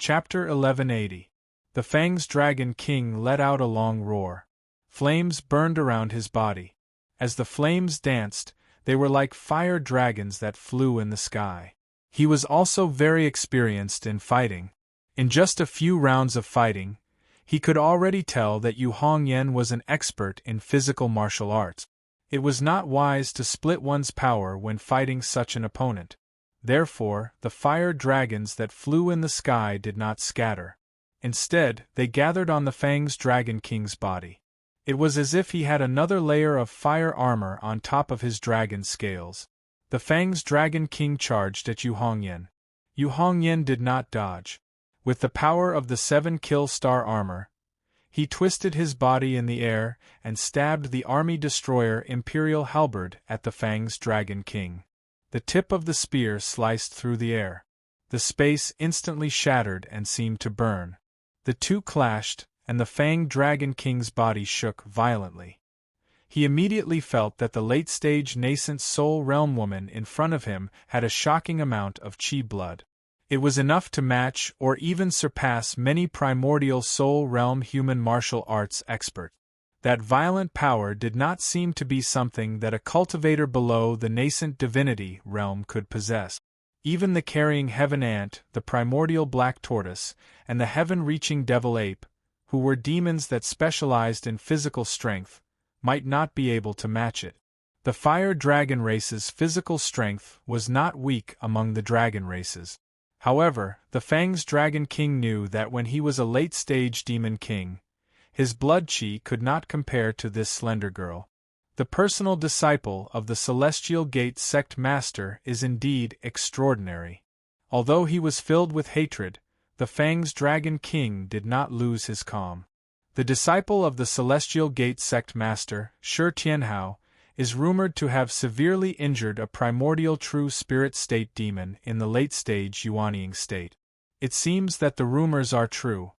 Chapter 1180. The Fang's Dragon King let out a long roar. Flames burned around his body. As the flames danced, they were like fire dragons that flew in the sky. He was also very experienced in fighting. In just a few rounds of fighting, he could already tell that Yu Hongyan was an expert in physical martial arts. It was not wise to split one's power when fighting such an opponent. Therefore, the fire dragons that flew in the sky did not scatter. Instead, they gathered on the Fang's Dragon King's body. It was as if he had another layer of fire armor on top of his dragon scales. The Fang's Dragon King charged at Yu Hongyan. Yu Hongyan did not dodge. With the power of the 7-kill star armor, he twisted his body in the air and stabbed the army destroyer Imperial Halberd at the Fang's Dragon King. The tip of the spear sliced through the air. The space instantly shattered and seemed to burn. The two clashed, and the Fang Dragon King's body shook violently. He immediately felt that the late-stage nascent Soul Realm woman in front of him had a shocking amount of chi blood. It was enough to match or even surpass many primordial Soul Realm human martial arts experts. That violent power did not seem to be something that a cultivator below the nascent divinity realm could possess. Even the carrying heaven ant, the primordial black tortoise, and the heaven-reaching devil ape, who were demons that specialized in physical strength, might not be able to match it. The fire dragon race's physical strength was not weak among the dragon races. However, the Fang's Dragon King knew that when he was a late-stage demon king, his blood chi could not compare to this slender girl. The personal disciple of the Celestial Gate Sect Master is indeed extraordinary. Although he was filled with hatred, the Fang's Dragon King did not lose his calm. The disciple of the Celestial Gate Sect Master, Shi Tianhao, is rumored to have severely injured a primordial true spirit state demon in the late-stage Yuanying state. It seems that the rumors are true.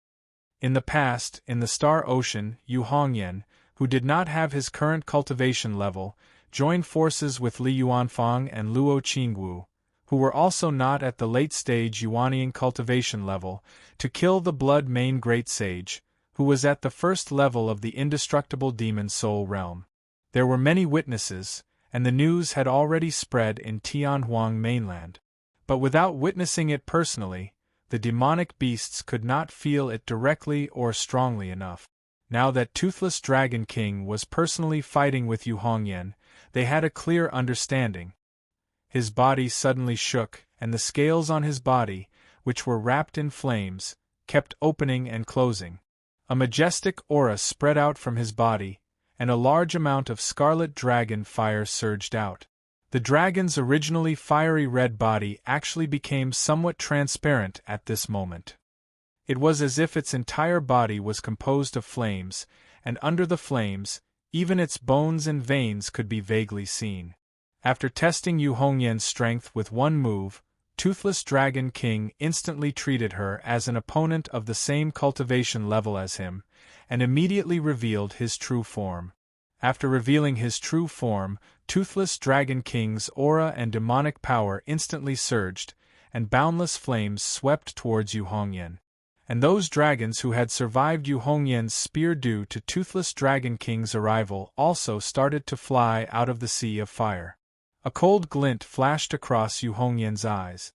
In the past, in the Star Ocean, Yu Hongyan, who did not have his current cultivation level, joined forces with Li Yuanfang and Luo Qingwu, who were also not at the late-stage Yuanying cultivation level, to kill the Blood Mane Great Sage, who was at the first level of the indestructible demon soul realm. There were many witnesses, and the news had already spread in Tianhuang mainland. But without witnessing it personally, the demonic beasts could not feel it directly or strongly enough. Now that Toothless Dragon King was personally fighting with Yu Hongyan, they had a clear understanding. His body suddenly shook, and the scales on his body, which were wrapped in flames, kept opening and closing. A majestic aura spread out from his body, and a large amount of scarlet dragon fire surged out. The dragon's originally fiery red body actually became somewhat transparent at this moment. It was as if its entire body was composed of flames, and under the flames, even its bones and veins could be vaguely seen. After testing Yu Hongyan's strength with one move, Toothless Dragon King instantly treated her as an opponent of the same cultivation level as him, and immediately revealed his true form. After revealing his true form, Toothless Dragon King's aura and demonic power instantly surged, and boundless flames swept towards Yu Hongyan. And those dragons who had survived Yu Hongyan's spear due to Toothless Dragon King's arrival also started to fly out of the sea of fire. A cold glint flashed across Yu Hongyan's eyes.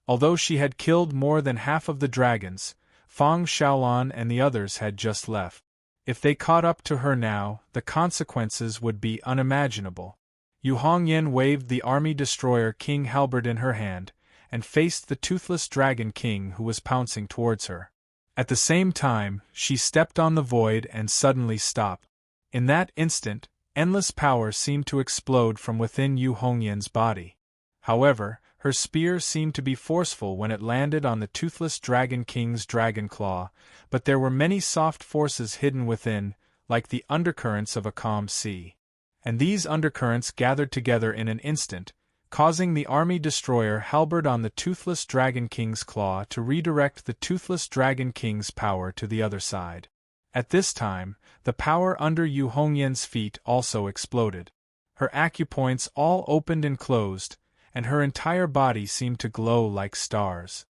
Although she had killed more than half of the dragons, Fang Xiaolan and the others had just left. If they caught up to her now, the consequences would be unimaginable. Yu Hongyan waved the army destroyer King Halberd in her hand, and faced the Toothless Dragon King who was pouncing towards her. At the same time, she stepped on the void and suddenly stopped. In that instant, endless power seemed to explode from within Yu Hongyan's body. However, her spear seemed to be forceful when it landed on the Toothless Dragon King's dragon claw, but there were many soft forces hidden within, like the undercurrents of a calm sea. And these undercurrents gathered together in an instant, causing the army destroyer Halberd on the Toothless Dragon King's claw to redirect the Toothless Dragon King's power to the other side. At this time, the power under Yu Hongyan's feet also exploded. Her acupoints all opened and closed, and her entire body seemed to glow like stars.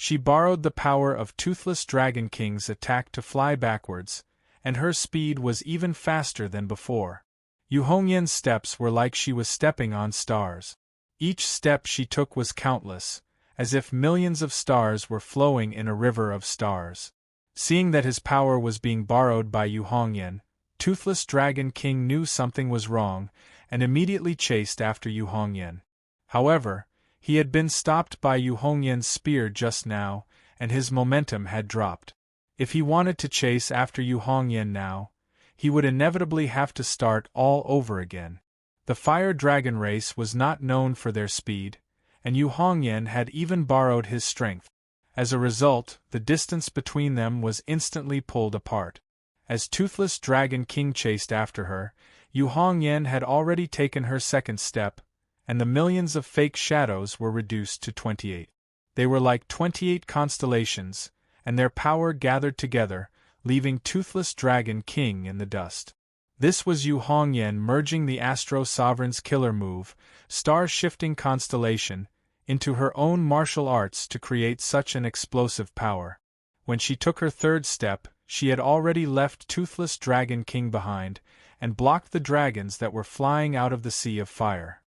She borrowed the power of Toothless Dragon King's attack to fly backwards, and her speed was even faster than before. Yu Hongyan's steps were like she was stepping on stars. Each step she took was countless, as if millions of stars were flowing in a river of stars. Seeing that his power was being borrowed by Yu Hongyan, Toothless Dragon King knew something was wrong, and immediately chased after Yu Hongyan. However, he had been stopped by Yu Hongyan's spear just now, and his momentum had dropped. If he wanted to chase after Yu Hongyan now, he would inevitably have to start all over again. The Fire Dragon race was not known for their speed, and Yu Hongyan had even borrowed his strength. As a result, the distance between them was instantly pulled apart. As Toothless Dragon King chased after her, Yu Hongyan had already taken her second step, and the millions of fake shadows were reduced to 28. They were like 28 constellations, and their power gathered together, leaving Toothless Dragon King in the dust. This was Yu Hongyan merging the Astro Sovereign's killer move, Star-Shifting Constellation, into her own martial arts to create such an explosive power. When she took her third step, she had already left Toothless Dragon King behind, and blocked the dragons that were flying out of the sea of fire.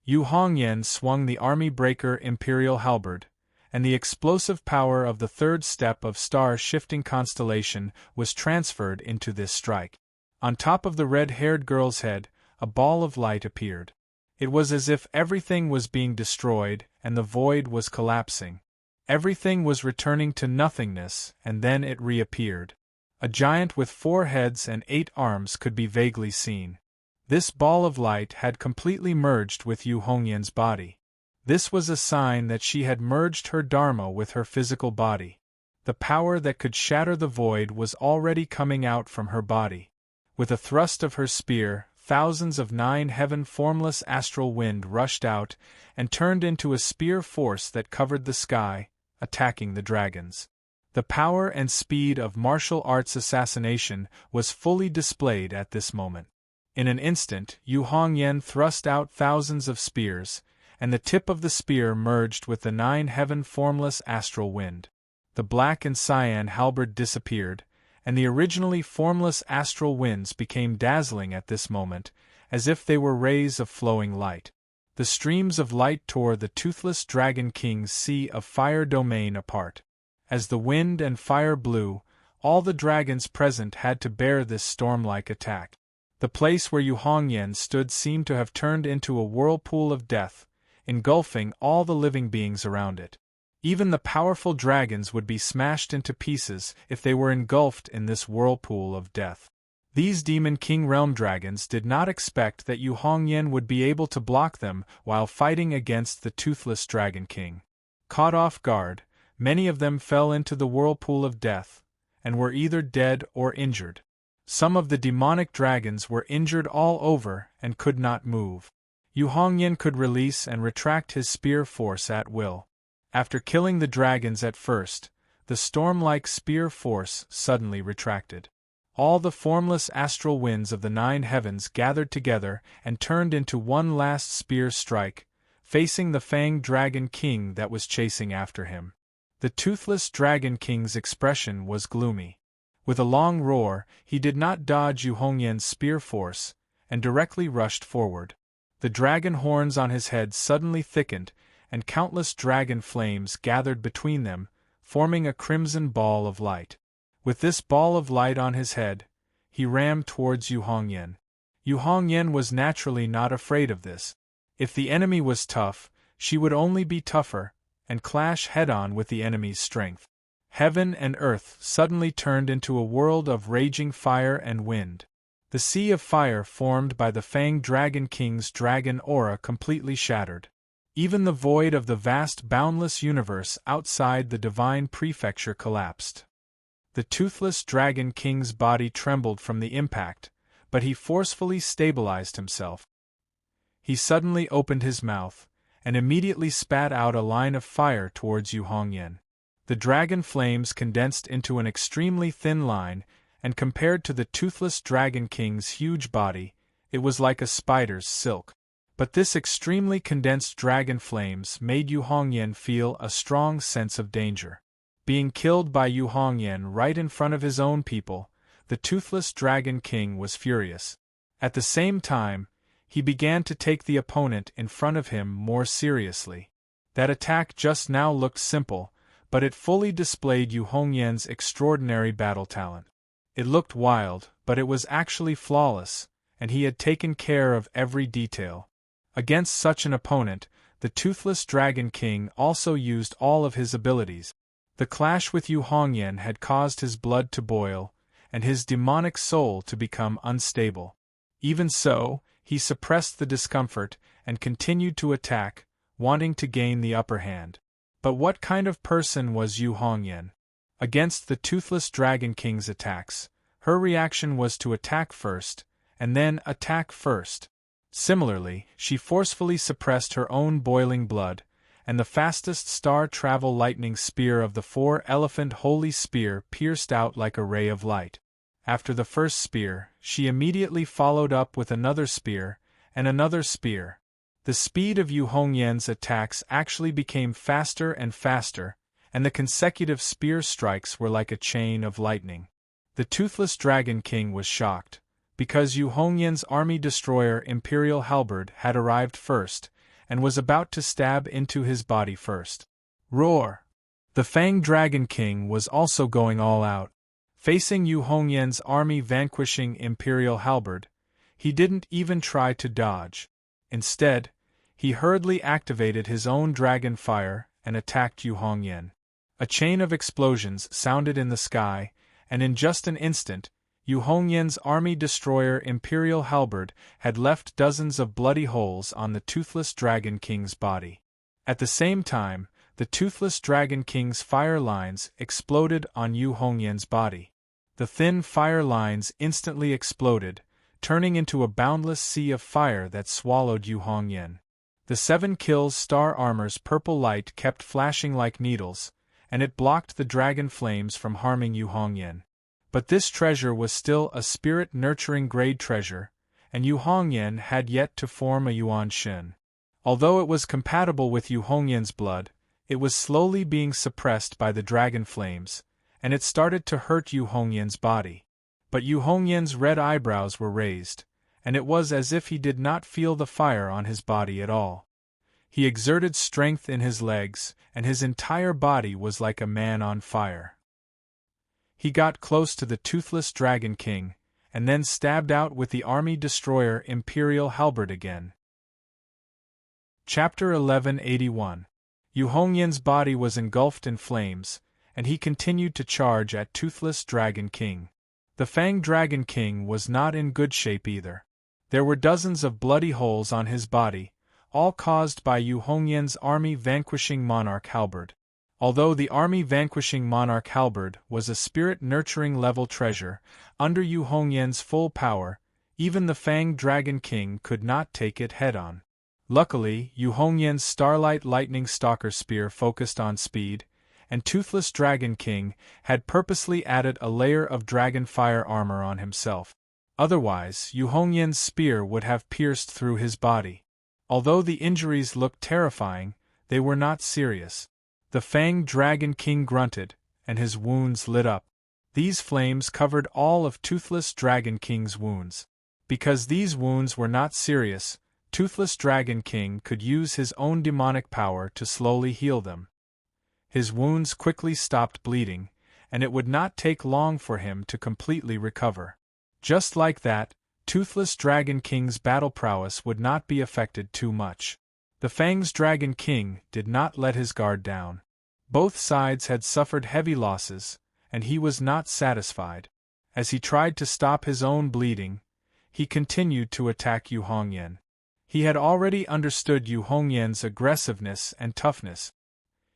Yu Hongyan swung the Army Breaker Imperial Halberd, and the explosive power of the third step of Star-Shifting Constellation was transferred into this strike. On top of the red-haired girl's head, a ball of light appeared. It was as if everything was being destroyed and the void was collapsing. Everything was returning to nothingness, and then it reappeared. A giant with 4 heads and 8 arms could be vaguely seen. This ball of light had completely merged with Yu Hongyan's body. This was a sign that she had merged her Dharma with her physical body. The power that could shatter the void was already coming out from her body. With a thrust of her spear, thousands of 9 heaven formless astral wind rushed out and turned into a spear force that covered the sky, attacking the dragons. The power and speed of martial arts assassination was fully displayed at this moment. In an instant, Yu Hongyan thrust out thousands of spears, and the tip of the spear merged with the 9 heaven formless astral wind. The black and cyan halberd disappeared, and the originally formless astral winds became dazzling at this moment, as if they were rays of flowing light. The streams of light tore the Toothless Dragon King's sea of fire domain apart. As the wind and fire blew, all the dragons present had to bear this storm-like attack. The place where Yu Hongyan stood seemed to have turned into a whirlpool of death, engulfing all the living beings around it. Even the powerful dragons would be smashed into pieces if they were engulfed in this whirlpool of death. These Demon King Realm dragons did not expect that Yu Hongyan would be able to block them while fighting against the Toothless Dragon King. Caught off guard, many of them fell into the whirlpool of death, and were either dead or injured. Some of the demonic dragons were injured all over and could not move. Yu Hongyan could release and retract his spear force at will. After killing the dragons at first, the storm-like spear force suddenly retracted. All the formless astral winds of the 9 heavens gathered together and turned into one last spear strike, facing the Fang Dragon King that was chasing after him. The Toothless Dragon King's expression was gloomy. With a long roar, he did not dodge Yu Hongyan's spear force, and directly rushed forward. The dragon horns on his head suddenly thickened, and countless dragon flames gathered between them, forming a crimson ball of light. With this ball of light on his head, he rammed towards Yu Hongyan. Yu Hongyan was naturally not afraid of this. If the enemy was tough, she would only be tougher, and clash head-on with the enemy's strength. Heaven and earth suddenly turned into a world of raging fire and wind. The sea of fire formed by the Fang Dragon King's dragon aura completely shattered. Even the void of the vast boundless universe outside the divine prefecture collapsed. The Toothless Dragon King's body trembled from the impact, but he forcefully stabilized himself. He suddenly opened his mouth, and immediately spat out a line of fire towards Yu Hongyan. The dragon flames condensed into an extremely thin line, and compared to the Toothless Dragon King's huge body, it was like a spider's silk. But this extremely condensed dragon flames made Yu Hongyan feel a strong sense of danger. Being killed by Yu Hongyan right in front of his own people, the Toothless Dragon King was furious. At the same time, he began to take the opponent in front of him more seriously. That attack just now looked simple, but it fully displayed Yu Hongyan's extraordinary battle talent. It looked wild, but it was actually flawless, and he had taken care of every detail. Against such an opponent, the Toothless Dragon King also used all of his abilities. The clash with Yu Hongyan had caused his blood to boil, and his demonic soul to become unstable. Even so, he suppressed the discomfort and continued to attack, wanting to gain the upper hand. But what kind of person was Yu Hongyan? Against the Toothless Dragon King's attacks, her reaction was to attack first, and then attack first. Similarly, she forcefully suppressed her own boiling blood, and the fastest star travel lightning spear of the 4-elephant holy spear pierced out like a ray of light. After the first spear, she immediately followed up with another spear, and another spear. The speed of Yu Hongyan's attacks actually became faster and faster, and the consecutive spear strikes were like a chain of lightning. The Toothless Dragon King was shocked, because Yu Hongyan's army destroyer Imperial Halberd had arrived first, and was about to stab into his body first. Roar! The Fang Dragon King was also going all out. Facing Yu Hongyan's army vanquishing Imperial Halberd, he didn't even try to dodge. Instead, he hurriedly activated his own dragon fire and attacked Yu Hongyan. A chain of explosions sounded in the sky, and in just an instant, Yu Hongyan's army destroyer Imperial Halberd had left dozens of bloody holes on the Toothless Dragon King's body. At the same time, the Toothless Dragon King's fire lines exploded on Yu Hongyan's body. The thin fire lines instantly exploded, turning into a boundless sea of fire that swallowed Yu Hongyan. The 7 Kills Star Armor's purple light kept flashing like needles, and it blocked the dragon flames from harming Yu Hongyan. But this treasure was still a spirit-nurturing grade treasure, and Yu Hongyan had yet to form a Yuan Shen. Although it was compatible with Yu Hongyan's blood, it was slowly being suppressed by the dragon flames, and it started to hurt Yu Hongyan's body. But Yu Hongyan's red eyebrows were raised, and it was as if he did not feel the fire on his body at all. He exerted strength in his legs, and his entire body was like a man on fire. He got close to the Toothless Dragon King, and then stabbed out with the army destroyer Imperial Halberd again. Chapter 1181. Yu Hongyan's body was engulfed in flames, and he continued to charge at Toothless Dragon King. The Fang Dragon King was not in good shape either. There were dozens of bloody holes on his body, all caused by Yu Hongyan's army vanquishing Monarch Halberd. Although the army vanquishing Monarch Halberd was a spirit-nurturing level treasure, under Yu Hongyan's full power, even the Fang Dragon King could not take it head-on. Luckily, Yu Hongyan's Starlight Lightning Stalker Spear focused on speed, and Toothless Dragon King had purposely added a layer of dragon fire armor on himself. Otherwise, Yu Hongyan's spear would have pierced through his body. Although the injuries looked terrifying, they were not serious. The Fang Dragon King grunted, and his wounds lit up. These flames covered all of Toothless Dragon King's wounds. Because these wounds were not serious, Toothless Dragon King could use his own demonic power to slowly heal them. His wounds quickly stopped bleeding, and it would not take long for him to completely recover. Just like that, Toothless Dragon King's battle prowess would not be affected too much. The Fang's Dragon King did not let his guard down. Both sides had suffered heavy losses, and he was not satisfied. As he tried to stop his own bleeding, he continued to attack Yu Hongyan. He had already understood Yu Hongyan's aggressiveness and toughness.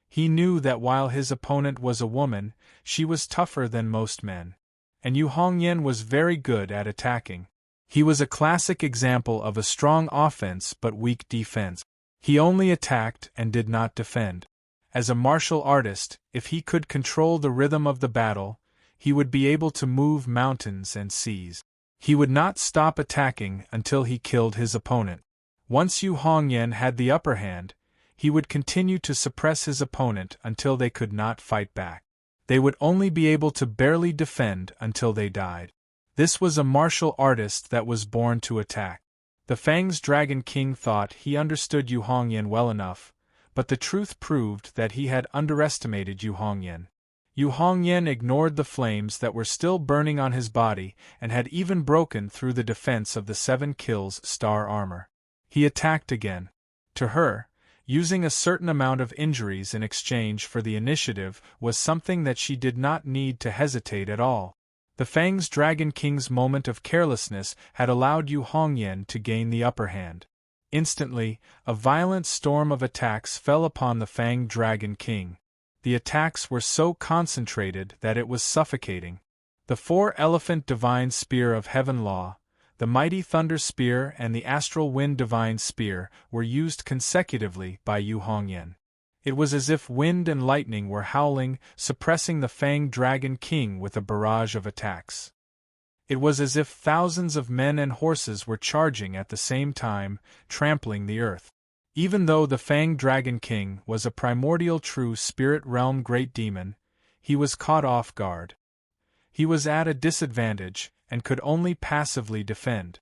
He knew that while his opponent was a woman, she was tougher than most men. And Yu Hongyan was very good at attacking. He was a classic example of a strong offense but weak defense. He only attacked and did not defend. As a martial artist, if he could control the rhythm of the battle, he would be able to move mountains and seas. He would not stop attacking until he killed his opponent. Once Yu Hongyan had the upper hand, he would continue to suppress his opponent until they could not fight back. They would only be able to barely defend until they died. This was a martial artist that was born to attack. The Fang's Dragon King thought he understood Yu Hongyan well enough, but the truth proved that he had underestimated Yu Hongyan. Yu Hongyan ignored the flames that were still burning on his body and had even broken through the defense of the 7 kills star armor. He attacked again. To her, using a certain amount of injuries in exchange for the initiative was something that she did not need to hesitate at all. The Fang's Dragon King's moment of carelessness had allowed Yu Hongyan to gain the upper hand. Instantly, a violent storm of attacks fell upon the Fang Dragon King. The attacks were so concentrated that it was suffocating. The 4-elephant divine spear of Heaven Law, the mighty Thunder Spear and the Astral Wind Divine Spear were used consecutively by Yu Hongyan. It was as if wind and lightning were howling, suppressing the Fang Dragon King with a barrage of attacks. It was as if thousands of men and horses were charging at the same time, trampling the earth. Even though the Fang Dragon King was a primordial true spirit realm great demon, he was caught off guard. He was at a disadvantage, and could only passively defend.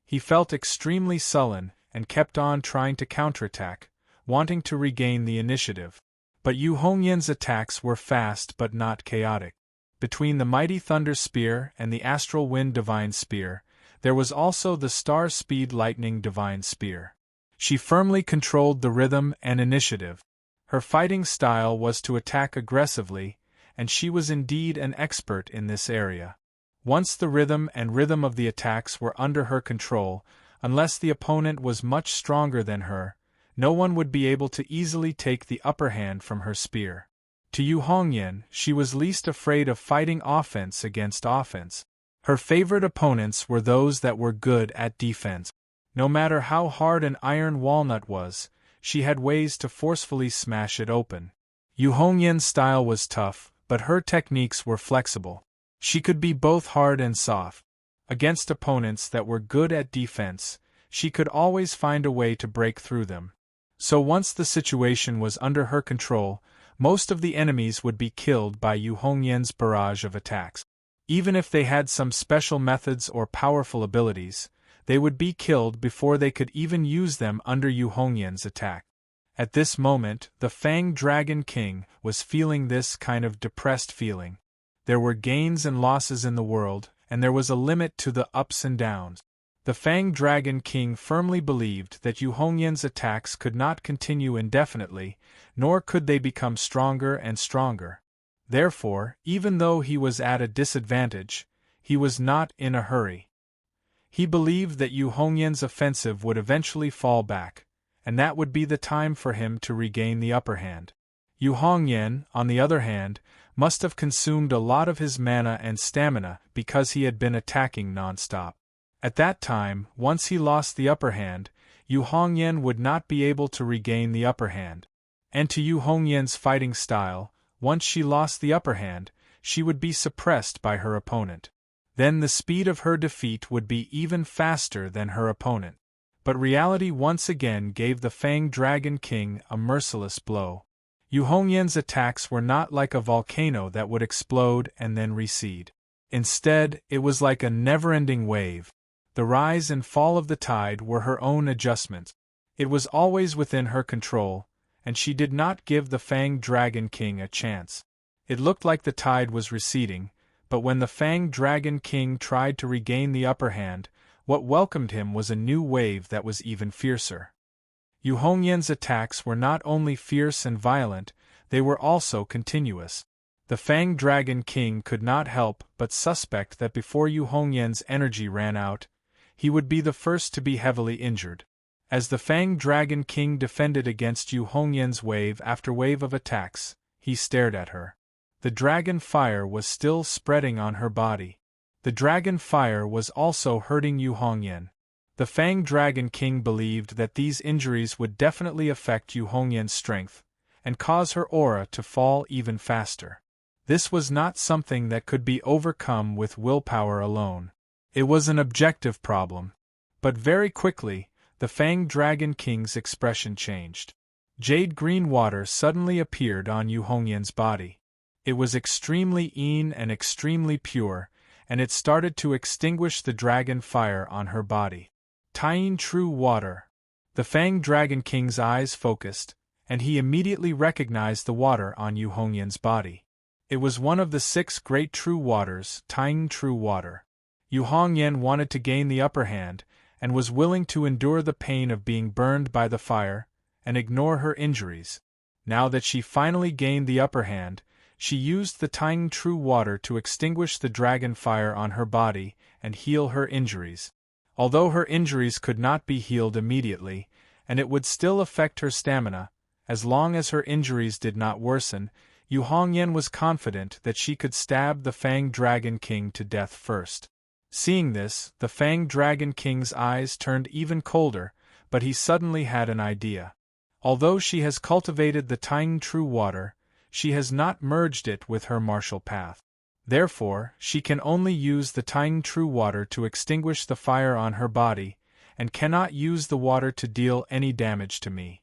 He felt extremely sullen, and kept on trying to counterattack, wanting to regain the initiative. But Yu Hongyan's attacks were fast but not chaotic. Between the mighty Thunder Spear and the Astral Wind Divine Spear, there was also the Star Speed Lightning Divine Spear. She firmly controlled the rhythm and initiative. Her fighting style was to attack aggressively, and she was indeed an expert in this area. Once the rhythm of the attacks were under her control, unless the opponent was much stronger than her, no one would be able to easily take the upper hand from her spear. To Yu Hongyan, she was least afraid of fighting offense against offense. Her favorite opponents were those that were good at defense. No matter how hard an iron walnut was, she had ways to forcefully smash it open. Yu Hongyan's style was tough, but her techniques were flexible. She could be both hard and soft. Against opponents that were good at defense, she could always find a way to break through them. So once the situation was under her control, most of the enemies would be killed by Yu Hongyan's barrage of attacks. Even if they had some special methods or powerful abilities, they would be killed before they could even use them under Yu Hongyan's attack. At this moment, the Fang Dragon King was feeling this kind of depressed feeling. There were gains and losses in the world, and there was a limit to the ups and downs. The Fang Dragon King firmly believed that Yu Hongyan's attacks could not continue indefinitely, nor could they become stronger and stronger. Therefore, even though he was at a disadvantage, he was not in a hurry. He believed that Yu Hongyan's offensive would eventually fall back, and that would be the time for him to regain the upper hand. Yu Hongyan, on the other hand, must have consumed a lot of his mana and stamina because he had been attacking non-stop. At that time, once he lost the upper hand, Yu Hongyan would not be able to regain the upper hand. And to Yu Hongyan's fighting style, once she lost the upper hand, she would be suppressed by her opponent. Then the speed of her defeat would be even faster than her opponent. But reality once again gave the Fang Dragon King a merciless blow. Yu Hongyan's attacks were not like a volcano that would explode and then recede. Instead, it was like a never-ending wave. The rise and fall of the tide were her own adjustments. It was always within her control, and she did not give the Fang Dragon King a chance. It looked like the tide was receding, but when the Fang Dragon King tried to regain the upper hand, what welcomed him was a new wave that was even fiercer. Yu Hongyan's attacks were not only fierce and violent, they were also continuous. The Fang Dragon King could not help but suspect that before Yu Hongyan's energy ran out, he would be the first to be heavily injured. As the Fang Dragon King defended against Yu Hongyan's wave after wave of attacks, he stared at her. The dragon fire was still spreading on her body. The dragon fire was also hurting Yu Hongyan. The Fang Dragon King believed that these injuries would definitely affect Yu Hongyan's strength, and cause her aura to fall even faster. This was not something that could be overcome with willpower alone. It was an objective problem. But very quickly, the Fanged Dragon King's expression changed. Jade green water suddenly appeared on Yu Hongyan's body. It was extremely and extremely pure, and it started to extinguish the dragon fire on her body. Tying true water. The Fanged Dragon King's eyes focused, and he immediately recognized the water on Yu Hongyan's body. It was one of the 6 great true waters, Tying true water. Yu Hongyan wanted to gain the upper hand, and was willing to endure the pain of being burned by the fire, and ignore her injuries. Now that she finally gained the upper hand, she used the Tying true water to extinguish the dragon fire on her body and heal her injuries. Although her injuries could not be healed immediately, and it would still affect her stamina, as long as her injuries did not worsen, Yu Hongyan was confident that she could stab the Fanged Dragon King to death first. Seeing this, the Fanged Dragon King's eyes turned even colder, but he suddenly had an idea. Although she has cultivated the Tying true water, she has not merged it with her martial path. Therefore, she can only use the Tying true water to extinguish the fire on her body, and cannot use the water to deal any damage to me.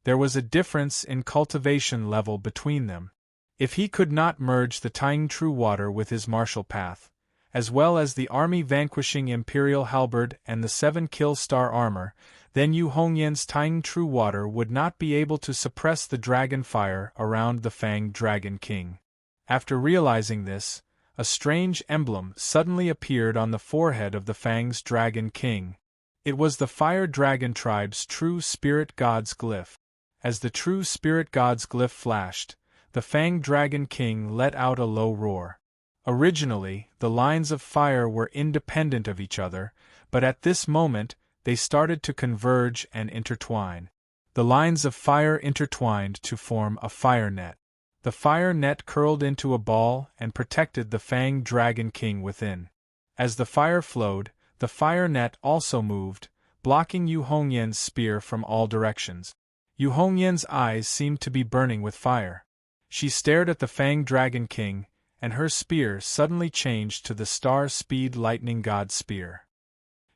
There was a difference in cultivation level between them. If he could not merge the Tying true water with his martial path, as well as the army vanquishing Imperial Halberd and the 7 kill star armor, then Yu Hongyan's Tying true water would not be able to suppress the dragon fire around the Fanged Dragon King. After realizing this, a strange emblem suddenly appeared on the forehead of the Fanged Dragon King. It was the Fire Dragon tribe's True Spirit God's glyph. As the True Spirit God's glyph flashed, the Fanged Dragon King let out a low roar. Originally, the lines of fire were independent of each other, but at this moment, they started to converge and intertwine. The lines of fire intertwined to form a fire net. The fire net curled into a ball and protected the Fanged Dragon King within. As the fire flowed, the fire net also moved, blocking Yu Hongyan's spear from all directions. Yu Hongyan's eyes seemed to be burning with fire. She stared at the Fanged Dragon King, and her spear suddenly changed to the Star Speed Lightning God spear.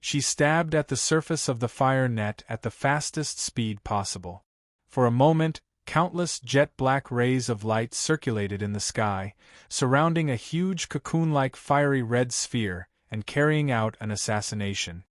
She stabbed at the surface of the fire net at the fastest speed possible. For a moment, countless jet-black rays of light circulated in the sky, surrounding a huge cocoon-like fiery red sphere and carrying out an assassination.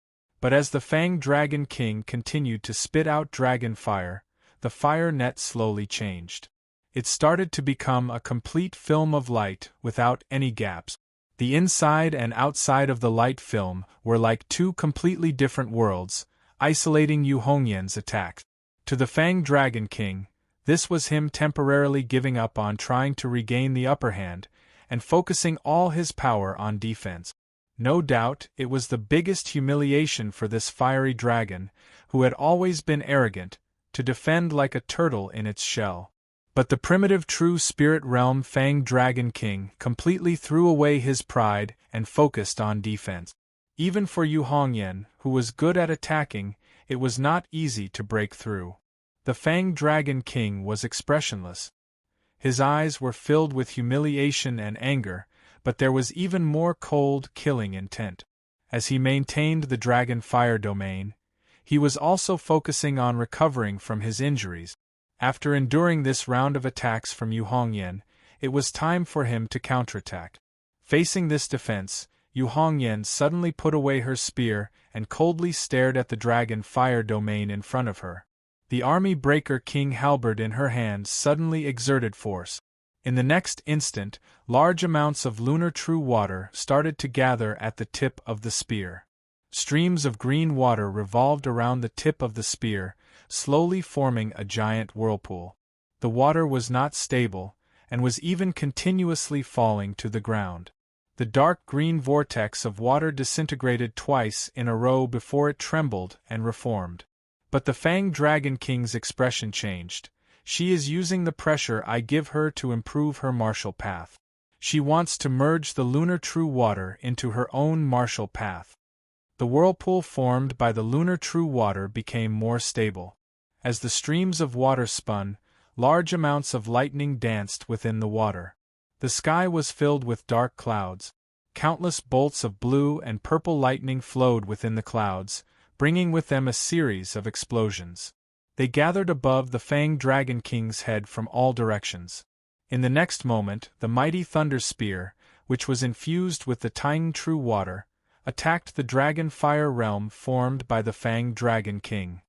But as the Fanged Dragon King continued to spit out dragon fire, the fire net slowly changed. It started to become a complete film of light without any gaps. The inside and outside of the light film were like 2 completely different worlds, isolating Yu Hongyan's attack. To the Fanged Dragon King, this was him temporarily giving up on trying to regain the upper hand, and focusing all his power on defense. No doubt, it was the biggest humiliation for this fiery dragon, who had always been arrogant, to defend like a turtle in its shell. But the primitive True Spirit Realm Fanged Dragon King completely threw away his pride and focused on defense. Even for Yu Hongyan, who was good at attacking, it was not easy to break through. The Fanged Dragon King was expressionless. His eyes were filled with humiliation and anger, but there was even more cold, killing intent. As he maintained the Dragon Fire domain, he was also focusing on recovering from his injuries. After enduring this round of attacks from Yu Hongyan, it was time for him to counterattack. Facing this defense, Yu Hongyan suddenly put away her spear and coldly stared at the Dragon Fire domain in front of her. The Army Breaker King Halberd in her hand suddenly exerted force. In the next instant, large amounts of lunar true water started to gather at the tip of the spear. Streams of green water revolved around the tip of the spear, slowly forming a giant whirlpool. The water was not stable, and was even continuously falling to the ground. The dark green vortex of water disintegrated twice in a row before it trembled and reformed. But the Fanged Dragon King's expression changed. She is using the pressure I give her to improve her martial path. She wants to merge the lunar true water into her own martial path. The whirlpool formed by the lunar true water became more stable. As the streams of water spun, large amounts of lightning danced within the water. The sky was filled with dark clouds. Countless bolts of blue and purple lightning flowed within the clouds, bringing with them a series of explosions. They gathered above the Fang Dragon King's head from all directions. In the next moment, the mighty Thunder Spear, which was infused with the Tang True Water, attacked the Dragon Fire realm formed by the Fang Dragon King.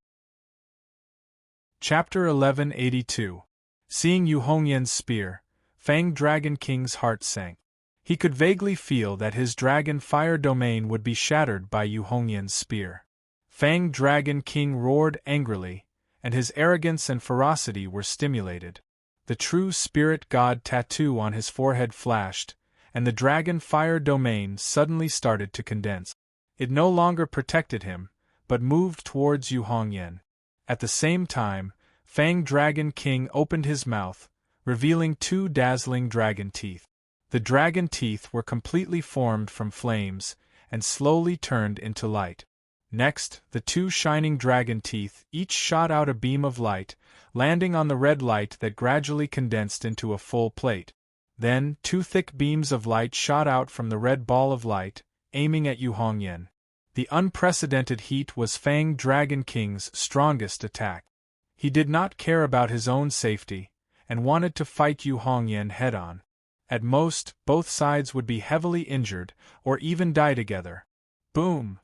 Chapter 1182. Seeing Yu Hongyan's spear, Fang Dragon King's heart sank. He could vaguely feel that his Dragon Fire domain would be shattered by Yu Hongyan's spear. Fang Dragon King roared angrily, and his arrogance and ferocity were stimulated. The true spirit god tattoo on his forehead flashed, and the Dragon Fire domain suddenly started to condense. It no longer protected him, but moved towards Yu Hongyan. At the same time, Fang Dragon King opened his mouth, revealing two dazzling dragon teeth. The dragon teeth were completely formed from flames, and slowly turned into light. Next, the two shining dragon teeth each shot out a beam of light, landing on the red light that gradually condensed into a full plate. Then, two thick beams of light shot out from the red ball of light, aiming at Yu Hongyan. The unprecedented heat was Fang Dragon King's strongest attack. He did not care about his own safety, and wanted to fight Yu Hongyan head-on. At most, both sides would be heavily injured, or even die together. Boom!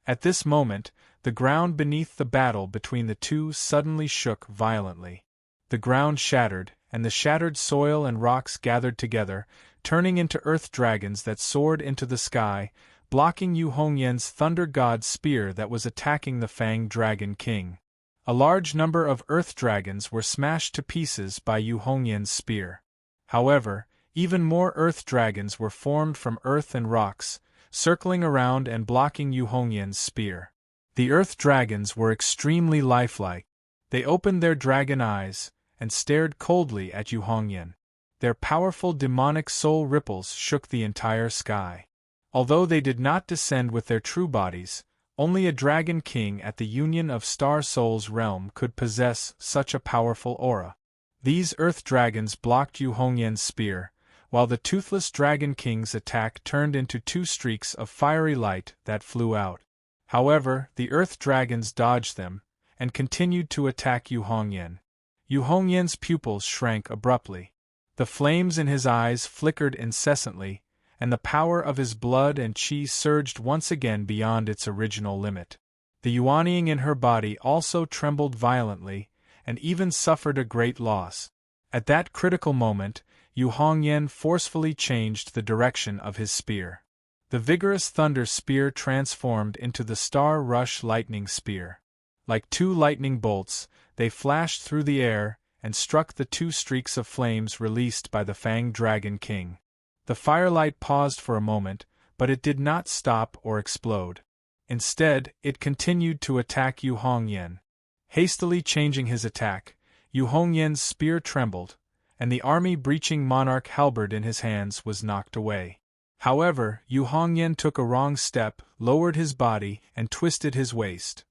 At this moment, the ground beneath the battle between the two suddenly shook violently. The ground shattered, and the shattered soil and rocks gathered together, turning into earth dragons that soared into the sky, blocking Yu Hongyan's Thunder God spear that was attacking the Fang Dragon King. A large number of earth dragons were smashed to pieces by Yu Hongyan's spear. However, even more earth dragons were formed from earth and rocks, circling around and blocking Yu Hongyan's spear. The earth dragons were extremely lifelike. They opened their dragon eyes, and stared coldly at Yu Hongyan. Their powerful demonic soul ripples shook the entire sky. Although they did not descend with their true bodies, only a dragon king at the Union of Star Souls realm could possess such a powerful aura. These earth dragons blocked Yu Hongyan's spear, while the toothless Dragon King's attack turned into two streaks of fiery light that flew out. However, the earth dragons dodged them, and continued to attack Yu Hongyan. Yu Hongyan's pupils shrank abruptly. The flames in his eyes flickered incessantly, and the power of his blood and chi surged once again beyond its original limit. The Yuanying in her body also trembled violently, and even suffered a great loss. At that critical moment, Yu Hongyan forcefully changed the direction of his spear. The vigorous thunder spear transformed into the Star Rush lightning spear. Like two lightning bolts, they flashed through the air and struck the two streaks of flames released by the Fang Dragon King. The firelight paused for a moment, but it did not stop or explode. Instead, it continued to attack Yu Hongyan. Hastily changing his attack, Yu Hongyan's spear trembled, and the army-breaching monarch halberd in his hands was knocked away. However, Yu Hongyan took a wrong step, lowered his body, and twisted his waist.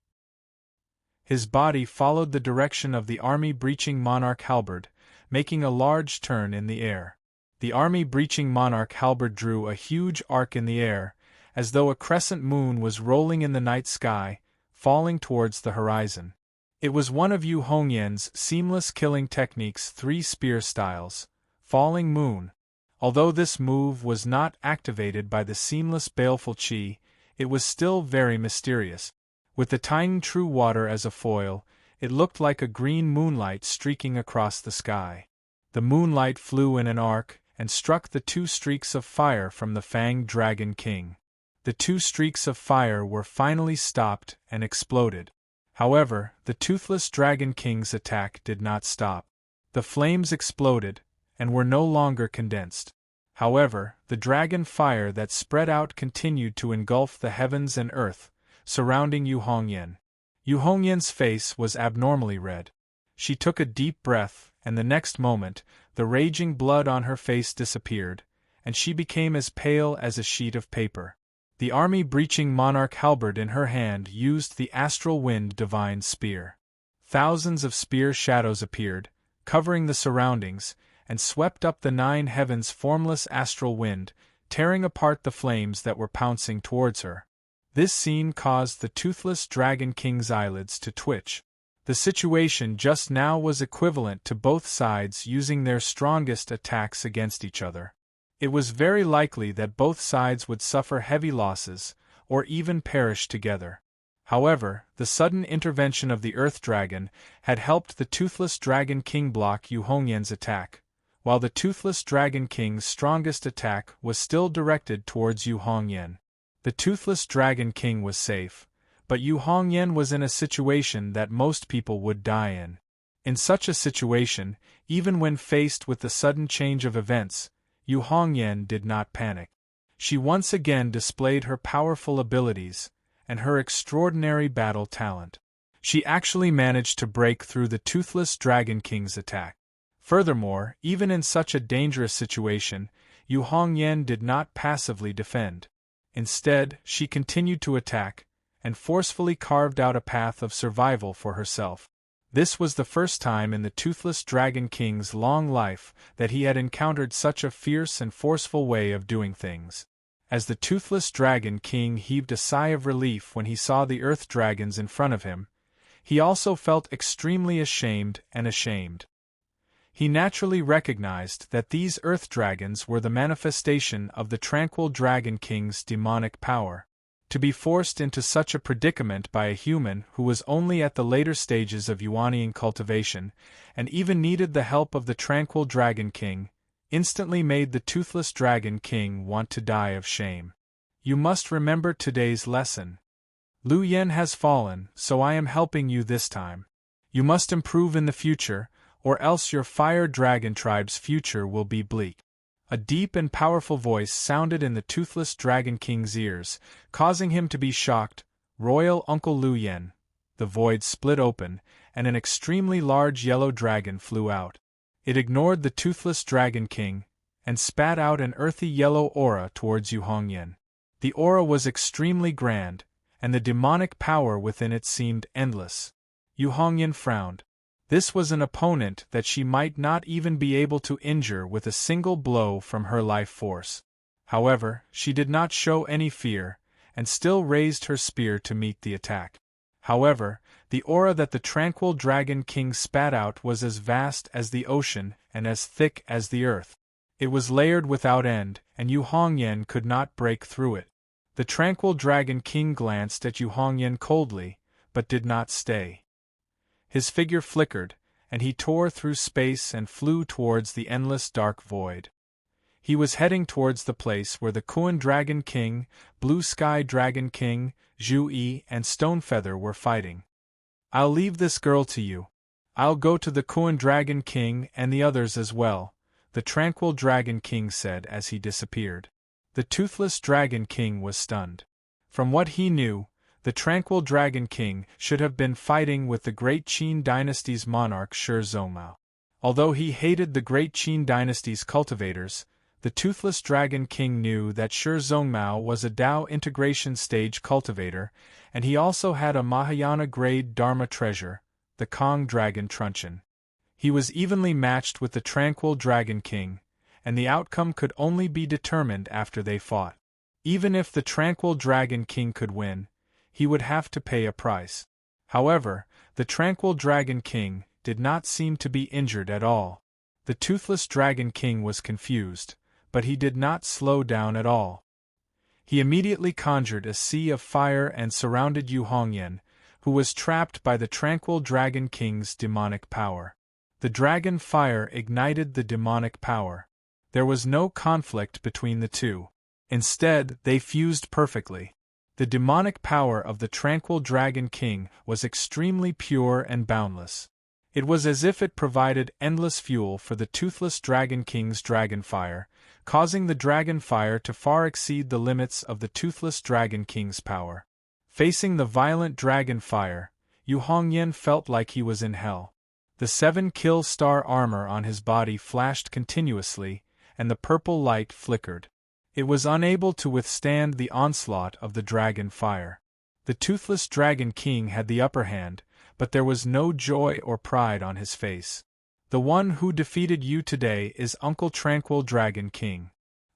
His body followed the direction of the army-breaching monarch halberd, making a large turn in the air. The army-breaching monarch halberd drew a huge arc in the air, as though a crescent moon was rolling in the night sky, falling towards the horizon. It was one of Yu Hongyan's seamless killing technique's 3 spear styles, Falling Moon. Although this move was not activated by the seamless baleful chi, it was still very mysterious. With the Tang True Water as a foil, it looked like a green moonlight streaking across the sky. The moonlight flew in an arc, and struck the 2 streaks of fire from the Fang Dragon King. The 2 streaks of fire were finally stopped and exploded. However, the Toothless Dragon King's attack did not stop. The flames exploded, and were no longer condensed. However, the dragon fire that spread out continued to engulf the heavens and earth, surrounding Yu Hongyan. Yu Hongyan's face was abnormally red. She took a deep breath, and the next moment, the raging blood on her face disappeared, and she became as pale as a sheet of paper. The army-breaching monarch halberd in her hand used the astral wind divine spear. Thousands of spear shadows appeared, covering the surroundings, and swept up the 9 heavens formless astral wind, tearing apart the flames that were pouncing towards her. This scene caused the toothless Dragon King's eyelids to twitch. The situation just now was equivalent to both sides using their strongest attacks against each other. It was very likely that both sides would suffer heavy losses, or even perish together. However, the sudden intervention of the Earth Dragon had helped the Toothless Dragon King block Yu Hongyan's attack, while the Toothless Dragon King's strongest attack was still directed towards Yu Hongyan. The Toothless Dragon King was safe, but Yu Hongyan was in a situation that most people would die in. In such a situation, even when faced with the sudden change of events, Yu Hongyan did not panic. She once again displayed her powerful abilities and her extraordinary battle talent. She actually managed to break through the Toothless Dragon King's attack. Furthermore, even in such a dangerous situation, Yu Hongyan did not passively defend. Instead, she continued to attack, and forcefully carved out a path of survival for herself. This was the first time in the Toothless Dragon King's long life that he had encountered such a fierce and forceful way of doing things. As the Toothless Dragon King heaved a sigh of relief when he saw the Earth Dragons in front of him, he also felt extremely ashamed. He naturally recognized that these Earth Dragons were the manifestation of the Tranquil Dragon King's demonic power. To be forced into such a predicament by a human who was only at the later stages of Yuanian cultivation, and even needed the help of the Tranquil Dragon King, instantly made the Toothless Dragon King want to die of shame. You must remember today's lesson. Liu Yan has fallen, so I am helping you this time. You must improve in the future, or else your Fire Dragon tribe's future will be bleak. A deep and powerful voice sounded in the Toothless Dragon King's ears, causing him to be shocked. Royal Uncle Liu Yan. The void split open, and an extremely large yellow dragon flew out. It ignored the Toothless Dragon King, and spat out an earthy yellow aura towards Yu Hongyan. The aura was extremely grand, and the demonic power within it seemed endless. Yu Hongyan frowned. This was an opponent that she might not even be able to injure with a single blow from her life force. However, she did not show any fear, and still raised her spear to meet the attack. However, the aura that the Tranquil Dragon King spat out was as vast as the ocean and as thick as the earth. It was layered without end, and Yu Hongyan could not break through it. The Tranquil Dragon King glanced at Yu Hongyan coldly, but did not stay. His figure flickered, and he tore through space and flew towards the endless dark void. He was heading towards the place where the Kuan Dragon King, Blue Sky Dragon King, Zhu Yi and Stonefeather were fighting. I'll leave this girl to you. I'll go to the Kuan Dragon King and the others as well, the Tranquil Dragon King said as he disappeared. The Toothless Dragon King was stunned. From what he knew, the Tranquil Dragon King should have been fighting with the Great Qin Dynasty's monarch Shi Zhongmao. Although he hated the Great Qin Dynasty's cultivators, the Toothless Dragon King knew that Shi Zhongmao was a Dao integration stage cultivator, and he also had a Mahayana-grade Dharma treasure, the Kong Dragon Truncheon. He was evenly matched with the Tranquil Dragon King, and the outcome could only be determined after they fought. Even if the Tranquil Dragon King could win, he would have to pay a price. However, the Tranquil Dragon King did not seem to be injured at all. The Toothless Dragon King was confused, but he did not slow down at all. He immediately conjured a sea of fire and surrounded Yu Hongyan, who was trapped by the Tranquil Dragon King's demonic power. The dragon fire ignited the demonic power. There was no conflict between the two. Instead, they fused perfectly. The demonic power of the Tranquil Dragon King was extremely pure and boundless. It was as if it provided endless fuel for the Toothless Dragon King's dragon fire, causing the dragon fire to far exceed the limits of the Toothless Dragon King's power. Facing the violent dragon fire, Yu Hongyan felt like he was in hell. The 7-kill star armor on his body flashed continuously, and the purple light flickered. It was unable to withstand the onslaught of the dragon fire. The Toothless Dragon King had the upper hand, but there was no joy or pride on his face. The one who defeated you today is Uncle Tranquil Dragon King.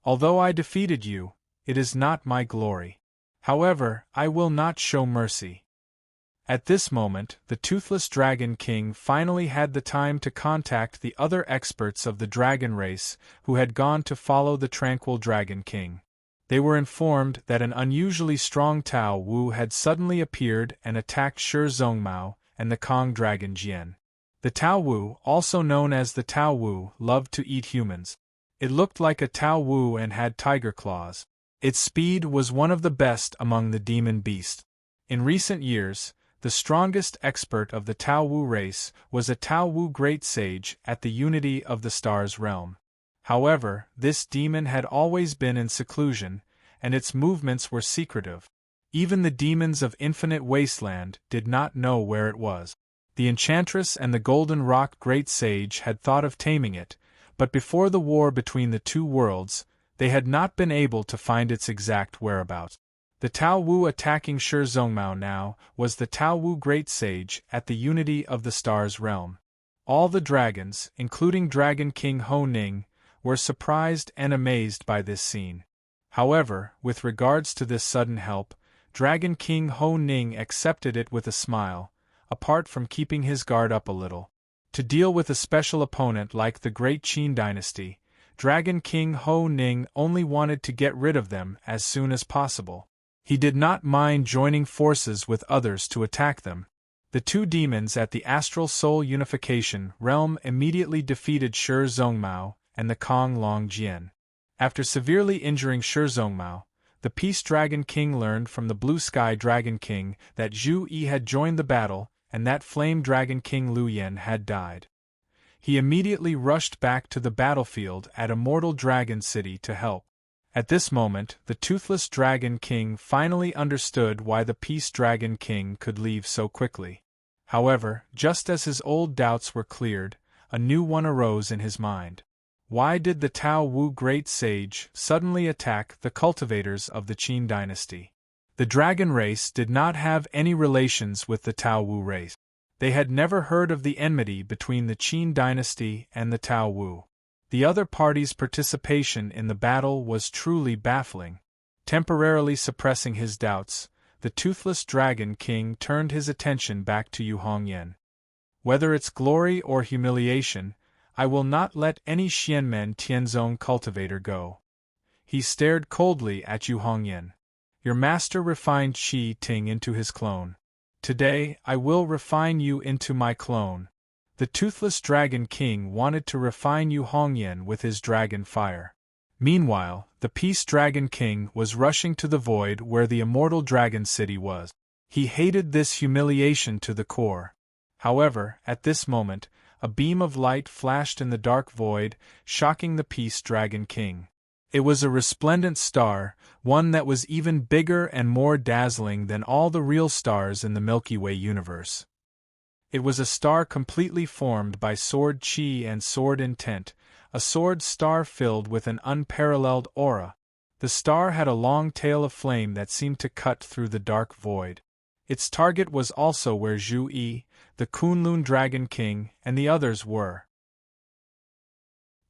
Although I defeated you, it is not my glory. However, I will not show mercy. At this moment, the Toothless Dragon King finally had the time to contact the other experts of the dragon race who had gone to follow the Tranquil Dragon King. They were informed that an unusually strong Tao Wu had suddenly appeared and attacked Shi Zhongmao and the Kong Dragon Jian. The Tao Wu, also known as the Tao Wu, loved to eat humans. It looked like a Tao Wu and had tiger claws. Its speed was one of the best among the demon beasts. In recent years, the strongest expert of the Tao Wu race was a Tao Wu great sage at the Unity of the Stars realm. However, this demon had always been in seclusion, and its movements were secretive. Even the demons of Infinite Wasteland did not know where it was. The Enchantress and the Golden Rock Great Sage had thought of taming it, but before the war between the two worlds, they had not been able to find its exact whereabouts. The Tao Wu attacking Shi Zhongmao now was the Tao Wu Great Sage at the Unity of the Stars realm. All the dragons, including Dragon King Ho Ning, were surprised and amazed by this scene. However, with regards to this sudden help, Dragon King Ho Ning accepted it with a smile, apart from keeping his guard up a little. To deal with a special opponent like the Great Qin dynasty, Dragon King Ho Ning only wanted to get rid of them as soon as possible. He did not mind joining forces with others to attack them. The two demons at the Astral Soul Unification realm immediately defeated Shi Zhongmao and the Kong Long Jian. After severely injuring Shi Zhongmao, the Peace Dragon King learned from the Blue Sky Dragon King that Zhu Yi had joined the battle and that Flame Dragon King Lu Yen had died. He immediately rushed back to the battlefield at Immortal Dragon City to help. At this moment, the Toothless Dragon King finally understood why the Peace Dragon King could leave so quickly. However, just as his old doubts were cleared, a new one arose in his mind. Why did the Tao Wu Great Sage suddenly attack the cultivators of the Qin dynasty? The dragon race did not have any relations with the Tao Wu race. They had never heard of the enmity between the Qin dynasty and the Tao Wu. The other party's participation in the battle was truly baffling. Temporarily suppressing his doubts, the Toothless Dragon King turned his attention back to Yu Hongyan. Whether it's glory or humiliation, I will not let any Xianmen Tianzong cultivator go. He stared coldly at Yu Hongyan. Your master refined Qi Ting into his clone. Today, I will refine you into my clone. The Toothless Dragon King wanted to refine Yu Hongyan with his dragon fire. Meanwhile, the Peace Dragon King was rushing to the void where the Immortal Dragon City was. He hated this humiliation to the core. However, at this moment, a beam of light flashed in the dark void, shocking the Peace Dragon King. It was a resplendent star, one that was even bigger and more dazzling than all the real stars in the Milky Way universe. It was a star completely formed by sword chi and sword intent, a sword star filled with an unparalleled aura. The star had a long tail of flame that seemed to cut through the dark void. Its target was also where Zhu Yi, the Kunlun Dragon King, and the others were.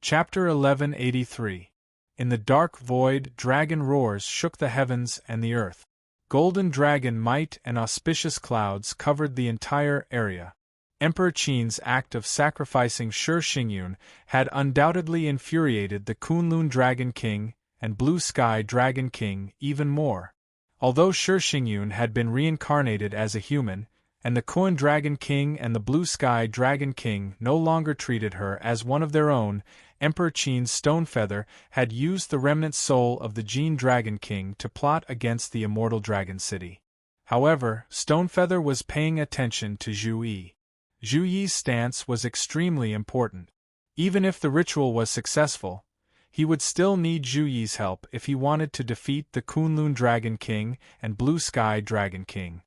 Chapter 1183. In the dark void, dragon roars shook the heavens and the earth. Golden dragon might and auspicious clouds covered the entire area. Emperor Qin's act of sacrificing Shi Xingyun had undoubtedly infuriated the Kunlun Dragon King and Blue Sky Dragon King even more. Although Shi Xingyun had been reincarnated as a human, and the Kuan Dragon King and the Blue Sky Dragon King no longer treated her as one of their own, Emperor Qin's Stonefeather had used the remnant soul of the Jin Dragon King to plot against the Immortal Dragon City. However, Stonefeather was paying attention to Zhu Yi. Zhu Yi's stance was extremely important. Even if the ritual was successful, he would still need Zhu Yi's help if he wanted to defeat the Kunlun Dragon King and Blue Sky Dragon King.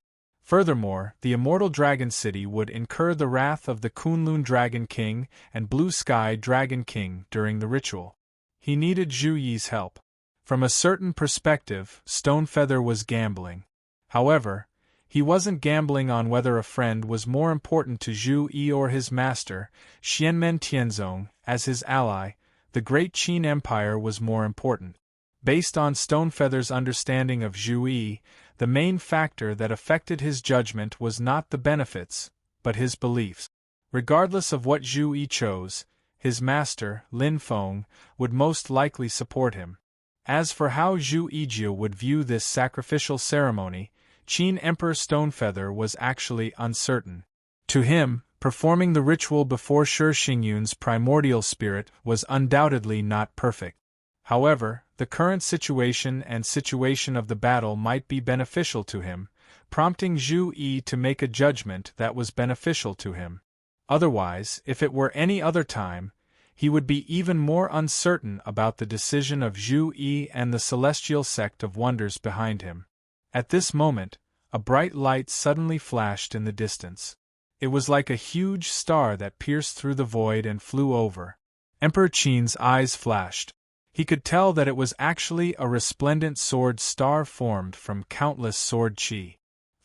Furthermore, the Immortal Dragon City would incur the wrath of the Kunlun Dragon King and Blue Sky Dragon King during the ritual. He needed Zhu Yi's help. From a certain perspective, Stonefeather was gambling. However, he wasn't gambling on whether a friend was more important to Zhu Yi or his master, Xianmen Tianzong, as his ally. The Great Qin Empire was more important. Based on Stonefeather's understanding of Zhu Yi, the main factor that affected his judgment was not the benefits, but his beliefs. Regardless of what Zhu Yi chose, his master, Lin Feng, would most likely support him. As for how Zhu Yijie would view this sacrificial ceremony, Qin Emperor Stonefeather was actually uncertain. To him, performing the ritual before Shi Xingyun's primordial spirit was undoubtedly not perfect. However, the current situation and situation of the battle might be beneficial to him, prompting Zhu Yi to make a judgment that was beneficial to him. Otherwise, if it were any other time, he would be even more uncertain about the decision of Zhu Yi and the celestial sect of wonders behind him. At this moment, a bright light suddenly flashed in the distance. It was like a huge star that pierced through the void and flew over. Emperor Qin's eyes flashed. He could tell that it was actually a resplendent sword star formed from countless sword qi.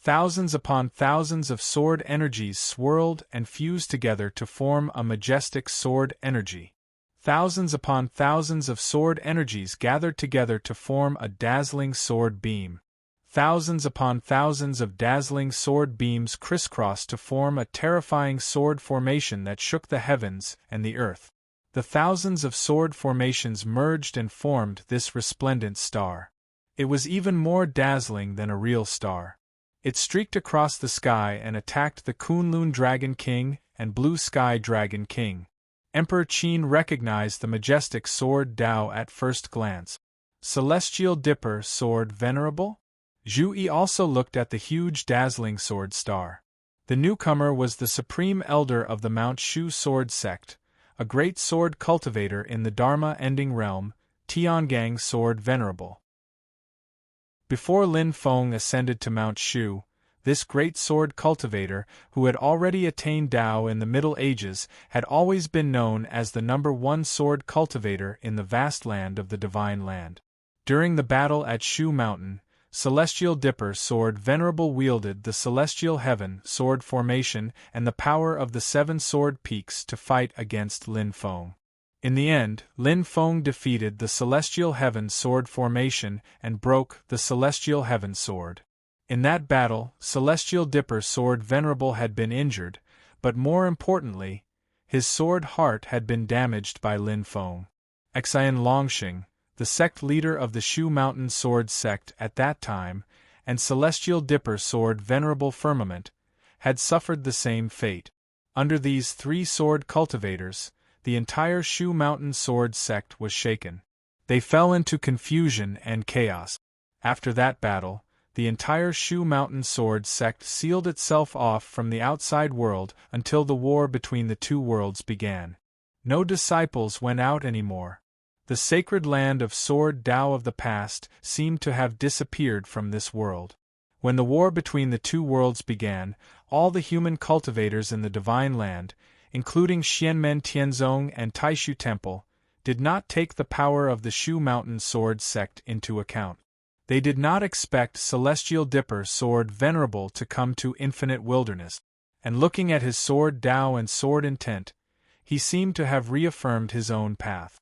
Thousands upon thousands of sword energies swirled and fused together to form a majestic sword energy. Thousands upon thousands of sword energies gathered together to form a dazzling sword beam. Thousands upon thousands of dazzling sword beams crisscrossed to form a terrifying sword formation that shook the heavens and the earth. The thousands of sword formations merged and formed this resplendent star. It was even more dazzling than a real star. It streaked across the sky and attacked the Kunlun Dragon King and Blue Sky Dragon King. Emperor Qin recognized the majestic sword Dao at first glance. Celestial Dipper Sword Venerable? Zhu Yi also looked at the huge dazzling sword star. The newcomer was the supreme elder of the Mount Shu sword sect, a great sword cultivator in the Dharma-ending realm, Tiangang Sword Venerable. Before Lin Feng ascended to Mount Shu, this great sword cultivator, who had already attained Dao in the Middle Ages, had always been known as the #1 sword cultivator in the vast land of the Divine Land. During the battle at Shu Mountain, Celestial Dipper Sword Venerable wielded the Celestial Heaven sword formation and the power of the 7 sword peaks to fight against Lin Feng. In the end, Lin Feng defeated the Celestial Heaven sword formation and broke the Celestial Heaven sword. In that battle, Celestial Dipper Sword Venerable had been injured, but more importantly, his sword heart had been damaged by Lin Feng. Xian Longxing, the sect leader of the Shu Mountain Sword sect at that time, and Celestial Dipper Sword Venerable Firmament, had suffered the same fate. Under these 3 sword cultivators, the entire Shu Mountain Sword sect was shaken. They fell into confusion and chaos. After that battle, the entire Shu Mountain Sword sect sealed itself off from the outside world until the war between the 2 worlds began. No disciples went out anymore. The sacred land of Sword Dao of the past seemed to have disappeared from this world. When the war between the 2 worlds began, all the human cultivators in the Divine Land, including Xianmen Tianzong and Taishu Temple, did not take the power of the Shu Mountain Sword sect into account. They did not expect Celestial Dipper Sword Venerable to come to Infinite Wilderness, and looking at his sword Dao and sword intent, he seemed to have reaffirmed his own path.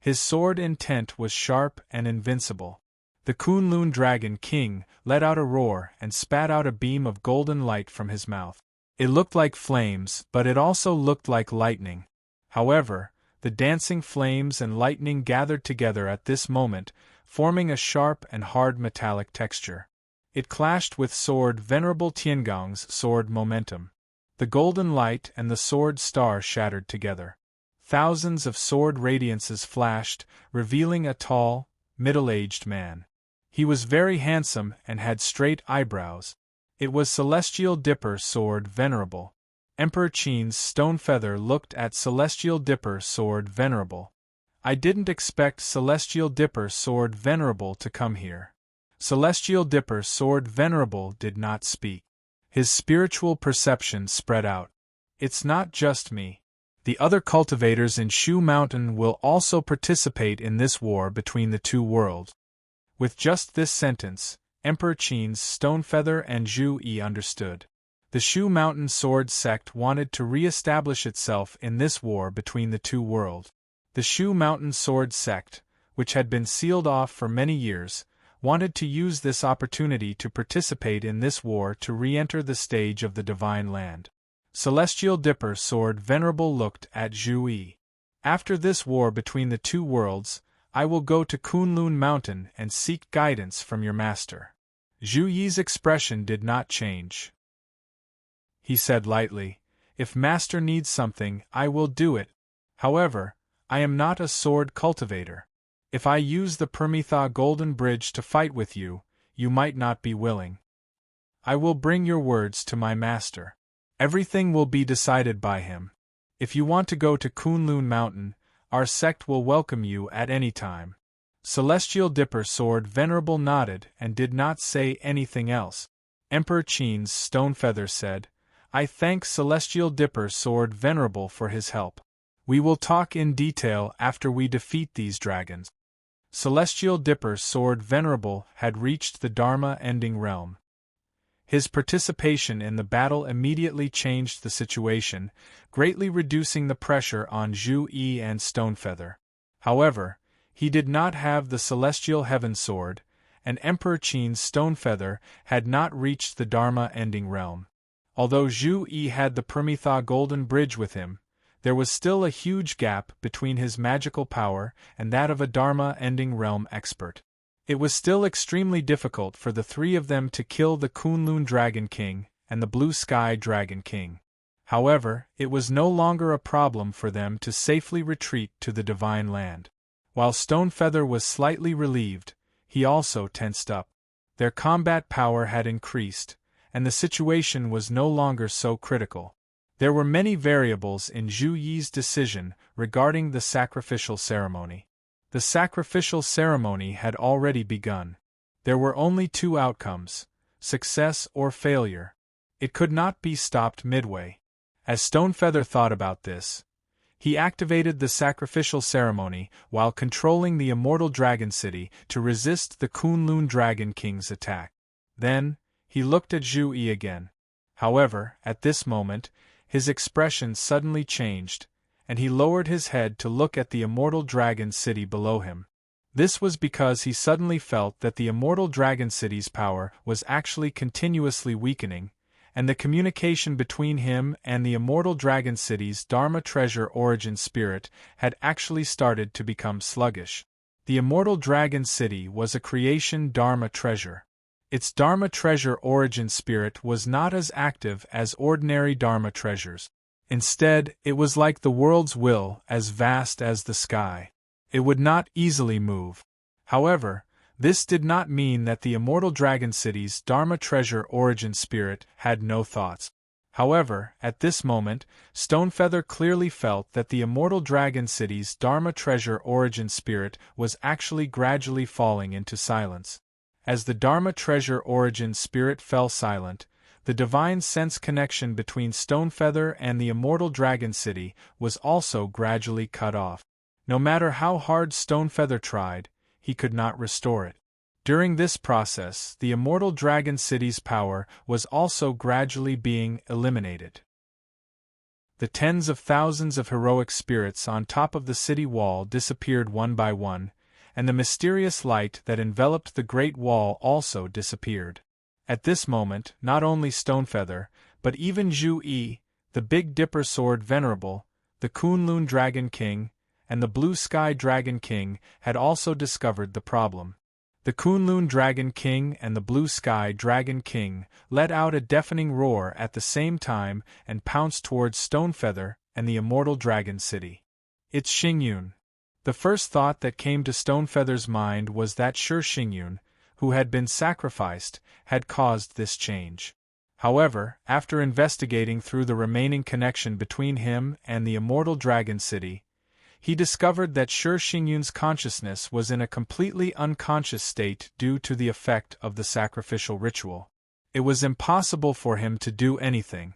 His sword intent was sharp and invincible. The Kunlun Dragon King let out a roar and spat out a beam of golden light from his mouth. It looked like flames, but it also looked like lightning. However, the dancing flames and lightning gathered together at this moment, forming a sharp and hard metallic texture. It clashed with Sword Venerable Tiangong's sword momentum. The golden light and the sword star shattered together. Thousands of sword radiances flashed, revealing a tall, middle-aged man. He was very handsome and had straight eyebrows. It was Celestial Dipper Sword Venerable. Emperor Qin's Stonefeather looked at Celestial Dipper Sword Venerable. I didn't expect Celestial Dipper Sword Venerable to come here. Celestial Dipper Sword Venerable did not speak. His spiritual perception spread out. It's not just me. The other cultivators in Shu Mountain will also participate in this war between the 2 worlds. With just this sentence, Emperor Qin's Stonefeather and Zhu Yi understood. The Shu Mountain Sword sect wanted to re-establish itself in this war between the 2 worlds. The Shu Mountain Sword sect, which had been sealed off for many years, wanted to use this opportunity to participate in this war to re-enter the stage of the Divine Land. Celestial Dipper Sword Venerable looked at Zhu Yi. After this war between the two worlds, I will go to Kunlun Mountain and seek guidance from your master. Zhu Yi's expression did not change. He said lightly, if master needs something, I will do it. However, I am not a sword cultivator. If I use the Permitha Golden Bridge to fight with you, you might not be willing. I will bring your words to my master. Everything will be decided by him. If you want to go to Kunlun Mountain, our sect will welcome you at any time. Celestial Dipper Sword Venerable nodded and did not say anything else. Emperor Qin's Stonefeather said, I thank Celestial Dipper Sword Venerable for his help. We will talk in detail after we defeat these dragons. Celestial Dipper Sword Venerable had reached the Dharma-ending realm. His participation in the battle immediately changed the situation, greatly reducing the pressure on Zhu Yi and Stonefeather. However, he did not have the Celestial Heaven Sword, and Emperor Qin's Stonefeather had not reached the Dharma-ending realm. Although Zhu Yi had the Permitha Golden Bridge with him, there was still a huge gap between his magical power and that of a Dharma-ending realm expert. It was still extremely difficult for the three of them to kill the Kunlun Dragon King and the Blue Sky Dragon King. However, it was no longer a problem for them to safely retreat to the Divine Land. While Stonefeather was slightly relieved, he also tensed up. Their combat power had increased, and the situation was no longer so critical. There were many variables in Zhu Yi's decision regarding the sacrificial ceremony. The sacrificial ceremony had already begun. There were only two outcomes, success or failure. It could not be stopped midway. As Stonefeather thought about this, he activated the sacrificial ceremony while controlling the Immortal Dragon City to resist the Kunlun Dragon King's attack. Then, he looked at Zhu Yi again. However, at this moment, his expression suddenly changed, and he lowered his head to look at the Immortal Dragon City below him. This was because he suddenly felt that the Immortal Dragon City's power was actually continuously weakening, and the communication between him and the Immortal Dragon City's Dharma Treasure Origin Spirit had actually started to become sluggish. The Immortal Dragon City was a creation Dharma treasure. Its Dharma Treasure Origin Spirit was not as active as ordinary Dharma treasures. Instead, it was like the world's will, as vast as the sky. It would not easily move. However, this did not mean that the Immortal Dragon City's Dharma Treasure Origin Spirit had no thoughts. However, at this moment, Stonefeather clearly felt that the Immortal Dragon City's Dharma Treasure Origin Spirit was actually gradually falling into silence. As the Dharma Treasure Origin Spirit fell silent, the divine sense connection between Stonefeather and the Immortal Dragon City was also gradually cut off. No matter how hard Stonefeather tried, he could not restore it. During this process, the Immortal Dragon City's power was also gradually being eliminated. The tens of thousands of heroic spirits on top of the city wall disappeared one by one, and the mysterious light that enveloped the Great Wall also disappeared. At this moment, not only Stonefeather, but even Zhu Yi, the Big Dipper Sword Venerable, the Kunlun Dragon King, and the Blue Sky Dragon King had also discovered the problem. The Kunlun Dragon King and the Blue Sky Dragon King let out a deafening roar at the same time and pounced towards Stonefeather and the Immortal Dragon City. It's Xingyun. The first thought that came to Stonefeather's mind was that sure Xingyun, who had been sacrificed, had caused this change. However, after investigating through the remaining connection between him and the Immortal Dragon City, he discovered that Sure Xingyun's consciousness was in a completely unconscious state due to the effect of the sacrificial ritual. It was impossible for him to do anything.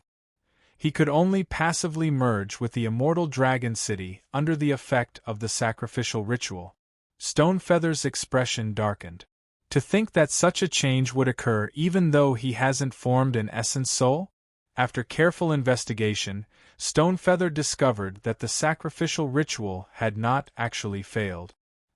He could only passively merge with the Immortal Dragon City under the effect of the sacrificial ritual. Stonefeather's expression darkened. To think that such a change would occur even though he hasn't formed an essence soul? After careful investigation, Stonefeather discovered that the sacrificial ritual had not actually failed.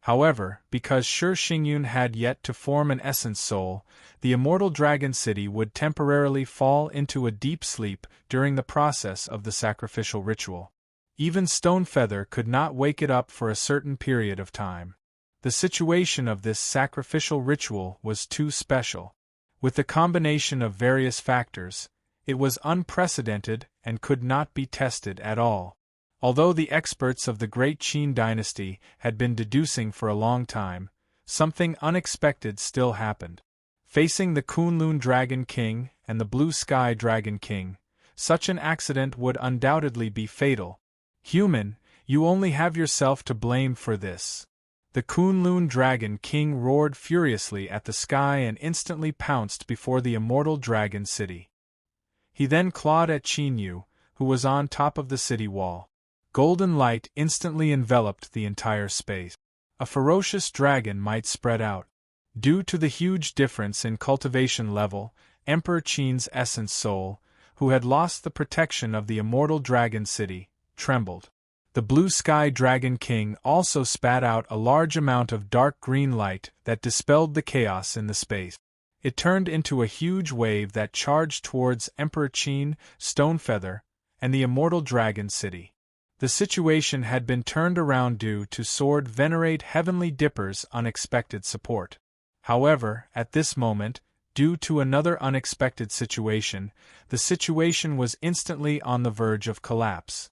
However, because Shi Xingyun had yet to form an essence soul, the immortal dragon city would temporarily fall into a deep sleep during the process of the sacrificial ritual. Even Stonefeather could not wake it up for a certain period of time. The situation of this sacrificial ritual was too special. With the combination of various factors, it was unprecedented and could not be tested at all. Although the experts of the Great Qin dynasty had been deducing for a long time, something unexpected still happened. Facing the Kunlun Dragon King and the Blue Sky Dragon King, such an accident would undoubtedly be fatal. Human, you only have yourself to blame for this. The Kunlun Dragon King roared furiously at the sky and instantly pounced before the immortal dragon city. He then clawed at Qin Yu, who was on top of the city wall. Golden light instantly enveloped the entire space. A ferocious dragon might spread out. Due to the huge difference in cultivation level, Emperor Qin's essence soul, who had lost the protection of the immortal dragon city, trembled. The Blue Sky Dragon King also spat out a large amount of dark green light that dispelled the chaos in the space. It turned into a huge wave that charged towards Emperor Qin, Stonefeather, and the immortal dragon city. The situation had been turned around due to Sword Venerate Heavenly Dipper's unexpected support. However, at this moment, due to another unexpected situation, the situation was instantly on the verge of collapse.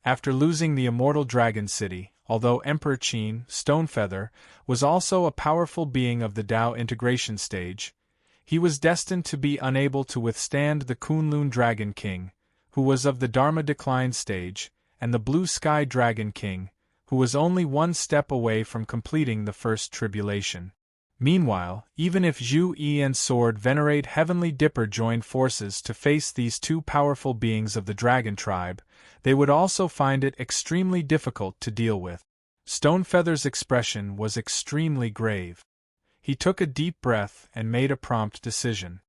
After losing the immortal dragon city, although Emperor Qin, Stonefeather, was also a powerful being of the Dao integration stage, he was destined to be unable to withstand the Kunlun Dragon King, who was of the Dharma decline stage, and the Blue Sky Dragon King, who was only one step away from completing the first tribulation. Meanwhile, even if Zhu Yi and Sword Venerate Heavenly Dipper joined forces to face these two powerful beings of the dragon tribe, they would also find it extremely difficult to deal with. Stonefeather's expression was extremely grave. He took a deep breath and made a prompt decision.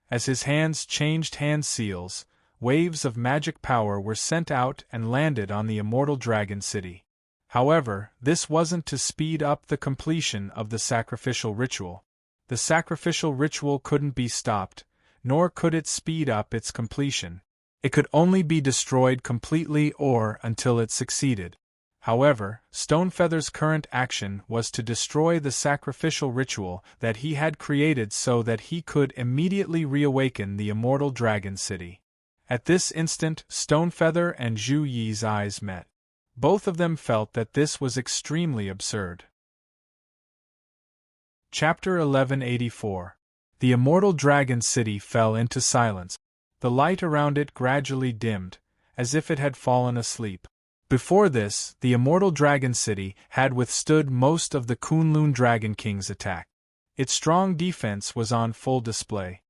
As his hands changed hand seals, waves of magic power were sent out and landed on the immortal dragon city. However, this wasn't to speed up the completion of the sacrificial ritual. The sacrificial ritual couldn't be stopped, nor could it speed up its completion. It could only be destroyed completely or until it succeeded. However, Stonefeather's current action was to destroy the sacrificial ritual that he had created so that he could immediately reawaken the immortal dragon city. At this instant, Stonefeather and Zhu Yi's eyes met. Both of them felt that this was extremely absurd. Chapter 1184. The immortal dragon city fell into silence. The light around it gradually dimmed, as if it had fallen asleep. Before this, the immortal dragon city had withstood most of the Kunlun Dragon King's attack. Its strong defense was on full display.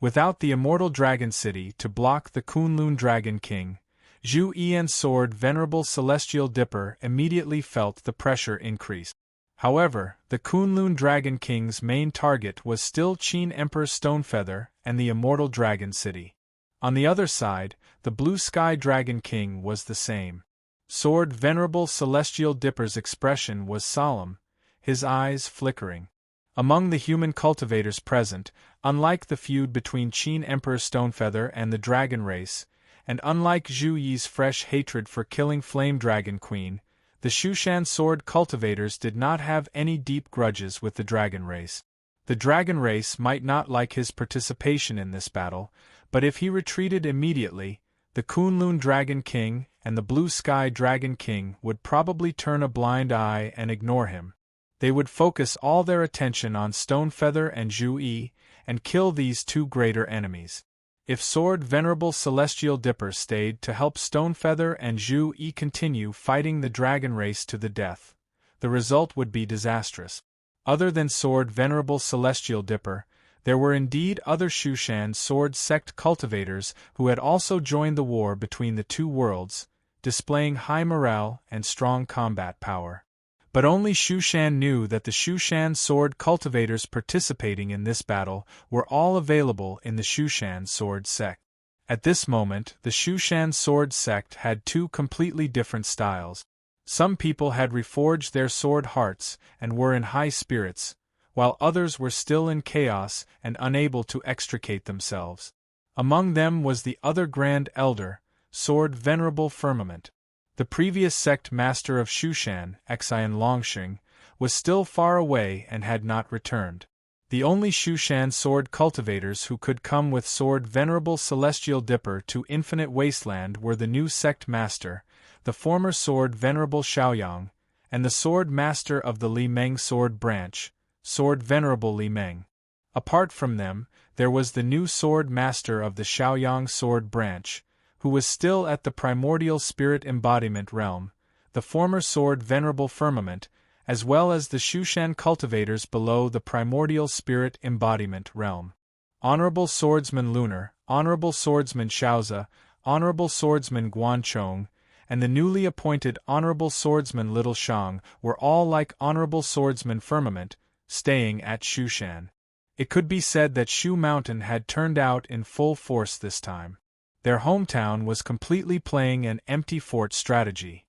Without the immortal dragon city to block the Kunlun Dragon King, Zhu Yi and Sword Venerable Celestial Dipper immediately felt the pressure increase. However, the Kunlun Dragon King's main target was still Qin Emperor Stonefeather and the immortal dragon city. On the other side, the Blue Sky Dragon King was the same. Sword Venerable Celestial Dipper's expression was solemn, his eyes flickering. Among the human cultivators present, unlike the feud between Qin Emperor Stonefeather and the dragon race, and unlike Zhu Yi's fresh hatred for killing Flame Dragon Queen, the Shushan sword cultivators did not have any deep grudges with the dragon race. The dragon race might not like his participation in this battle, but if he retreated immediately, the Kunlun Dragon King and the Blue Sky Dragon King would probably turn a blind eye and ignore him. They would focus all their attention on Stonefeather and Zhu Yi, and kill these two greater enemies. If Sword Venerable Celestial Dipper stayed to help Stonefeather and Zhu Yi continue fighting the dragon race to the death, the result would be disastrous. Other than Sword Venerable Celestial Dipper, there were indeed other Shushan sword sect cultivators who had also joined the war between the two worlds, displaying high morale and strong combat power. But only Shushan knew that the Shushan sword cultivators participating in this battle were all available in the Shushan sword sect. At this moment, the Shushan sword sect had two completely different styles. Some people had reforged their sword hearts and were in high spirits, while others were still in chaos and unable to extricate themselves. Among them was the other Grand Elder, Sword Venerable Firmament. The previous sect master of Shushan, Xian Longxing, was still far away and had not returned. The only Shushan sword cultivators who could come with Sword Venerable Celestial Dipper to Infinite Wasteland were the new sect master, the former Sword Venerable Xiaoyang, and the sword master of the Li Meng sword branch, Sword Venerable Li Meng. Apart from them, there was the new sword master of the Xiaoyang sword branch, who was still at the primordial spirit embodiment realm, the former Sword Venerable Firmament, as well as the Shushan cultivators below the primordial spirit embodiment realm. Honorable Swordsman Lunar, Honorable Swordsman Xiaoza, Honorable Swordsman Guanchong, and the newly appointed Honorable Swordsman Little Shang were all like Honorable Swordsman Firmament, staying at Shushan. It could be said that Shu Mountain had turned out in full force this time. Their hometown was completely playing an empty fort strategy.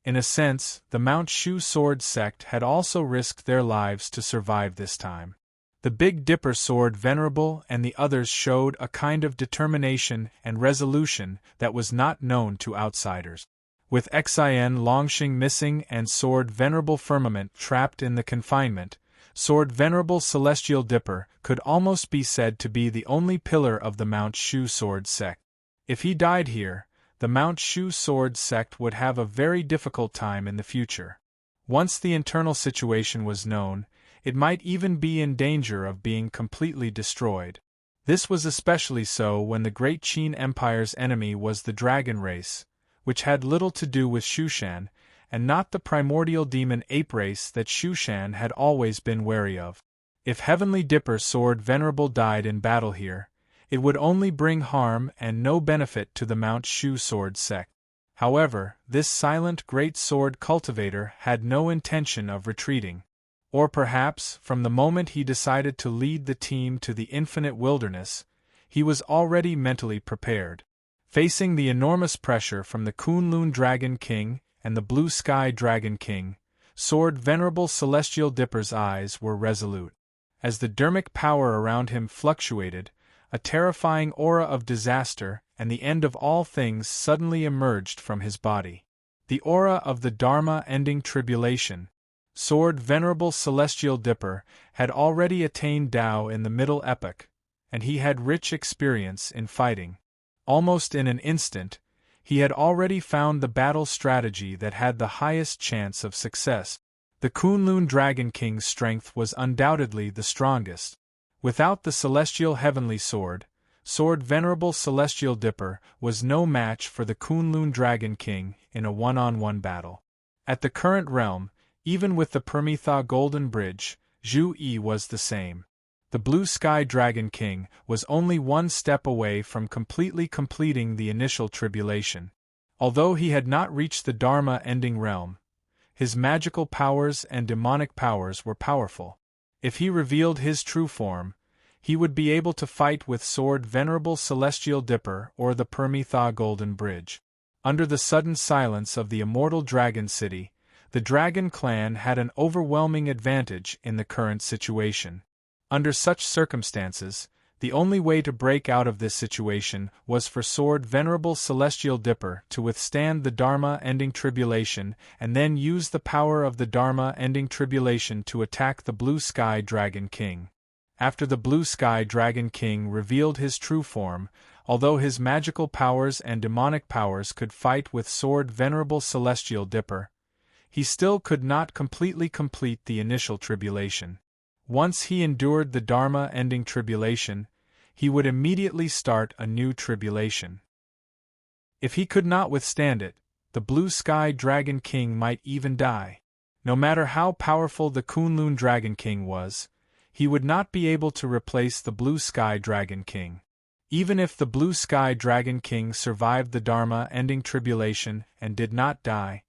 In a sense, the Mount Shu sword sect had also risked their lives to survive this time. The Big Dipper Sword Venerable and the others showed a kind of determination and resolution that was not known to outsiders. With Xian Longxing missing and Sword Venerable Firmament trapped in the confinement, Sword Venerable Celestial Dipper could almost be said to be the only pillar of the Mount Shu sword sect. If he died here, the Mount Shu sword sect would have a very difficult time in the future. Once the internal situation was known, it might even be in danger of being completely destroyed. This was especially so when the Great Qin Empire's enemy was the dragon race, which had little to do with Shushan, and not the primordial demon ape race that Shushan had always been wary of. If Heavenly Dipper Sword Venerable died in battle here, it would only bring harm and no benefit to the Mount Shu sword sect. However, this silent great sword cultivator had no intention of retreating. Or perhaps, from the moment he decided to lead the team to the infinite wilderness, he was already mentally prepared. Facing the enormous pressure from the Kunlun Dragon King and the Blue Sky Dragon King, Sword Venerable Celestial Dipper's eyes were resolute. As the dermic power around him fluctuated, a terrifying aura of disaster and the end of all things suddenly emerged from his body. The aura of the Dharma-ending tribulation. Sword Venerable Celestial Dipper had already attained Tao in the Middle Epoch, and he had rich experience in fighting. Almost in an instant, he had already found the battle strategy that had the highest chance of success. The Kunlun Dragon King's strength was undoubtedly the strongest. Without the Celestial Heavenly Sword, Sword Venerable Celestial Dipper was no match for the Kunlun Dragon King in a one-on-one battle. At the current realm, even with the Permitha Golden Bridge, Zhu Yi was the same. The Blue Sky Dragon King was only one step away from completely completing the initial tribulation. Although he had not reached the Dharma-ending realm, his magical powers and demonic powers were powerful. If he revealed his true form, he would be able to fight with Sword Venerable Celestial Dipper or the Permitha Golden Bridge. Under the sudden silence of the immortal Dragon City, the Dragon Clan had an overwhelming advantage in the current situation. Under such circumstances, the only way to break out of this situation was for Sword Venerable Celestial Dipper to withstand the Dharma-ending tribulation and then use the power of the Dharma-ending tribulation to attack the Blue Sky Dragon King. After the Blue Sky Dragon King revealed his true form, although his magical powers and demonic powers could fight with Sword Venerable Celestial Dipper, he still could not completely complete the initial tribulation. Once he endured the Dharma-ending tribulation, he would immediately start a new tribulation. If he could not withstand it, the Blue Sky Dragon King might even die. No matter how powerful the Kunlun Dragon King was, he would not be able to replace the Blue Sky Dragon King. Even if the Blue Sky Dragon King survived the Dharma-ending tribulation and did not die,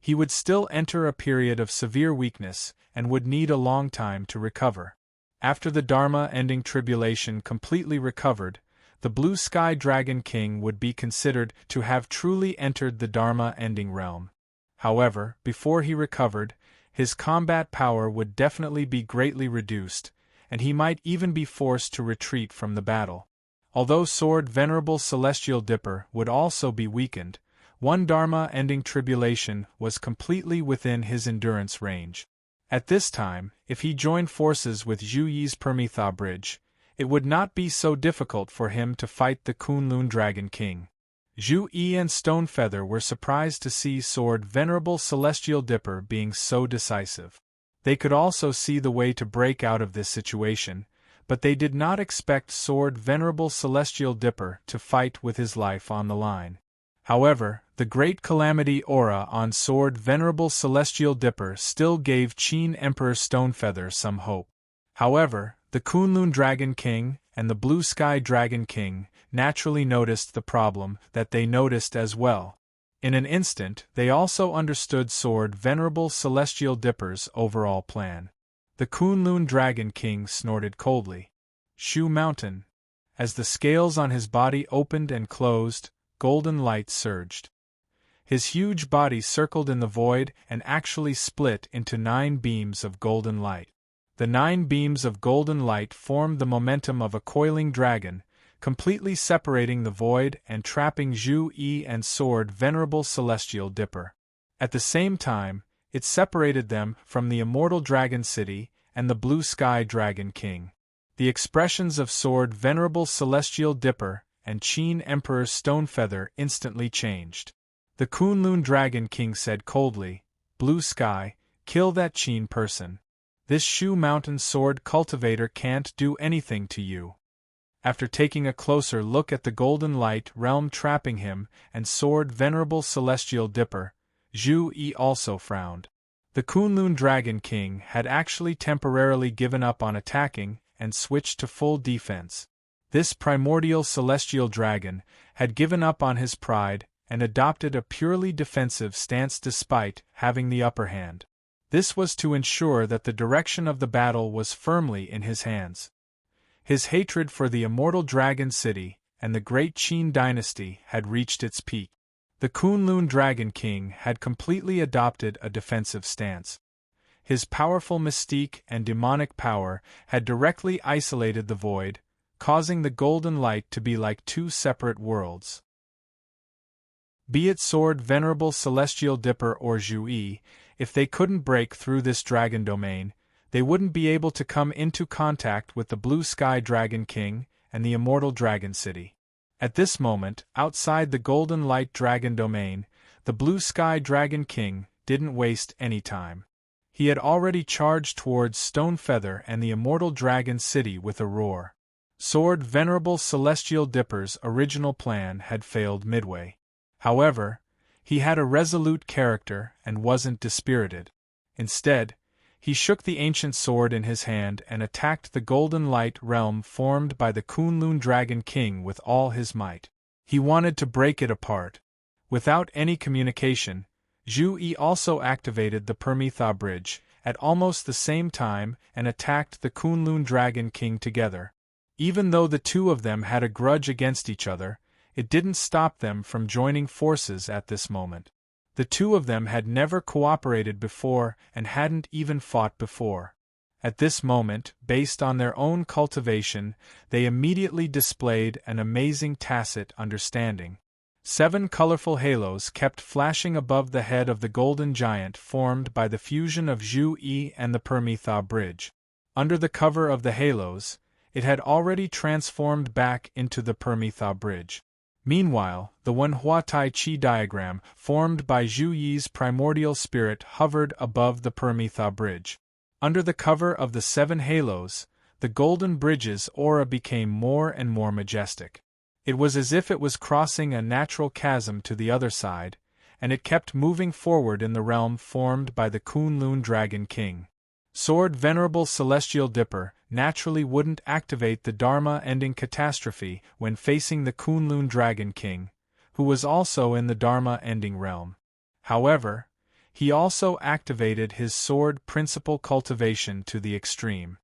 he would still enter a period of severe weakness and would need a long time to recover. After the Dharma-ending tribulation completely recovered, the Blue Sky Dragon King would be considered to have truly entered the Dharma ending realm. However, before he recovered, his combat power would definitely be greatly reduced, and he might even be forced to retreat from the battle. Although Sword Venerable Celestial Dipper would also be weakened, one Dharma-ending tribulation was completely within his endurance range. At this time, if he joined forces with Zhu Yi's Permitha Bridge, it would not be so difficult for him to fight the Kunlun Dragon King. Zhu Yi and Stonefeather were surprised to see Sword Venerable Celestial Dipper being so decisive. They could also see the way to break out of this situation, but they did not expect Sword Venerable Celestial Dipper to fight with his life on the line. However, the great calamity aura on Sword Venerable Celestial Dipper still gave Qin Emperor Stonefeather some hope. However, the Kunlun Dragon King and the Blue Sky Dragon King naturally noticed the problem that they noticed as well. In an instant, they also understood Sword Venerable Celestial Dipper's overall plan. The Kunlun Dragon King snorted coldly. Shu Mountain. As the scales on his body opened and closed, golden light surged. His huge body circled in the void and actually split into 9 beams of golden light. The 9 beams of golden light formed the momentum of a coiling dragon, completely separating the void and trapping Zhu Yi and Sword Venerable Celestial Dipper. At the same time, it separated them from the Immortal Dragon City and the Blue Sky Dragon King. The expressions of Sword Venerable Celestial Dipper and Qin Emperor Stonefeather instantly changed. The Kunlun Dragon King said coldly, "Blue Sky, kill that Qin person. This Shu Mountain Sword Cultivator can't do anything to you." After taking a closer look at the golden light realm trapping him and Sword Venerable Celestial Dipper, Zhu Yi also frowned. The Kunlun Dragon King had actually temporarily given up on attacking and switched to full defense. This primordial celestial dragon had given up on his pride and adopted a purely defensive stance despite having the upper hand. This was to ensure that the direction of the battle was firmly in his hands. His hatred for the Immortal Dragon City and the Great Qin dynasty had reached its peak. The Kunlun Dragon King had completely adopted a defensive stance. His powerful mystique and demonic power had directly isolated the void, causing the golden light to be like 2 separate worlds. Be it Sword Venerable Celestial Dipper or Zhu Yi, if they couldn't break through this dragon domain, they wouldn't be able to come into contact with the Blue Sky Dragon King and the Immortal Dragon City. At this moment, outside the Golden Light Dragon domain, the Blue Sky Dragon King didn't waste any time. He had already charged towards Stonefeather and the Immortal Dragon City with a roar. Sword Venerable Celestial Dipper's original plan had failed midway. However, he had a resolute character and wasn't dispirited. Instead, he shook the ancient sword in his hand and attacked the golden light realm formed by the Kunlun Dragon King with all his might. He wanted to break it apart. Without any communication, Zhu Yi also activated the Permitha Bridge at almost the same time and attacked the Kunlun Dragon King together. Even though the two of them had a grudge against each other, it didn't stop them from joining forces at this moment. The two of them had never cooperated before and hadn't even fought before. At this moment, based on their own cultivation, they immediately displayed an amazing tacit understanding. 7 colorful halos kept flashing above the head of the golden giant formed by the fusion of Zhu Yi and the Permitha Bridge. Under the cover of the halos, it had already transformed back into the Permitha Bridge. Meanwhile, the Wen Hua Tai Chi diagram formed by Zhu Yi's primordial spirit hovered above the Permitha Bridge. Under the cover of the 7 halos, the Golden Bridge's aura became more and more majestic. It was as if it was crossing a natural chasm to the other side, and it kept moving forward in the realm formed by the Kunlun Dragon King. Sword Venerable Celestial Dipper naturally wouldn't activate the Dharma-ending catastrophe when facing the Kunlun Dragon King, who was also in the Dharma-ending realm. However, he also activated his sword principle cultivation to the extreme.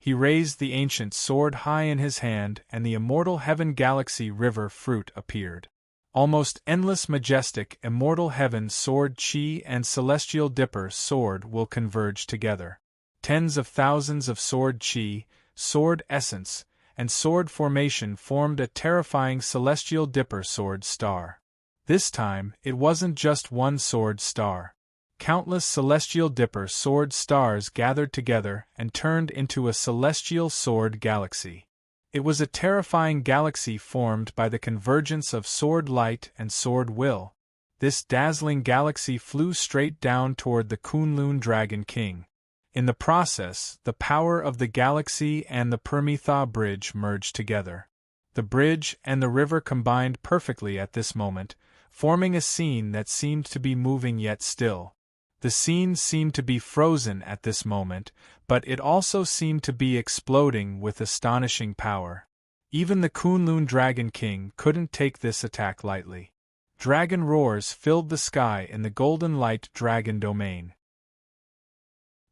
He raised the ancient sword high in his hand, and the immortal heaven galaxy river fruit appeared. Almost endless, majestic, immortal heaven sword chi and celestial dipper sword will converge together. Tens of thousands of sword chi, sword essence, and sword formation formed a terrifying celestial dipper sword star. This time, it wasn't just one sword star. Countless celestial dipper sword stars gathered together and turned into a celestial sword galaxy. It was a terrifying galaxy formed by the convergence of sword light and sword will. This dazzling galaxy flew straight down toward the Kunlun Dragon King. In the process, the power of the galaxy and the Permitha bridge merged together. The bridge and the river combined perfectly at this moment, forming a scene that seemed to be moving yet still. The scene seemed to be frozen at this moment, but it also seemed to be exploding with astonishing power. Even the Kunlun Dragon King couldn't take this attack lightly. Dragon roars filled the sky in the Golden Light Dragon domain.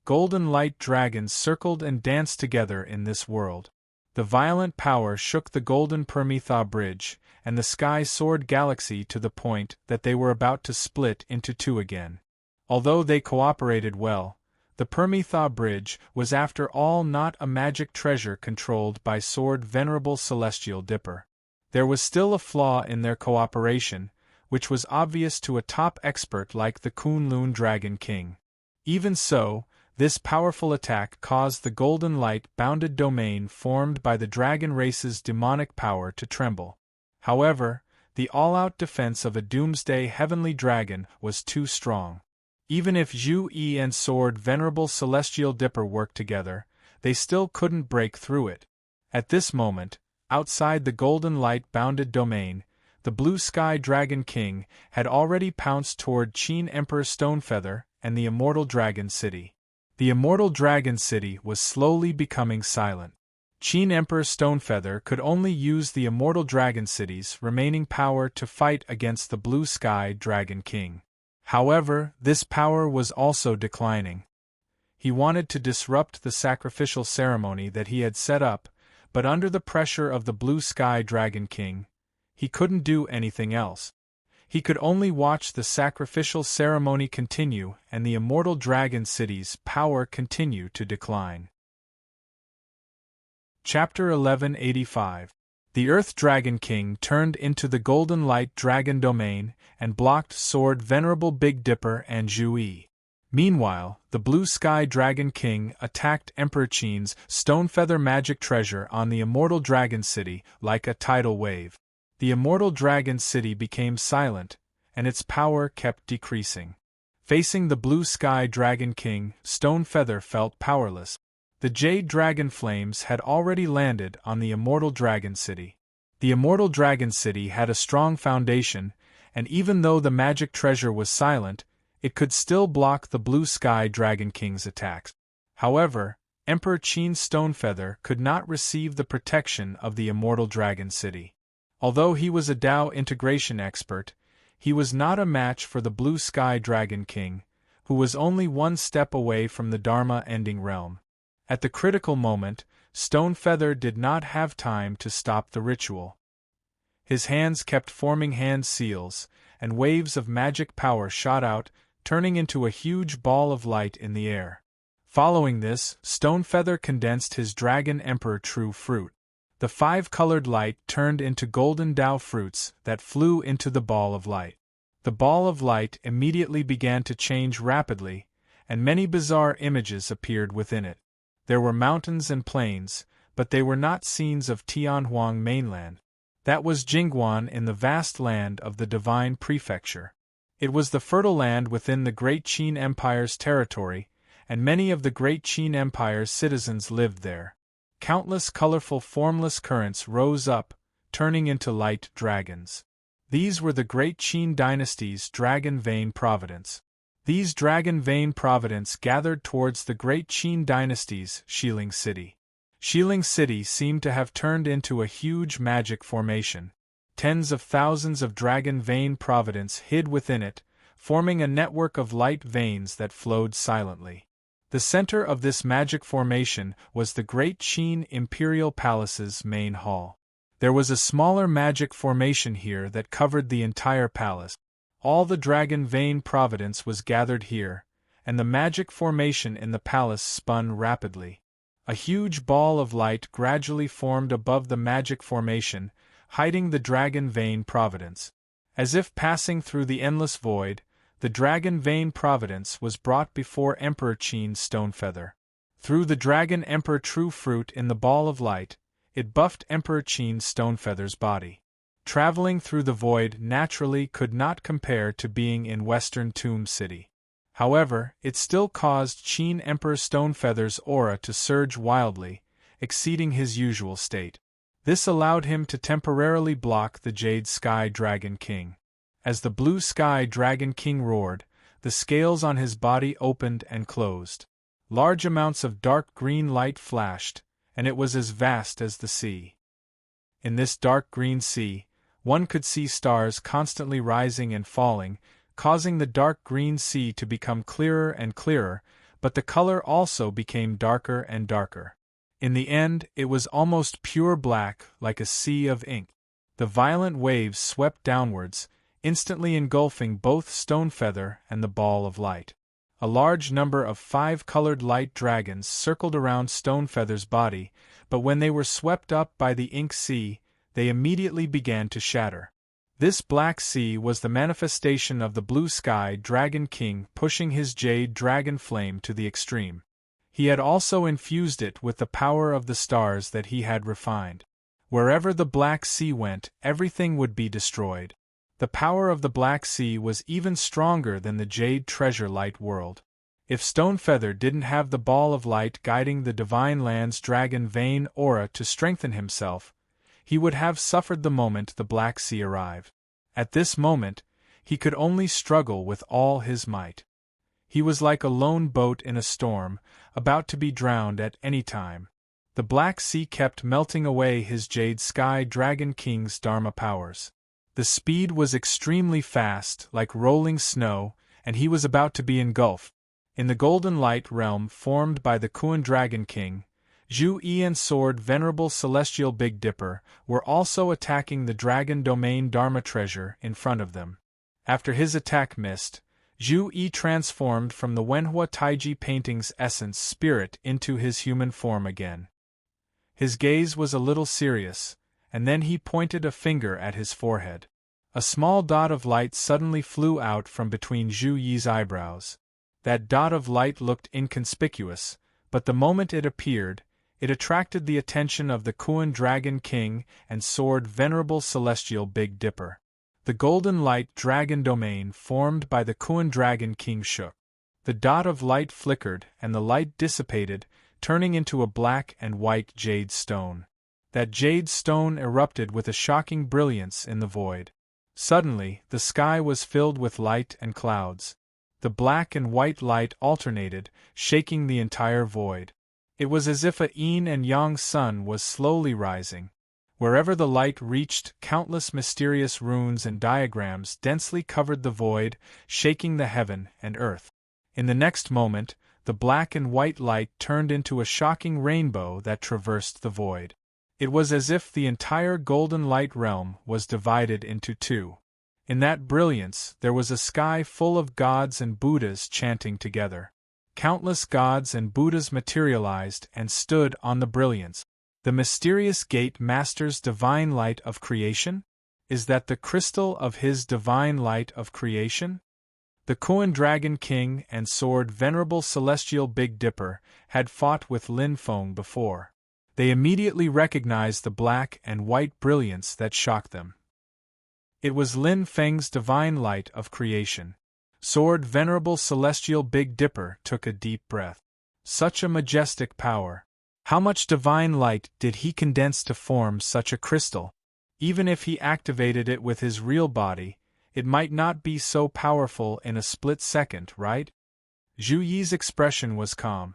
Golden light dragons circled and danced together in this world. The violent power shook the Golden Permitha bridge, and the sky soared galaxy to the point that they were about to split into two again. Although they cooperated well, the Permitha bridge was after all not a magic treasure controlled by sword venerable celestial dipper. There was still a flaw in their cooperation, which was obvious to a top expert like the Kunlun Dragon King. Even so, this powerful attack caused the golden light bounded domain formed by the dragon race's demonic power to tremble. However, the all-out defense of a doomsday heavenly dragon was too strong. Even if Zhu Yi and sword venerable celestial dipper worked together, they still couldn't break through it. At this moment, outside the golden light bounded domain, the blue sky dragon king had already pounced toward Qin Emperor Stonefeather and the immortal dragon city. The immortal dragon city was slowly becoming silent. Qin Emperor Stonefeather could only use the immortal dragon city's remaining power to fight against the blue sky dragon king. However, this power was also declining. He wanted to disrupt the sacrificial ceremony that he had set up, but under the pressure of the blue sky dragon king, he couldn't do anything else. He could only watch the sacrificial ceremony continue and the immortal dragon city's power continue to decline. Chapter 1185. The Earth Dragon King turned into the Golden Light Dragon domain and blocked sword venerable Big Dipper and Zhu Yi. Meanwhile, the Blue Sky Dragon King attacked Emperor Qin's Stonefeather magic treasure on the immortal dragon city like a tidal wave. The immortal dragon city became silent, and its power kept decreasing. Facing the Blue Sky Dragon King, Stonefeather felt powerless. The Jade Dragon flames had already landed on the immortal dragon city. The immortal dragon city had a strong foundation, and even though the magic treasure was silent, it could still block the Blue Sky Dragon King's attacks. However, Emperor Qin Stonefeather could not receive the protection of the immortal dragon city. Although he was a Dao integration expert, he was not a match for the Blue Sky Dragon King, who was only one step away from the Dharma-ending realm. At the critical moment, Stonefeather did not have time to stop the ritual. His hands kept forming hand seals, and waves of magic power shot out, turning into a huge ball of light in the air. Following this, Stonefeather condensed his Dragon Emperor True Fruit. The five-colored light turned into golden Dao fruits that flew into the ball of light. The ball of light immediately began to change rapidly, and many bizarre images appeared within it. There were mountains and plains, but they were not scenes of Tianhuang mainland. That was Jingguan in the vast land of the Divine Prefecture. It was the fertile land within the Great Qin Empire's territory, and many of the Great Qin Empire's citizens lived there. Countless colorful formless currents rose up, turning into light dragons. These were the Great Qin dynasty's Dragon Vein Providence. These Dragon Vein Providence gathered towards the Great Qin dynasty's Xiling City. Xiling City seemed to have turned into a huge magic formation. Tens of thousands of Dragon Vein Providence hid within it, forming a network of light veins that flowed silently. The center of this magic formation was the Great Qin Imperial Palace's main hall. There was a smaller magic formation here that covered the entire palace. All the dragon vein providence was gathered here, and the magic formation in the palace spun rapidly. A huge ball of light gradually formed above the magic formation, hiding the dragon vein providence. As if passing through the endless void, the dragon vein providence was brought before Emperor Qin Stonefeather. Through the dragon emperor true fruit in the ball of light, it buffed Emperor Qin Stonefeather's body. Traveling through the void naturally could not compare to being in Western Tomb City. However, it still caused Qin Emperor Stonefeather's aura to surge wildly, exceeding his usual state. This allowed him to temporarily block the Jade Sky Dragon King. As the Blue Sky Dragon King roared, the scales on his body opened and closed. Large amounts of dark green light flashed, and it was as vast as the sea. In this dark green sea, one could see stars constantly rising and falling, causing the dark green sea to become clearer and clearer, but the color also became darker and darker. In the end, it was almost pure black, like a sea of ink. The violent waves swept downwards, instantly engulfing both Stonefeather and the ball of light. A large number of 5-colored light dragons circled around Stonefeather's body, but when they were swept up by the ink sea, they immediately began to shatter. This black sea was the manifestation of the Blue Sky Dragon King pushing his jade dragon flame to the extreme. He had also infused it with the power of the stars that he had refined. Wherever the Black Sea went, everything would be destroyed. The power of the Black Sea was even stronger than the Jade Treasure Light world. If Stonefeather didn't have the ball of light guiding the Divine Land's dragon vein aura to strengthen himself, he would have suffered the moment the Black Sea arrived. At this moment, he could only struggle with all his might. He was like a lone boat in a storm, about to be drowned at any time. The Black Sea kept melting away his Jade Sky Dragon King's Dharma powers. The speed was extremely fast, like rolling snow, and he was about to be engulfed. In the golden light realm formed by the Kuan Dragon King, Zhu Yi and Sword Venerable Celestial Big Dipper were also attacking the Dragon Domain Dharma treasure in front of them. After his attack missed, Zhu Yi transformed from the Wenhua Taiji painting's essence spirit into his human form again. His gaze was a little serious, and then he pointed a finger at his forehead. A small dot of light suddenly flew out from between Zhu Yi's eyebrows. That dot of light looked inconspicuous, but the moment it appeared, it attracted the attention of the Kuan Dragon King and Sword Venerable Celestial Big Dipper. The golden light dragon domain formed by the Kuan Dragon King shook. The dot of light flickered and the light dissipated, turning into a black and white jade stone. That jade stone erupted with a shocking brilliance in the void. Suddenly, the sky was filled with light and clouds. The black and white light alternated, shaking the entire void. It was as if a yin and yang sun was slowly rising. Wherever the light reached, countless mysterious runes and diagrams densely covered the void, shaking the heaven and earth. In the next moment, the black and white light turned into a shocking rainbow that traversed the void. It was as if the entire golden light realm was divided into two. In that brilliance, there was a sky full of gods and Buddhas chanting together. Countless gods and Buddhas materialized and stood on the brilliance. The mysterious gate master's divine light of creation? Is that the crystal of his divine light of creation? The Kuan Dragon King and Sword Venerable Celestial Big Dipper had fought with Lin Feng before. They immediately recognized the black and white brilliance that shocked them. It was Lin Feng's divine light of creation. Sword Venerable Celestial Big Dipper took a deep breath. Such a majestic power. How much divine light did he condense to form such a crystal? Even if he activated it with his real body, it might not be so powerful in a split second, right? Zhu Yi's expression was calm.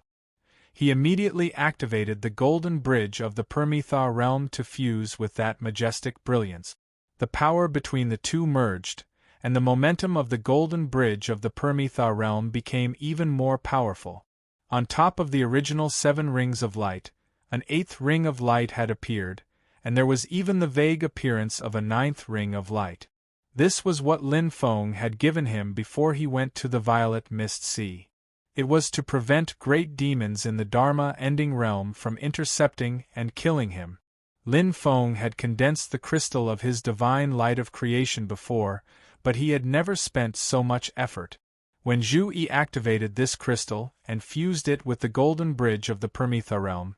He immediately activated the golden bridge of the Permitha realm to fuse with that majestic brilliance. The power between the two merged, and the momentum of the golden bridge of the Permitha realm became even more powerful. On top of the original 7 rings of light, an 8th ring of light had appeared, and there was even the vague appearance of a 9th ring of light. This was what Lin Feng had given him before he went to the Violet Mist Sea. It was to prevent great demons in the Dharma-ending realm from intercepting and killing him. Lin Feng had condensed the crystal of his divine light of creation before, but he had never spent so much effort. When Zhu Yi activated this crystal and fused it with the golden bridge of the Permitha realm,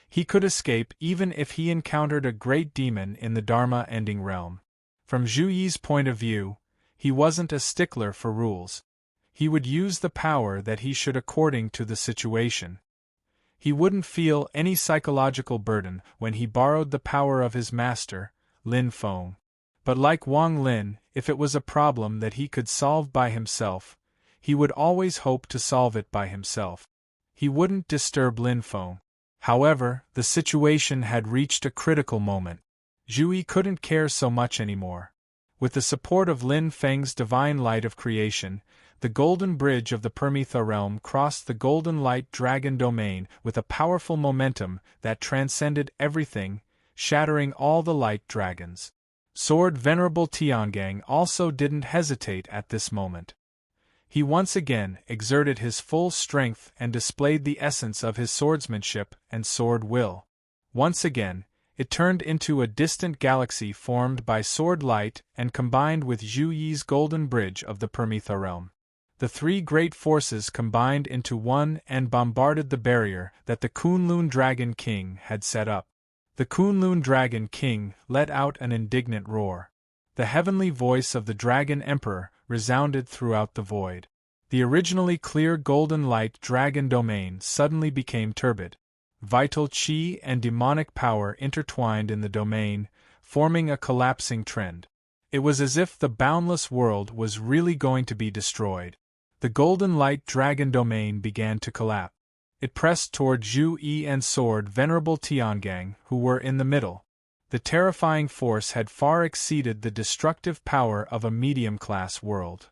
he could escape even if he encountered a great demon in the Dharma-ending realm. From Zhu Yi's point of view, he wasn't a stickler for rules. He would use the power that he should according to the situation. He wouldn't feel any psychological burden when he borrowed the power of his master, Lin Feng. But like Wang Lin, if it was a problem that he could solve by himself, he would always hope to solve it by himself. He wouldn't disturb Lin Feng. However, the situation had reached a critical moment. Zhu Yi couldn't care so much anymore. With the support of Lin Feng's divine light of creation, the golden bridge of the Permitha realm crossed the golden light dragon domain with a powerful momentum that transcended everything, shattering all the light dragons. Sword Venerable Tiangang also didn't hesitate at this moment. He once again exerted his full strength and displayed the essence of his swordsmanship and sword will. Once again, it turned into a distant galaxy formed by sword light and combined with Zhu Yi's golden bridge of the Permitha realm. The 3 great forces combined into one and bombarded the barrier that the Kunlun Dragon King had set up. The Kunlun Dragon King let out an indignant roar. The heavenly voice of the Dragon Emperor resounded throughout the void. The originally clear golden light dragon domain suddenly became turbid. Vital qi and demonic power intertwined in the domain, forming a collapsing trend. It was as if the boundless world was really going to be destroyed. The golden light dragon domain began to collapse. It pressed toward Zhu Yi and Sword Venerable Tiangang, who were in the middle. The terrifying force had far exceeded the destructive power of a medium-class world.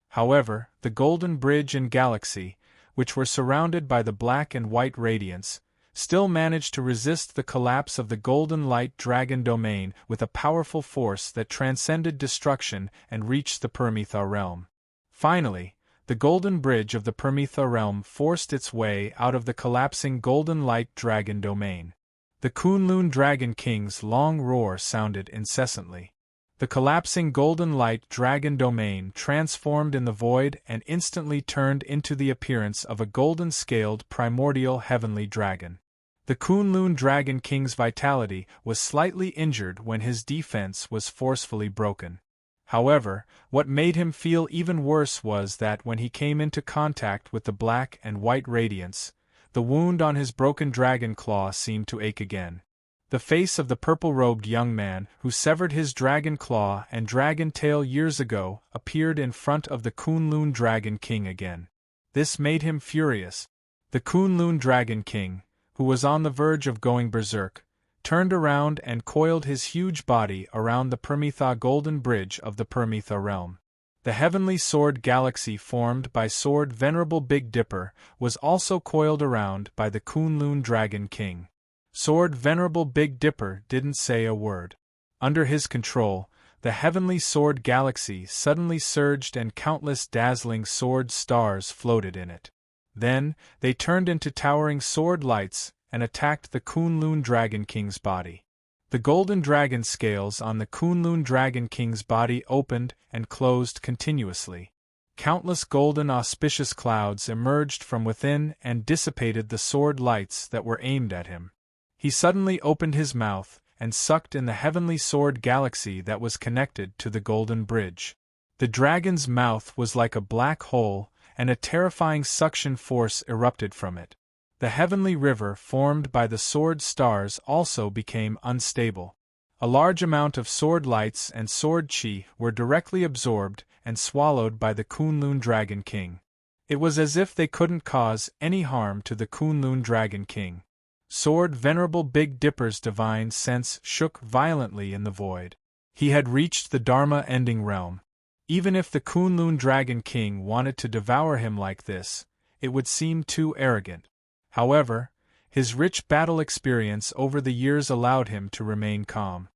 However, the Golden Bridge and Galaxy, which were surrounded by the black and white radiance, still managed to resist the collapse of the golden light dragon domain with a powerful force that transcended destruction and reached the Permitha realm. Finally, the golden bridge of the Permitha realm forced its way out of the collapsing golden light dragon domain. The Kunlun Dragon King's long roar sounded incessantly. The collapsing golden light dragon domain transformed in the void and instantly turned into the appearance of a golden-scaled primordial heavenly dragon. The Kunlun Dragon King's vitality was slightly injured when his defense was forcefully broken. However, what made him feel even worse was that when he came into contact with the black and white radiance, the wound on his broken dragon claw seemed to ache again. The face of the purple-robed young man who severed his dragon claw and dragon tail years ago appeared in front of the Kunlun Dragon King again. This made him furious. The Kunlun Dragon King, who was on the verge of going berserk, turned around and coiled his huge body around the Permitha golden bridge of the Permitha realm. The heavenly sword galaxy formed by Sword Venerable Big Dipper was also coiled around by the Kunlun Dragon King. Sword Venerable Big Dipper didn't say a word. Under his control, the heavenly sword galaxy suddenly surged and countless dazzling sword stars floated in it. Then, they turned into towering sword lights and attacked the Kunlun Dragon King's body. The golden dragon scales on the Kunlun Dragon King's body opened and closed continuously. Countless golden auspicious clouds emerged from within and dissipated the sword lights that were aimed at him. He suddenly opened his mouth and sucked in the heavenly sword galaxy that was connected to the golden bridge. The dragon's mouth was like a black hole, and a terrifying suction force erupted from it. The heavenly river formed by the sword stars also became unstable. A large amount of sword lights and sword chi were directly absorbed and swallowed by the Kunlun Dragon King. It was as if they couldn't cause any harm to the Kunlun Dragon King. Sword Venerable Big Dipper's divine sense shook violently in the void. He had reached the Dharma-ending realm. Even if the Kunlun Dragon King wanted to devour him like this, it would seem too arrogant. However, his rich battle experience over the years allowed him to remain calm.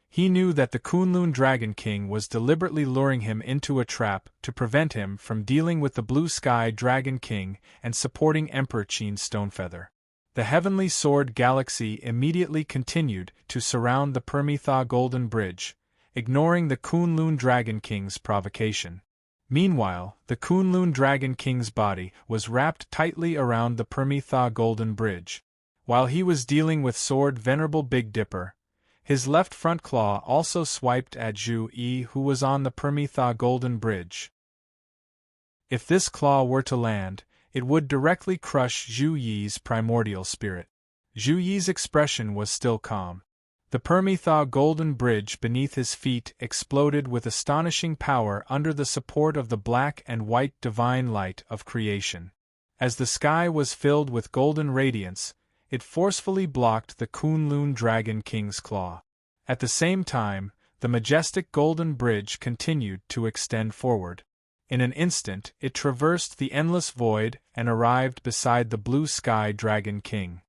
He knew that the Kunlun Dragon King was deliberately luring him into a trap to prevent him from dealing with the Blue Sky Dragon King and supporting Emperor Qin Stonefeather. The Heavenly Sword Galaxy immediately continued to surround the Permitha Golden Bridge, ignoring the Kunlun Dragon King's provocation. Meanwhile, the Kunlun Dragon King's body was wrapped tightly around the Permitha Golden Bridge. While he was dealing with Sword Venerable Big Dipper, his left front claw also swiped at Zhu Yi, who was on the Permitha Golden Bridge. If this claw were to land, it would directly crush Zhu Yi's primordial spirit. Zhu Yi's expression was still calm. The Permitha Golden Bridge beneath his feet exploded with astonishing power under the support of the black and white divine light of creation. As the sky was filled with golden radiance, it forcefully blocked the Kunlun Dragon King's claw. At the same time, the majestic golden bridge continued to extend forward. In an instant, it traversed the endless void and arrived beside the Blue Sky Dragon King.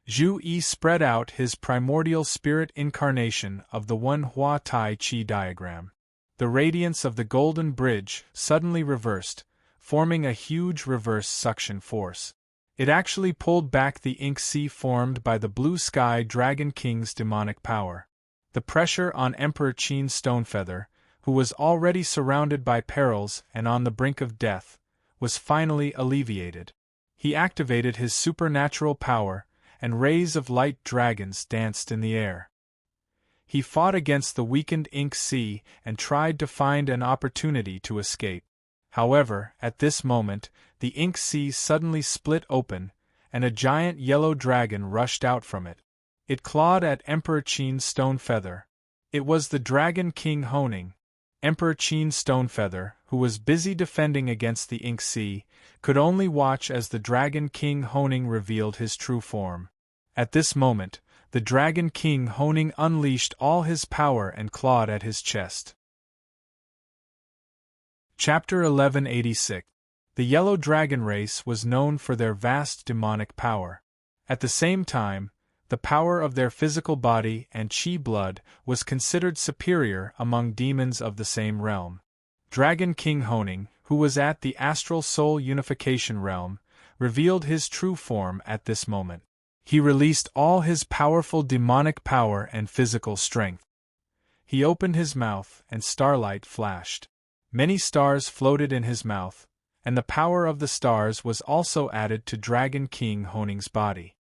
Zhu Yi spread out his primordial spirit incarnation of the One Hua Tai Chi diagram. The radiance of the golden bridge suddenly reversed, forming a huge reverse suction force. It actually pulled back the ink sea formed by the Blue Sky Dragon King's demonic power. The pressure on Emperor Qin Stonefeather, who was already surrounded by perils and on the brink of death, was finally alleviated. He activated his supernatural power, and rays of light dragons danced in the air. He fought against the weakened ink sea and tried to find an opportunity to escape. However, at this moment, the ink sea suddenly split open, and a giant yellow dragon rushed out from it. It clawed at Emperor Qin Stonefeather. It was the Dragon King Honing. Emperor Qin Stonefeather, who was busy defending against the ink sea, could only watch as the Dragon King Honing revealed his true form. At this moment, the Dragon King Honing unleashed all his power and clawed at his chest. Chapter 1186. The Yellow Dragon race was known for their vast demonic power. At the same time, the power of their physical body and chi blood was considered superior among demons of the same realm. Dragon King Honing, who was at the Astral Soul Unification realm, revealed his true form at this moment. He released all his powerful demonic power and physical strength. He opened his mouth and starlight flashed. Many stars floated in his mouth, and the power of the stars was also added to Dragon King Honing's body.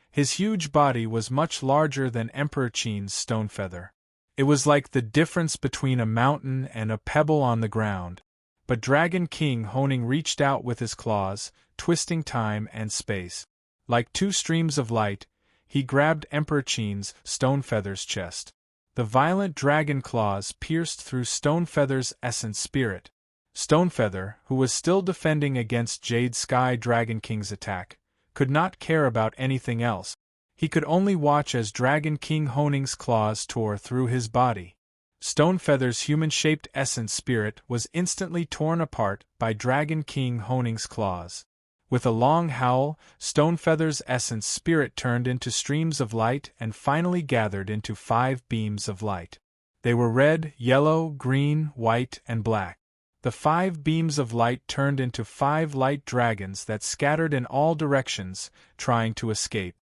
His huge body was much larger than Emperor Qin's Stonefeather. It was like the difference between a mountain and a pebble on the ground. But Dragon King Honing reached out with his claws, twisting time and space. Like two streams of light, he grabbed Emperor Qin's Stonefeather's chest. The violent dragon claws pierced through Stonefeather's essence spirit. Stonefeather, who was still defending against Jade Sky Dragon King's attack, could not care about anything else. He could only watch as Dragon King Honing's claws tore through his body. Stonefeather's human-shaped essence spirit was instantly torn apart by Dragon King Honing's claws. With a long howl, Stonefeather's essence spirit turned into streams of light and finally gathered into 5 beams of light. They were red, yellow, green, white, and black. The 5 beams of light turned into 5 light dragons that scattered in all directions, trying to escape.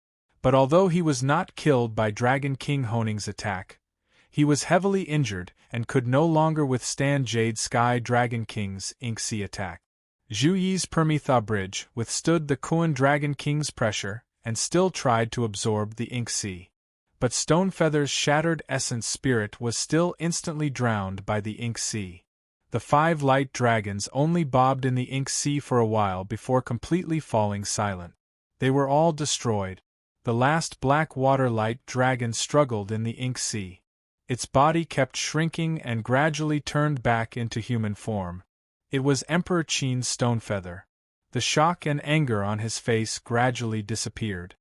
But although he was not killed by Dragon King Honing's attack, he was heavily injured and could no longer withstand Jade Sky Dragon King's ink sea attack. Zhu Yi's Permitha Bridge withstood the Kuan Dragon King's pressure and still tried to absorb the ink sea. But Stonefeather's shattered essence spirit was still instantly drowned by the ink sea. The 5 light dragons only bobbed in the ink sea for a while before completely falling silent. They were all destroyed. The last black water light dragon struggled in the ink sea. Its body kept shrinking and gradually turned back into human form. It was Emperor Qin Stonefeather. The shock and anger on his face gradually disappeared.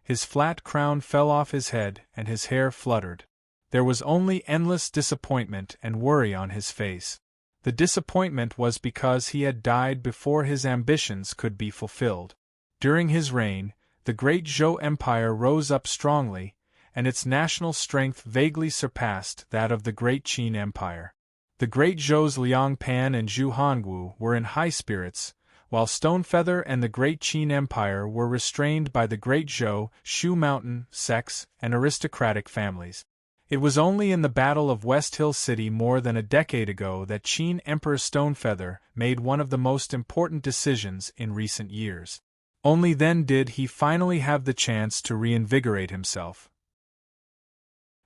His flat crown fell off his head and his hair fluttered. There was only endless disappointment and worry on his face. The disappointment was because he had died before his ambitions could be fulfilled. During his reign, the Great Zhou Empire rose up strongly, and its national strength vaguely surpassed that of the Great Qin Empire. The Great Zhou's Liang Pan and Zhu Hongwu were in high spirits, while Stonefeather and the Great Qin Empire were restrained by the Great Zhou, Shu Mountain, sects, and aristocratic families. It was only in the Battle of West Hill City more than a decade ago that Qin Emperor Stonefeather made one of the most important decisions in recent years. Only then did he finally have the chance to reinvigorate himself.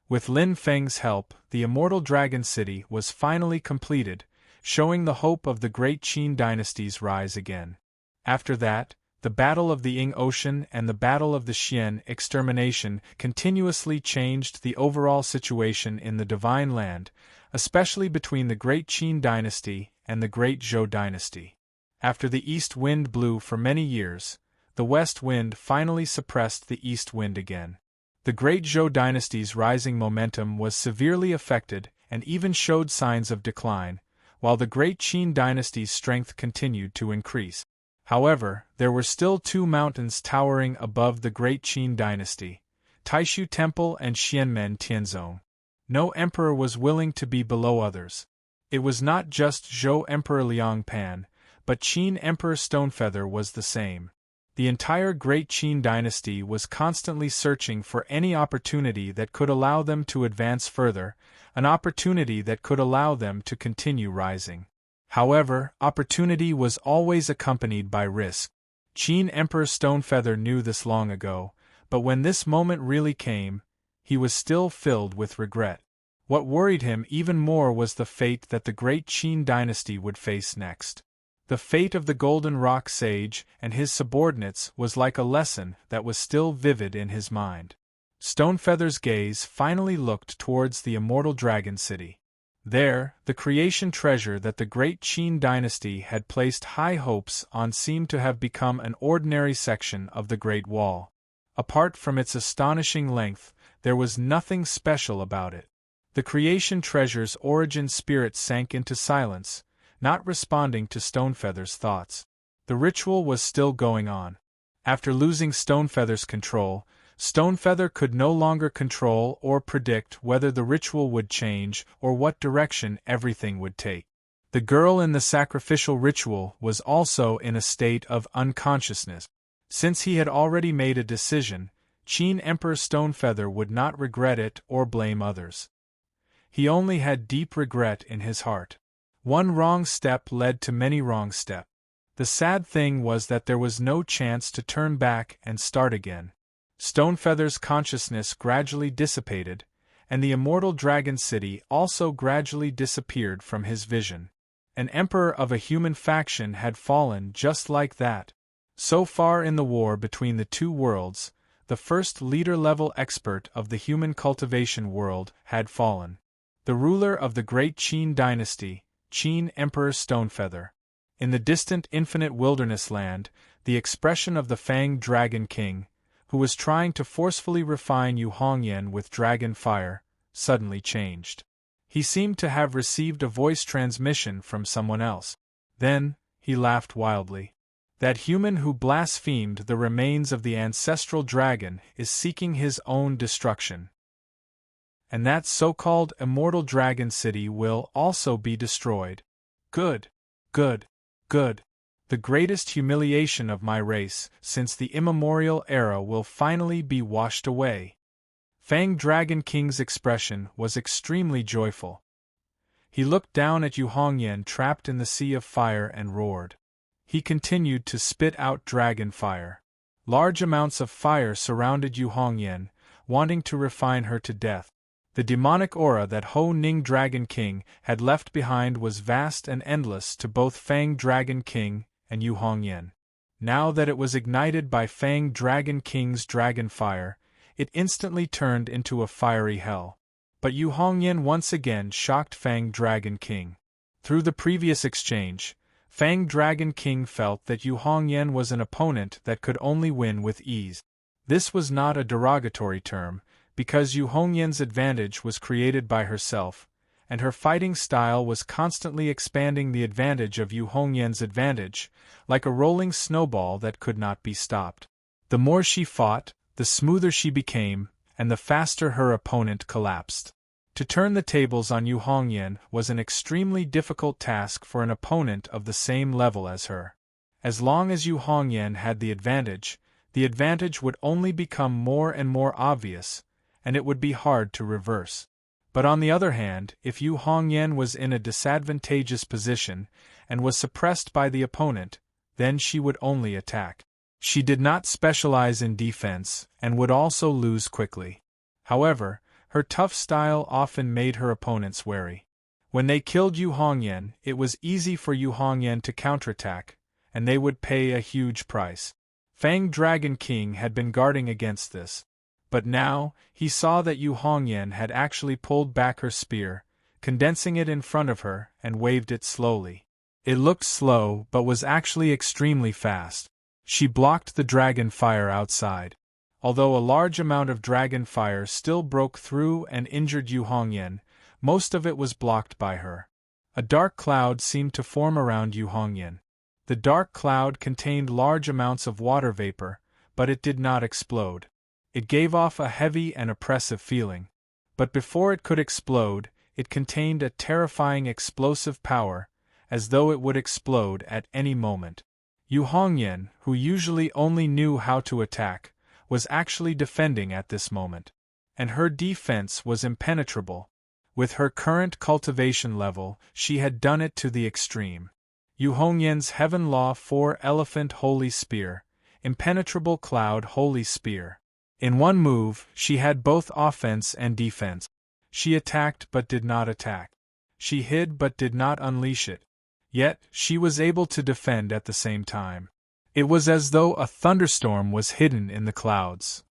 With Lin Feng's help, the immortal Dragon City was finally completed, showing the hope of the great Qin dynasty's rise again. After that, the Battle of the Ying Ocean and the Battle of the Xian extermination continuously changed the overall situation in the Divine Land, especially between the Great Qin dynasty and the Great Zhou dynasty. After the east wind blew for many years, the west wind finally suppressed the east wind again. The Great Zhou dynasty's rising momentum was severely affected and even showed signs of decline, while the Great Qin dynasty's strength continued to increase. However, there were still two mountains towering above the Great Qin dynasty, Taishu Temple and Xianmen Tianzong. No emperor was willing to be below others. It was not just Zhou Emperor Liang Pan, but Qin Emperor Stonefeather was the same. The entire Great Qin dynasty was constantly searching for any opportunity that could allow them to advance further, an opportunity that could allow them to continue rising. However, opportunity was always accompanied by risk. Qin Emperor Stonefeather knew this long ago, but when this moment really came, he was still filled with regret. What worried him even more was the fate that the Great Qin dynasty would face next. The fate of the Golden Rock Sage and his subordinates was like a lesson that was still vivid in his mind. Stonefeather's gaze finally looked towards the immortal Dragon City. There, the creation treasure that the Great Qin dynasty had placed high hopes on seemed to have become an ordinary section of the Great Wall. Apart from its astonishing length, there was nothing special about it. The creation treasure's origin spirit sank into silence, not responding to Stonefeather's thoughts. The ritual was still going on. After losing Stonefeather's control, Stonefeather could no longer control or predict whether the ritual would change or what direction everything would take. The girl in the sacrificial ritual was also in a state of unconsciousness. Since he had already made a decision, Qin Emperor Stonefeather would not regret it or blame others. He only had deep regret in his heart. One wrong step led to many wrong steps. The sad thing was that there was no chance to turn back and start again. Stonefeather's consciousness gradually dissipated, and the immortal Dragon City also gradually disappeared from his vision. An emperor of a human faction had fallen just like that. So far in the war between the two worlds, the first leader-level expert of the human cultivation world had fallen. The ruler of the Great Qin dynasty, Qin Emperor Stonefeather. In the distant infinite wilderness land, the expression of the Fang Dragon King, who was trying to forcefully refine Yu Hongyan with dragon fire, suddenly changed. He seemed to have received a voice transmission from someone else. Then, he laughed wildly. That human who blasphemed the remains of the ancestral dragon is seeking his own destruction. And that so-called immortal Dragon City will also be destroyed. Good, good, good. The greatest humiliation of my race since the immemorial era will finally be washed away. Fang Dragon King's expression was extremely joyful. He looked down at Yu Hongyan trapped in the sea of fire and roared. He continued to spit out dragon fire. Large amounts of fire surrounded Yu Hongyan, wanting to refine her to death. The demonic aura that Ho Ning Dragon King had left behind was vast and endless to both Fang Dragon King and Yu Hongyan. Now that it was ignited by Fang Dragon King's dragon fire, it instantly turned into a fiery hell. But Yu Hongyan once again shocked Fang Dragon King. Through the previous exchange, Fang Dragon King felt that Yu Hongyan was an opponent that could only win with ease. This was not a derogatory term, because Yu Hongyan's advantage was created by herself, and her fighting style was constantly expanding the advantage of Yu Hongyan's advantage, like a rolling snowball that could not be stopped. The more she fought, the smoother she became, and the faster her opponent collapsed. To turn the tables on Yu Hongyan was an extremely difficult task for an opponent of the same level as her. As long as Yu Hongyan had the advantage would only become more and more obvious, and it would be hard to reverse. But on the other hand, if Yu Hongyan was in a disadvantageous position and was suppressed by the opponent, then she would only attack. She did not specialize in defense and would also lose quickly. However, her tough style often made her opponents wary. When they killed Yu Hongyan, it was easy for Yu Hongyan to counterattack, and they would pay a huge price. Fang Dragon King had been guarding against this, but now he saw that Yu Hongyan had actually pulled back her spear, condensing it in front of her, and waved it slowly. It looked slow but was actually extremely fast. She blocked the dragon fire outside. Although a large amount of dragon fire still broke through and injured Yu Hongyan, most of it was blocked by her. A dark cloud seemed to form around Yu Hongyan. The dark cloud contained large amounts of water vapor, but it did not explode. It gave off a heavy and oppressive feeling. But before it could explode, it contained a terrifying explosive power, as though it would explode at any moment. Yu Hongyan, who usually only knew how to attack, was actually defending at this moment. And her defense was impenetrable. With her current cultivation level, she had done it to the extreme. Yu Hongyan's Heaven Law 4 Elephant Holy Spear, Impenetrable Cloud Holy Spear. In one move, she had both offense and defense. She attacked but did not attack. She hid but did not unleash it. Yet, she was able to defend at the same time. It was as though a thunderstorm was hidden in the clouds.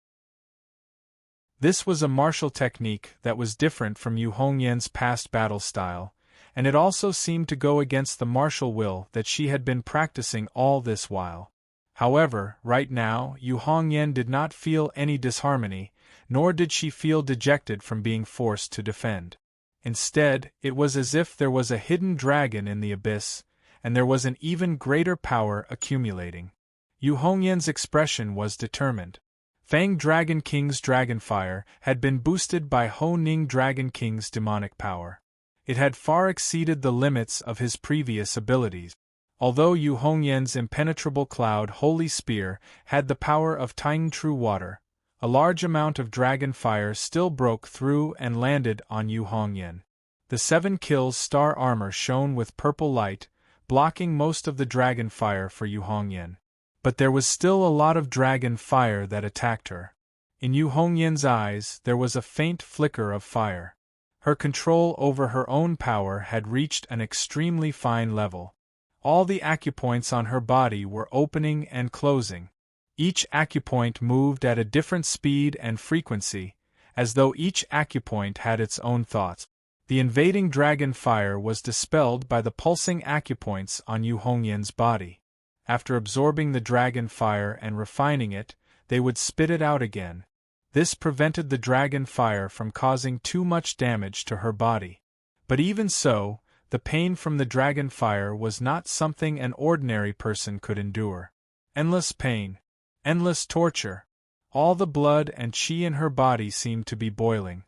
This was a martial technique that was different from Yu Hongyan's past battle style, and it also seemed to go against the martial will that she had been practicing all this while. However, right now, Yu Hongyan did not feel any disharmony, nor did she feel dejected from being forced to defend. Instead, it was as if there was a hidden dragon in the abyss, and there was an even greater power accumulating. Yu Hongyan's expression was determined. Fang Dragon King's Dragonfire had been boosted by Ho Ning Dragon King's demonic power. It had far exceeded the limits of his previous abilities. Although Yu Hongyan's Impenetrable Cloud Holy Spear had the power of tying true water, a large amount of dragon fire still broke through and landed on Yu Hongyan. The 7 kills star armor shone with purple light, blocking most of the dragon fire for Yu Hongyan. But there was still a lot of dragon fire that attacked her. In Yu Hongyan's eyes there was a faint flicker of fire. Her control over her own power had reached an extremely fine level. All the acupoints on her body were opening and closing. Each acupoint moved at a different speed and frequency, as though each acupoint had its own thoughts. The invading dragon fire was dispelled by the pulsing acupoints on Yu Hongyan's body. After absorbing the dragon fire and refining it, they would spit it out again. This prevented the dragon fire from causing too much damage to her body. But even so, the pain from the dragon fire was not something an ordinary person could endure. Endless pain. Endless torture. All the blood and qi in her body seemed to be boiling.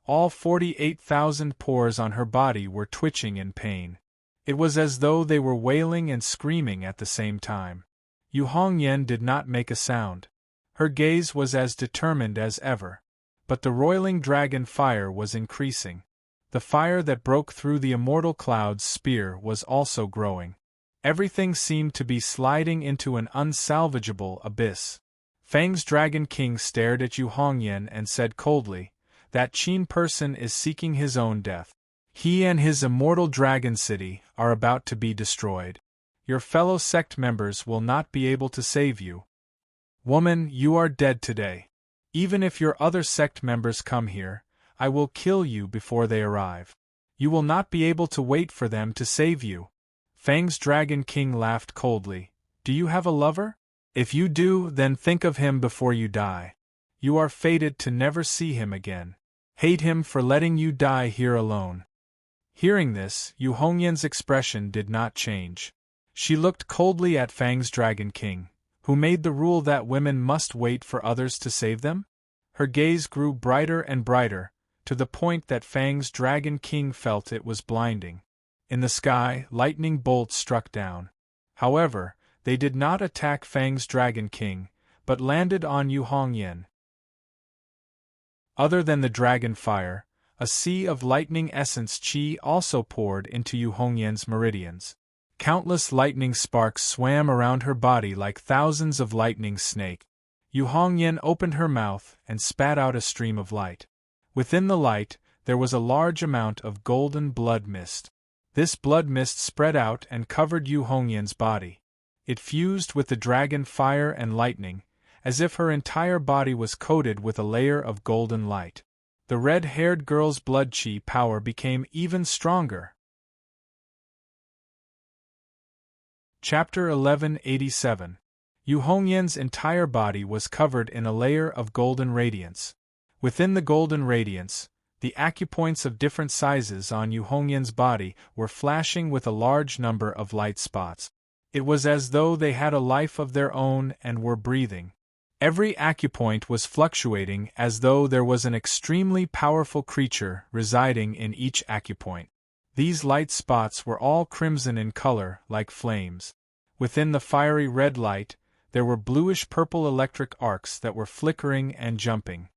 All 48,000 pores on her body were twitching in pain. It was as though they were wailing and screaming at the same time. Yu Hongyan did not make a sound. Her gaze was as determined as ever. But the roiling dragon fire was increasing. The fire that broke through the immortal cloud's spear was also growing. Everything seemed to be sliding into an unsalvageable abyss. Fang's Dragon King stared at Yu Hongyan and said coldly, "That Qin person is seeking his own death. He and his immortal dragon city are about to be destroyed. Your fellow sect members will not be able to save you. Woman, you are dead today. Even if your other sect members come here, I will kill you before they arrive. You will not be able to wait for them to save you." Fang's Dragon King laughed coldly. "Do you have a lover? If you do, then think of him before you die. You are fated to never see him again. Hate him for letting you die here alone." Hearing this, Yu Hongyan's expression did not change. She looked coldly at Fang's Dragon King, who made the rule that women must wait for others to save them. Her gaze grew brighter and brighter, to the point that Fang's Dragon King felt it was blinding. In the sky, lightning bolts struck down. However, they did not attack Fang's Dragon King, but landed on Yu Hongyan. Other than the dragon fire, a sea of lightning essence qi also poured into Yu Hongyan's meridians. Countless lightning sparks swam around her body like thousands of lightning snakes. Yu Hongyan opened her mouth and spat out a stream of light. Within the light, there was a large amount of golden blood mist. This blood mist spread out and covered Yu Hongyan's body. It fused with the dragon fire and lightning, as if her entire body was coated with a layer of golden light. The red-haired girl's blood qi power became even stronger. Chapter 1187. Yu Hongyan's entire body was covered in a layer of golden radiance. Within the golden radiance, the acupoints of different sizes on Yu Hongyan's body were flashing with a large number of light spots. It was as though they had a life of their own and were breathing. Every acupoint was fluctuating as though there was an extremely powerful creature residing in each acupoint. These light spots were all crimson in color, like flames. Within the fiery red light, there were bluish-purple electric arcs that were flickering and jumping.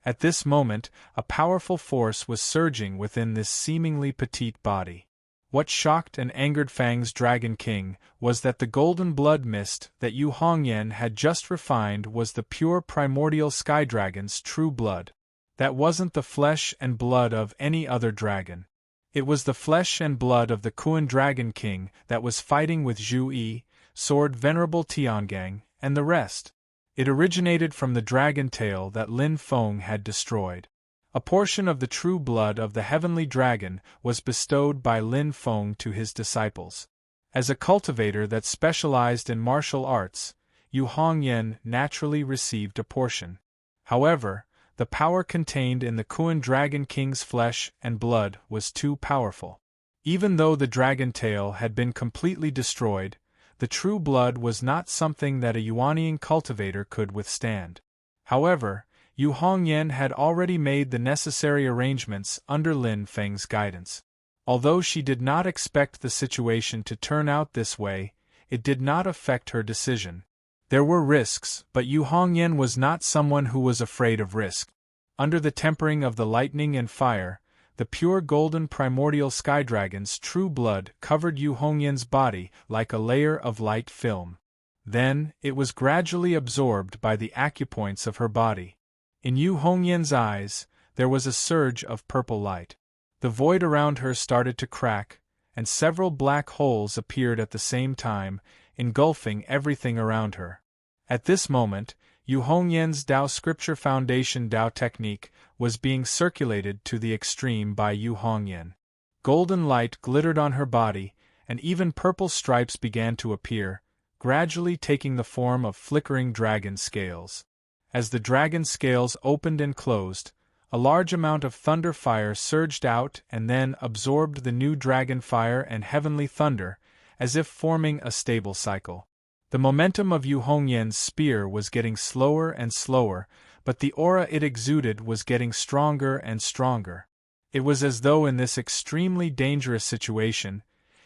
At this moment, a powerful force was surging within this seemingly petite body. What shocked and angered Fang's Dragon King was that the golden blood mist that Yu Hongyan had just refined was the pure primordial sky dragon's true blood. That wasn't the flesh and blood of any other dragon. It was the flesh and blood of the Kuan Dragon King that was fighting with Zhu Yi, Sword Venerable Tiangang, and the rest. It originated from the dragon tail that Lin Feng had destroyed. A portion of the true blood of the heavenly dragon was bestowed by Lin Feng to his disciples. As a cultivator that specialized in martial arts, Yu Hongyan naturally received a portion. However, the power contained in the Kuan Dragon King's flesh and blood was too powerful. Even though the dragon tail had been completely destroyed, the true blood was not something that a Yuanian cultivator could withstand. However, Yu Hongyan had already made the necessary arrangements under Lin Feng's guidance. Although she did not expect the situation to turn out this way, it did not affect her decision. There were risks, but Yu Hongyan was not someone who was afraid of risk. Under the tempering of the lightning and fire, the pure golden primordial sky dragon's true blood covered Yu Hongyan's body like a layer of light film. Then, it was gradually absorbed by the acupoints of her body. In Yu Hongyan's eyes, there was a surge of purple light. The void around her started to crack, and several black holes appeared at the same time, engulfing everything around her. At this moment, Yu Hongyan's Dao Scripture Foundation Dao technique was being circulated to the extreme by Yu Hongyan. Golden light glittered on her body, and even purple stripes began to appear, gradually taking the form of flickering dragon scales. As the dragon scales opened and closed, a large amount of thunder fire surged out and then absorbed the new dragon fire and heavenly thunder, as if forming a stable cycle. The momentum of Yu Hongyan's spear was getting slower and slower, but the aura it exuded was getting stronger and stronger. It was as though in this extremely dangerous situation,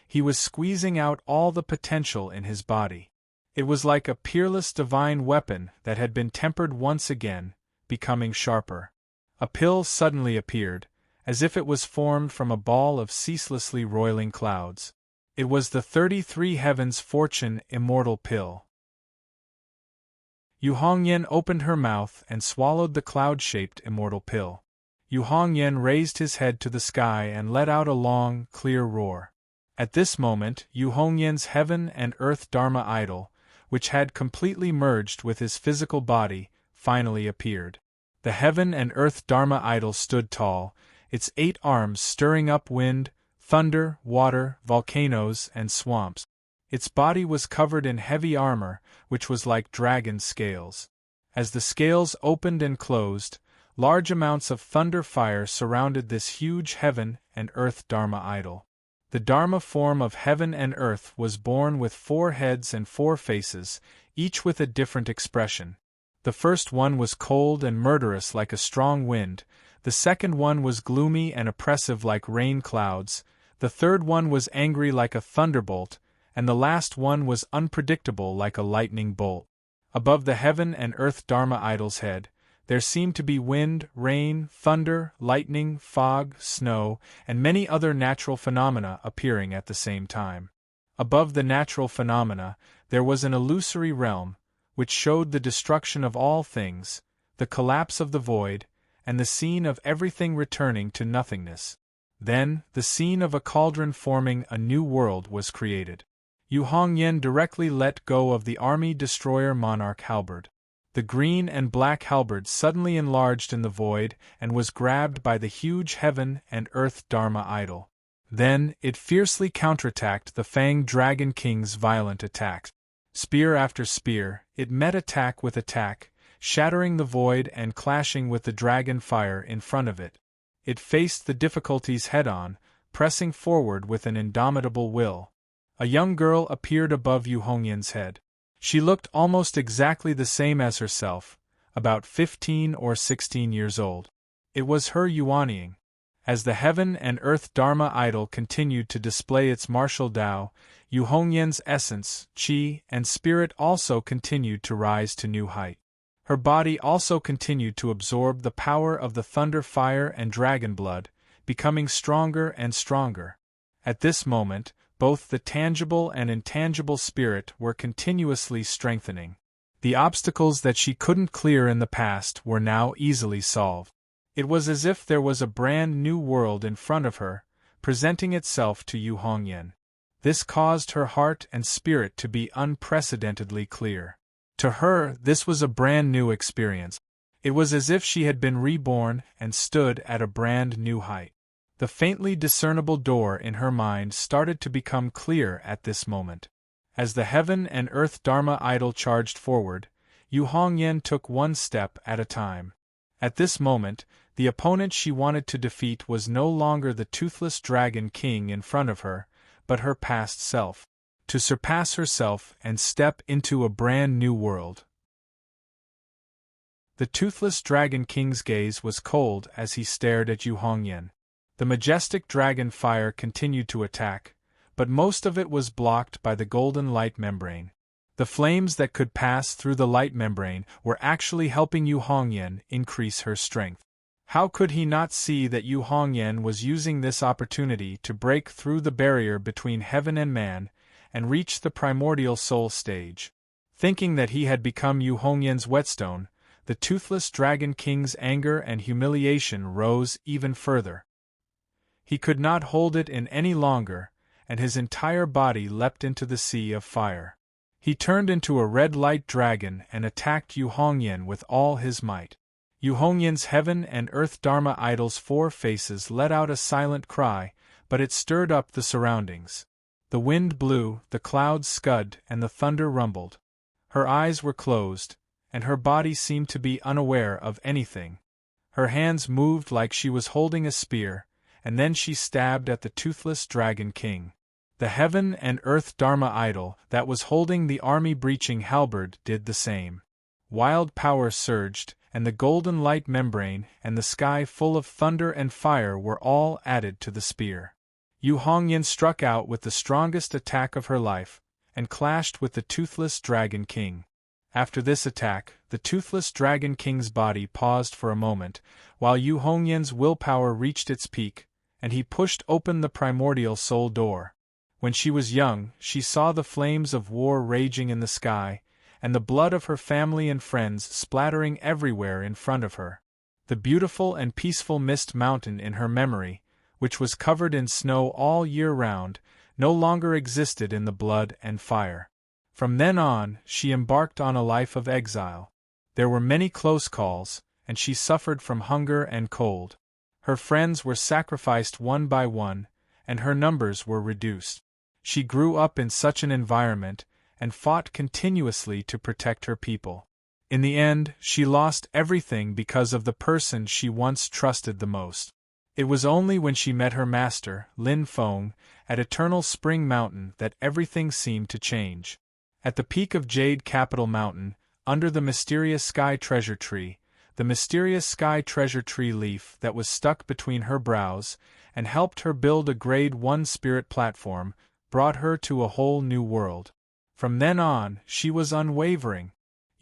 he was squeezing out all the potential in his body. It was like a peerless divine weapon that had been tempered once again, becoming sharper. A pill suddenly appeared, as if it was formed from a ball of ceaselessly roiling clouds. It was the 33 Heavens Fortune Immortal Pill. Yu Hongyan opened her mouth and swallowed the cloud-shaped immortal pill. Yu Hongyan raised his head to the sky and let out a long, clear roar. At this moment, Yu Hongyan's heaven and earth Dharma idol, which had completely merged with his physical body, finally appeared. The heaven and earth Dharma idol stood tall, its 8 arms stirring up wind, thunder, water, volcanoes, and swamps. Its body was covered in heavy armor, which was like dragon scales. As the scales opened and closed, large amounts of thunder fire surrounded this huge heaven and earth Dharma idol. The Dharma form of heaven and earth was born with 4 heads and 4 faces, each with a different expression. The first one was cold and murderous like a strong wind, the second one was gloomy and oppressive like rain clouds, the third one was angry like a thunderbolt, and the last one was unpredictable like a lightning bolt. Above the heaven and earth Dharma idol's head, there seemed to be wind, rain, thunder, lightning, fog, snow, and many other natural phenomena appearing at the same time. Above the natural phenomena, there was an illusory realm, which showed the destruction of all things, the collapse of the void, and the scene of everything returning to nothingness. Then, the scene of a cauldron forming a new world was created. Yu Hongyan directly let go of the army destroyer monarch halberd. The green and black halberd suddenly enlarged in the void and was grabbed by the huge heaven and earth Dharma idol. Then, it fiercely counterattacked the Fang Dragon King's violent attacks. Spear after spear, it met attack with attack, shattering the void and clashing with the dragon fire in front of it. It faced the difficulties head-on, pressing forward with an indomitable will. A young girl appeared above Yu Hongyan's head. She looked almost exactly the same as herself, about 15 or 16 years old. It was her Yuanying. As the heaven and earth Dharma idol continued to display its martial Tao, Yu Hongyan's essence, qi, and spirit also continued to rise to new height. Her body also continued to absorb the power of the thunder fire and dragon blood, becoming stronger and stronger. At this moment, both the tangible and intangible spirit were continuously strengthening. The obstacles that she couldn't clear in the past were now easily solved. It was as if there was a brand new world in front of her, presenting itself to Yu Hongyan. This caused her heart and spirit to be unprecedentedly clear. To her, this was a brand new experience. It was as if she had been reborn and stood at a brand new height. The faintly discernible door in her mind started to become clear at this moment. As the heaven and earth Dharma idol charged forward, Yu Hongyan took one step at a time. At this moment, the opponent she wanted to defeat was no longer the toothless dragon king in front of her, but her past self. To surpass herself and step into a brand new world. The toothless dragon king's gaze was cold as he stared at Yu Hongyan. The majestic dragon fire continued to attack, but most of it was blocked by the golden light membrane. The flames that could pass through the light membrane were actually helping Yu Hongyan increase her strength. How could he not see that Yu Hongyan was using this opportunity to break through the barrier between heaven and man, and reach the primordial soul stage? Thinking that he had become Yu Hongyan's whetstone, the toothless dragon king's anger and humiliation rose even further. He could not hold it in any longer, and his entire body leapt into the sea of fire. He turned into a red light dragon and attacked Yu Hongyan with all his might. Yu Hongyan's heaven and earth Dharma idol's 4 faces let out a silent cry, but it stirred up the surroundings. The wind blew, the clouds scud, and the thunder rumbled. Her eyes were closed, and her body seemed to be unaware of anything. Her hands moved like she was holding a spear, and then she stabbed at the toothless dragon king. The heaven and earth Dharma idol that was holding the army-breaching halberd did the same. Wild power surged, and the golden light membrane and the sky full of thunder and fire were all added to the spear. Yu Hongyan struck out with the strongest attack of her life, and clashed with the toothless dragon king. After this attack, the toothless dragon king's body paused for a moment, while Yu Hongyan's willpower reached its peak, and he pushed open the primordial soul door. When she was young, she saw the flames of war raging in the sky, and the blood of her family and friends splattering everywhere in front of her. The beautiful and peaceful Mist Mountain in her memory, which was covered in snow all year round, no longer existed in the blood and fire. From then on, she embarked on a life of exile. There were many close calls, and she suffered from hunger and cold. Her friends were sacrificed one by one, and her numbers were reduced. She grew up in such an environment, and fought continuously to protect her people. In the end, she lost everything because of the person she once trusted the most. It was only when she met her master, Lin Feng, at Eternal Spring Mountain that everything seemed to change. At the peak of Jade Capital Mountain, under the mysterious Sky Treasure Tree, the mysterious Sky Treasure Tree leaf that was stuck between her brows and helped her build a Grade 1 spirit platform, brought her to a whole new world. From then on, she was unwavering.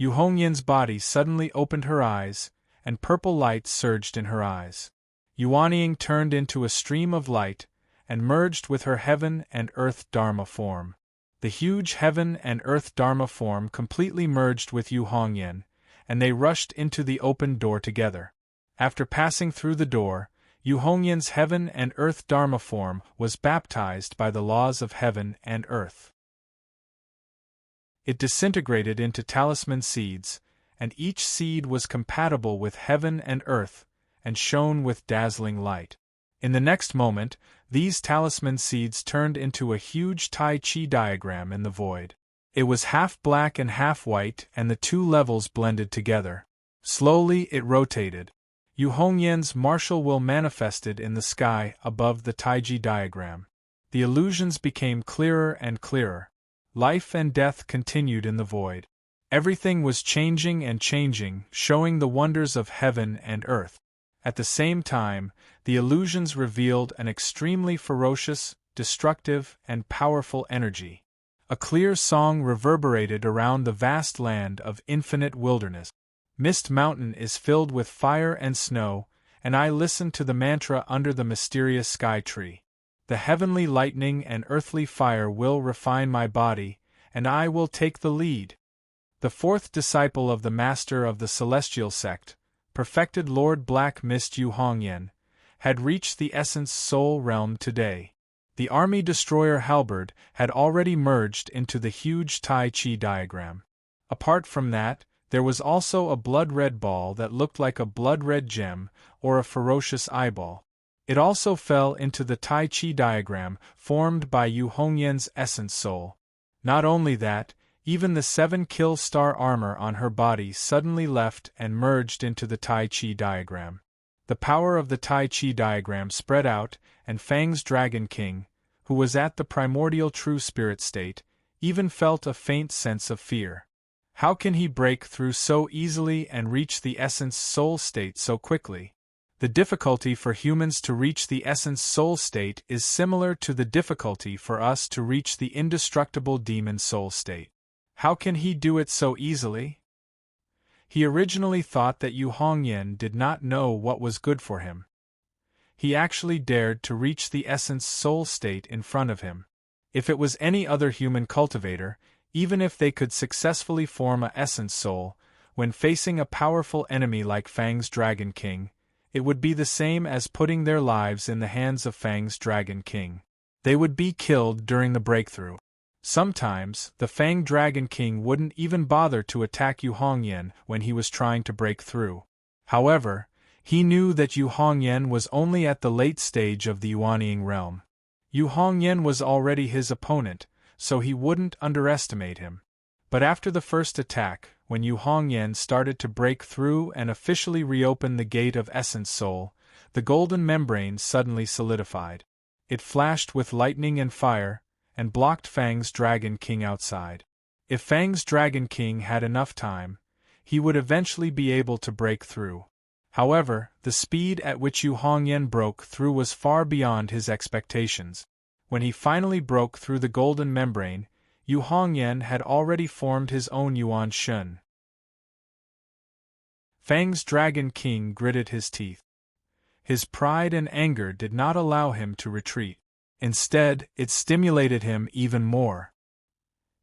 Yu Hongyan's body suddenly opened her eyes, and purple light surged in her eyes. Yuanying turned into a stream of light, and merged with her heaven and earth Dharma form. The huge heaven and earth Dharma form completely merged with Yu Hongyan, and they rushed into the open door together. After passing through the door, Yu Hongyan's heaven and earth Dharma form was baptized by the laws of heaven and earth. It disintegrated into talisman seeds, and each seed was compatible with heaven and earth, and shone with dazzling light. In the next moment, these talisman seeds turned into a huge Tai Chi diagram in the void. It was half black and half white, and the two levels blended together. Slowly it rotated. Yu Hongyan's martial will manifested in the sky above the Taiji diagram. The illusions became clearer and clearer. Life and death continued in the void. Everything was changing and changing, showing the wonders of heaven and earth. At the same time, the illusions revealed an extremely ferocious, destructive, and powerful energy. A clear song reverberated around the vast land of infinite wilderness. Mist Mountain is filled with fire and snow, and I listen to the mantra under the mysterious sky tree. The heavenly lightning and earthly fire will refine my body, and I will take the lead. The fourth disciple of the master of the celestial sect, perfected Lord Black Mist Yu Hongyan, had reached the essence soul realm today. The army destroyer halberd had already merged into the huge Tai Chi diagram. Apart from that, there was also a blood-red ball that looked like a blood-red gem or a ferocious eyeball. It also fell into the Tai Chi diagram formed by Yu Hongyan's essence soul. Not only that, even the 7-kill star armor on her body suddenly left and merged into the Tai Chi diagram. The power of the Tai Chi diagram spread out, and Fang's Dragon King, who was at the primordial true spirit state, even felt a faint sense of fear. How can he break through so easily and reach the essence soul state so quickly? The difficulty for humans to reach the essence soul state is similar to the difficulty for us to reach the indestructible demon soul state. How can he do it so easily? He originally thought that Yu Hongyan did not know what was good for him. He actually dared to reach the essence soul state in front of him. If it was any other human cultivator, even if they could successfully form a essence soul, when facing a powerful enemy like Fang's Dragon King, it would be the same as putting their lives in the hands of Fang's Dragon King. They would be killed during the breakthrough. Sometimes, the Fang Dragon King wouldn't even bother to attack Yu Hongyan when he was trying to break through. However, he knew that Yu Hongyan was only at the late stage of the Yuanying realm. Yu Hongyan was already his opponent, so he wouldn't underestimate him. But after the first attack, when Yu Hongyan started to break through and officially reopen the gate of Essence Soul, the golden membrane suddenly solidified. It flashed with lightning and fire, and blocked Fang's Dragon King outside. If Fang's Dragon King had enough time, he would eventually be able to break through. However, the speed at which Yu Hongyan broke through was far beyond his expectations. When he finally broke through the golden membrane, Yu Hongyan had already formed his own Yuan Shun. Fang's Dragon King gritted his teeth. His pride and anger did not allow him to retreat. Instead, it stimulated him even more.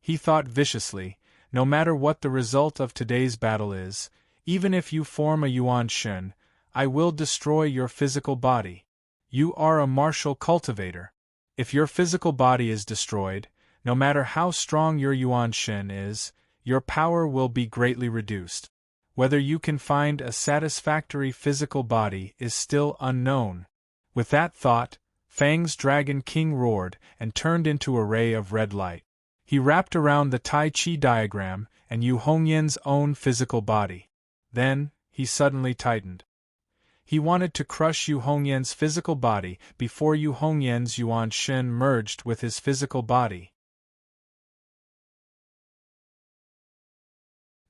He thought viciously, no matter what the result of today's battle is, even if you form a Yuan Shun, I will destroy your physical body. You are a martial cultivator. If your physical body is destroyed, no matter how strong your Yuan Shun is, your power will be greatly reduced. Whether you can find a satisfactory physical body is still unknown. With that thought, Fang's Dragon King roared and turned into a ray of red light. He wrapped around the Tai Chi diagram, and Yu Hongyan's own physical body. Then, he suddenly tightened. He wanted to crush Yu Hongyan's physical body before Yu Hongyan's Yuan Shen merged with his physical body.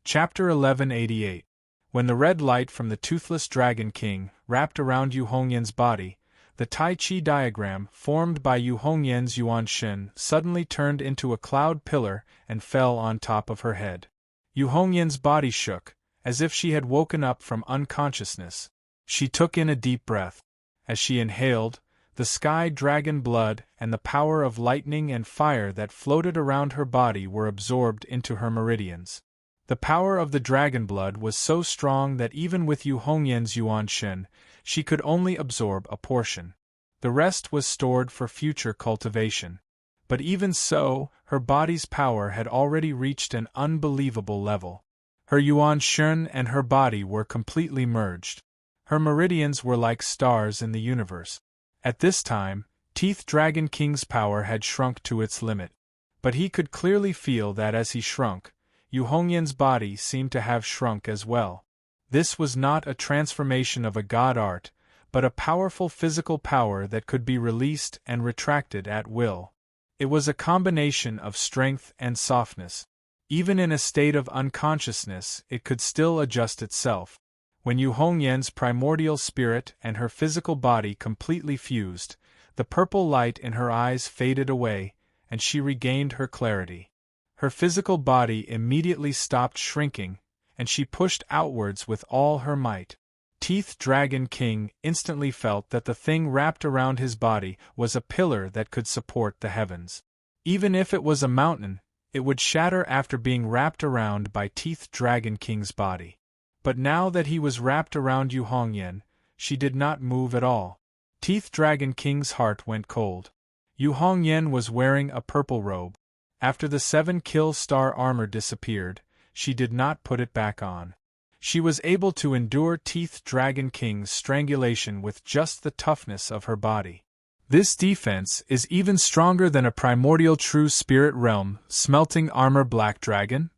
Chapter 1188. When the red light from the Toothless Dragon King wrapped around Yu Hongyan's body, the Tai Chi diagram formed by Yu Hongyan's Yuan Shen suddenly turned into a cloud pillar and fell on top of her head. Yu Hongyan's body shook, as if she had woken up from unconsciousness. She took in a deep breath. As she inhaled, the sky dragon blood and the power of lightning and fire that floated around her body were absorbed into her meridians. The power of the dragon blood was so strong that even with Yu Hongyan's Yuan Shen, she could only absorb a portion. The rest was stored for future cultivation. But even so, her body's power had already reached an unbelievable level. Her Yuan Shen and her body were completely merged. Her meridians were like stars in the universe. At this time, Teeth Dragon King's power had shrunk to its limit. But he could clearly feel that as he shrunk, Yu Hongyan's body seemed to have shrunk as well. This was not a transformation of a god art, but a powerful physical power that could be released and retracted at will. It was a combination of strength and softness. Even in a state of unconsciousness, it could still adjust itself. When Yu Hongyan's primordial spirit and her physical body completely fused, the purple light in her eyes faded away, and she regained her clarity. Her physical body immediately stopped shrinking, and she pushed outwards with all her might. Teeth Dragon King instantly felt that the thing wrapped around his body was a pillar that could support the heavens. Even if it was a mountain, it would shatter after being wrapped around by Teeth Dragon King's body. But now that he was wrapped around Yu Hongyan, she did not move at all. Teeth Dragon King's heart went cold. Yu Hongyan was wearing a purple robe. After the 7-kill star armor disappeared, she did not put it back on. She was able to endure Teeth Dragon King's strangulation with just the toughness of her body. This defense is even stronger than a primordial true spirit realm smelting armor black dragon?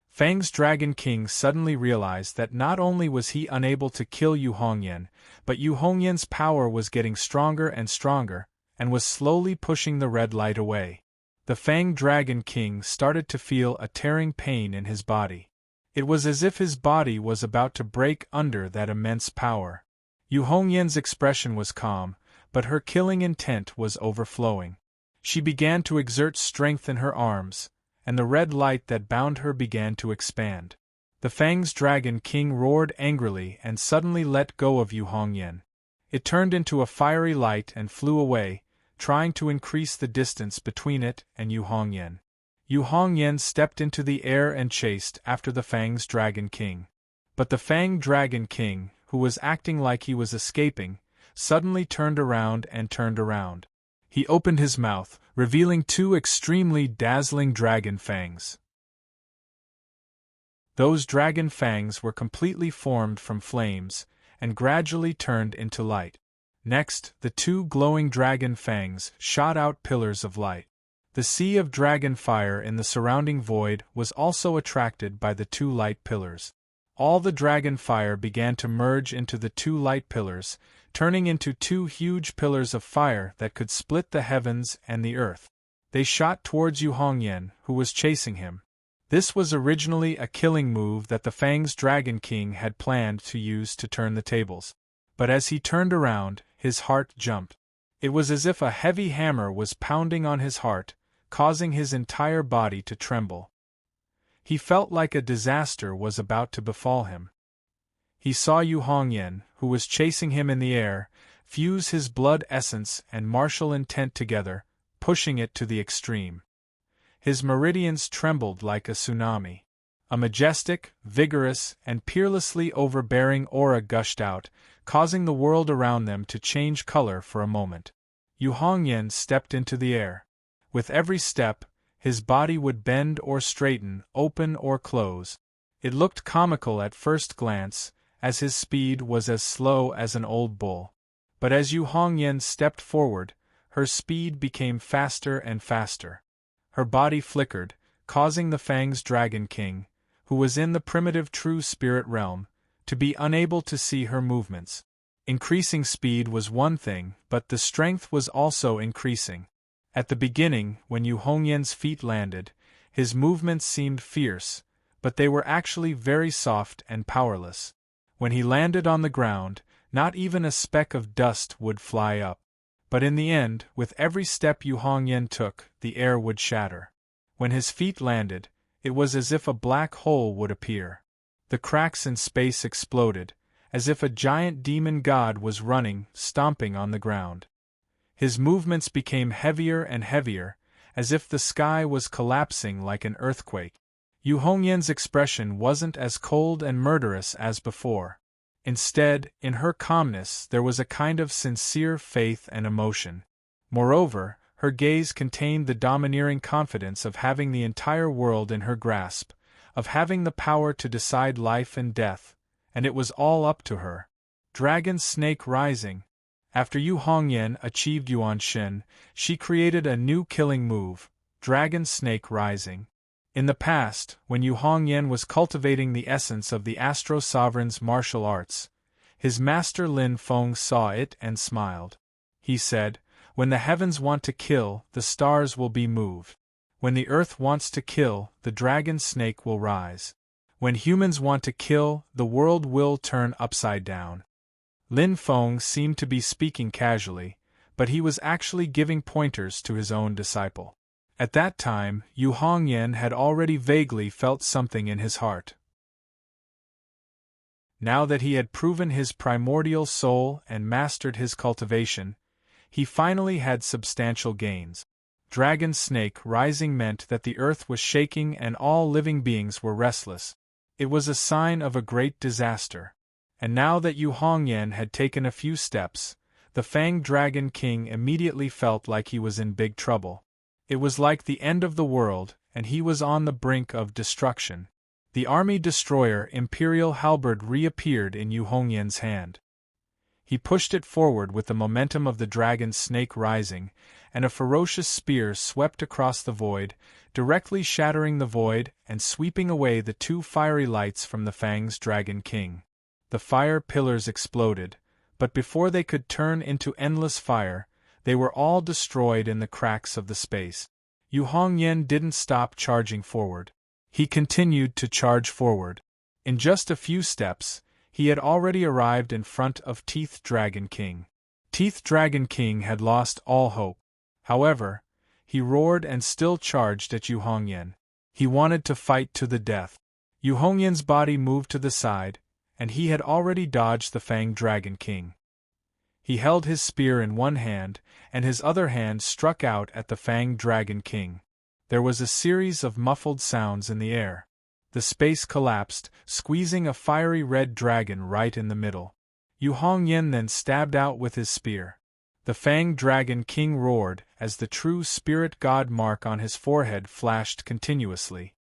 Fang's Dragon King suddenly realized that not only was he unable to kill Yu Hongyan, but Yu Hongyan's power was getting stronger and was slowly pushing the red light away. The Fang Dragon King started to feel a tearing pain in his body. It was as if his body was about to break under that immense power. Yu Hongyan's expression was calm, but her killing intent was overflowing. She began to exert strength in her arms, and the red light that bound her began to expand. The Fang's Dragon King roared angrily and suddenly let go of Yu Hongyan. It turned into a fiery light and flew away, trying to increase the distance between it and Yu Hongyan. Yu Hongyan stepped into the air and chased after the Fang's Dragon King. But the Fang Dragon King, who was acting like he was escaping, suddenly turned around. He opened his mouth, revealing 2 extremely dazzling dragon fangs. Those dragon fangs were completely formed from flames, and gradually turned into light. Next, the 2 glowing dragon fangs shot out pillars of light. The sea of dragon fire in the surrounding void was also attracted by the 2 light pillars. All the dragon fire began to merge into the 2 light pillars, turning into 2 huge pillars of fire that could split the heavens and the earth. They shot towards Yu Hongyan, who was chasing him. This was originally a killing move that the Fang's Dragon King had planned to use to turn the tables. But as he turned around, his heart jumped. It was as if a heavy hammer was pounding on his heart, causing his entire body to tremble. He felt like a disaster was about to befall him. He saw Yu Hongyan, who was chasing him in the air, fuse his blood essence and martial intent together, pushing it to the extreme. His meridians trembled like a tsunami. A majestic, vigorous, and peerlessly overbearing aura gushed out, causing the world around them to change color for a moment. Yu Hongyan stepped into the air. With every step, his body would bend or straighten, open or close. It looked comical at first glance, as his speed was as slow as an old bull. But as Yu Hongyan stepped forward, her speed became faster and faster. Her body flickered, causing the Fang's Dragon King, who was in the primitive true spirit realm, to be unable to see her movements. Increasing speed was one thing, but the strength was also increasing. At the beginning, when Yu Hongyan's feet landed, his movements seemed fierce, but they were actually very soft and powerless. When he landed on the ground, not even a speck of dust would fly up. But in the end, with every step Yu Hongyan took, the air would shatter. When his feet landed, it was as if a black hole would appear. The cracks in space exploded, as if a giant demon god was running, stomping on the ground. His movements became heavier and heavier, as if the sky was collapsing like an earthquake. Yu Hongyan's expression wasn't as cold and murderous as before. Instead, in her calmness there was a kind of sincere faith and emotion. Moreover, her gaze contained the domineering confidence of having the entire world in her grasp, of having the power to decide life and death, and it was all up to her. Dragon Snake Rising. After Yu Hongyan achieved Yuan Shen, she created a new killing move, Dragon Snake Rising. In the past, when Yu Hongyan was cultivating the essence of the Astro Sovereign's martial arts, his master Lin Feng saw it and smiled. He said, "When the heavens want to kill, the stars will be moved. When the earth wants to kill, the dragon snake will rise. When humans want to kill, the world will turn upside down." Lin Feng seemed to be speaking casually, but he was actually giving pointers to his own disciple. At that time, Yu Hongyan had already vaguely felt something in his heart. Now that he had proven his primordial soul and mastered his cultivation, he finally had substantial gains. Dragon Snake Rising meant that the earth was shaking and all living beings were restless. It was a sign of a great disaster. And now that Yu Hongyan had taken a few steps, the Fang Dragon King immediately felt like he was in big trouble. It was like the end of the world, and he was on the brink of destruction. The army destroyer Imperial Halberd reappeared in Yu Hongyan's hand. He pushed it forward with the momentum of the dragon snake rising, and a ferocious spear swept across the void, directly shattering the void and sweeping away the two fiery lights from the Fang's Dragon King. The fire pillars exploded, but before they could turn into endless fire, they were all destroyed in the cracks of the space. Yu Hongyan didn't stop charging forward. He continued to charge forward. In just a few steps, he had already arrived in front of Teeth Dragon King. Teeth Dragon King had lost all hope. However, he roared and still charged at Yu Hongyan. He wanted to fight to the death. Yu Hongyan's body moved to the side, and he had already dodged the Fang Dragon King. He held his spear in one hand, and his other hand struck out at the Fang Dragon King. There was a series of muffled sounds in the air. The space collapsed, squeezing a fiery red dragon right in the middle. Yu Hongyan then stabbed out with his spear. The Fang Dragon King roared as the true spirit god mark on his forehead flashed continuously.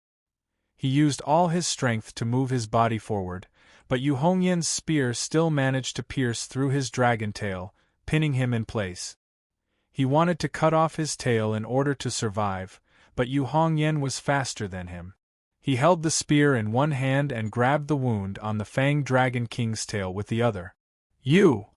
He used all his strength to move his body forward, but Yu Hongyan's spear still managed to pierce through his dragon tail, pinning him in place. He wanted to cut off his tail in order to survive, but Yu Hongyan was faster than him. He held the spear in one hand and grabbed the wound on the Fang Dragon King's tail with the other. "You!"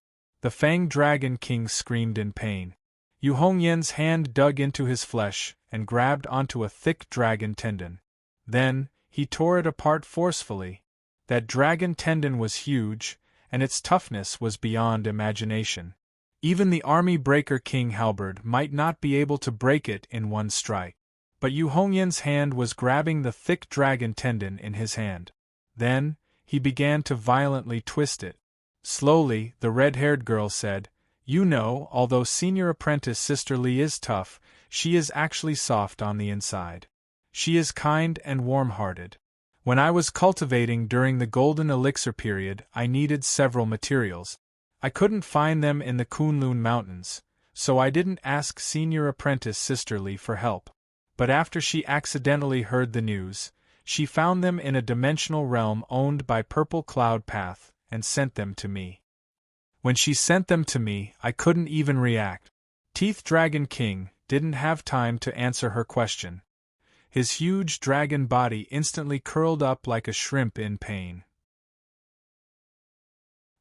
The Fang Dragon King screamed in pain. Yu Hongyan's hand dug into his flesh and grabbed onto a thick dragon tendon. Then, he tore it apart forcefully. That dragon tendon was huge, and its toughness was beyond imagination. Even the army breaker King Halberd might not be able to break it in one strike. But Yu Hongyan's hand was grabbing the thick dragon tendon in his hand. Then, he began to violently twist it. Slowly, the red-haired girl said, "You know, although senior apprentice Sister Li is tough, she is actually soft on the inside. She is kind and warm-hearted. When I was cultivating during the Golden Elixir period, I needed several materials. I couldn't find them in the Kunlun Mountains, so I didn't ask senior apprentice Sister Li for help. But after she accidentally heard the news, she found them in a dimensional realm owned by Purple Cloud Path, and sent them to me. When she sent them to me, I couldn't even react." Teeth Dragon King didn't have time to answer her question. His huge dragon body instantly curled up like a shrimp in pain.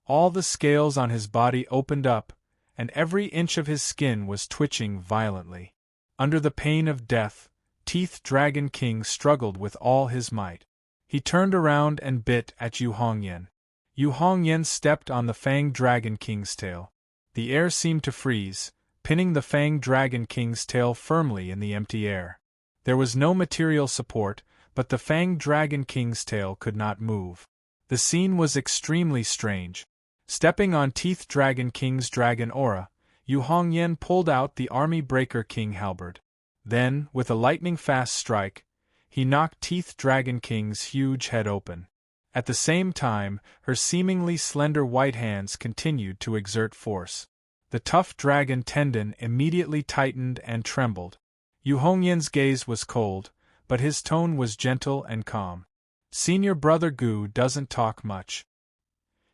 All the scales on his body opened up, and every inch of his skin was twitching violently. Under the pain of death, Teeth Dragon King struggled with all his might. He turned around and bit at Yu Hongyan. Yu Hongyan stepped on the Fang Dragon King's tail. The air seemed to freeze, pinning the Fang Dragon King's tail firmly in the empty air. There was no material support, but the Fang Dragon King's tail could not move. The scene was extremely strange. Stepping on Teeth Dragon King's dragon aura, Yu Hongyan pulled out the Army Breaker King halberd. Then, with a lightning-fast strike, he knocked Teeth Dragon King's huge head open. At the same time, her seemingly slender white hands continued to exert force. The tough dragon tendon immediately tightened and trembled. Yu Hongyan's gaze was cold, but his tone was gentle and calm. Senior Brother Gu doesn't talk much.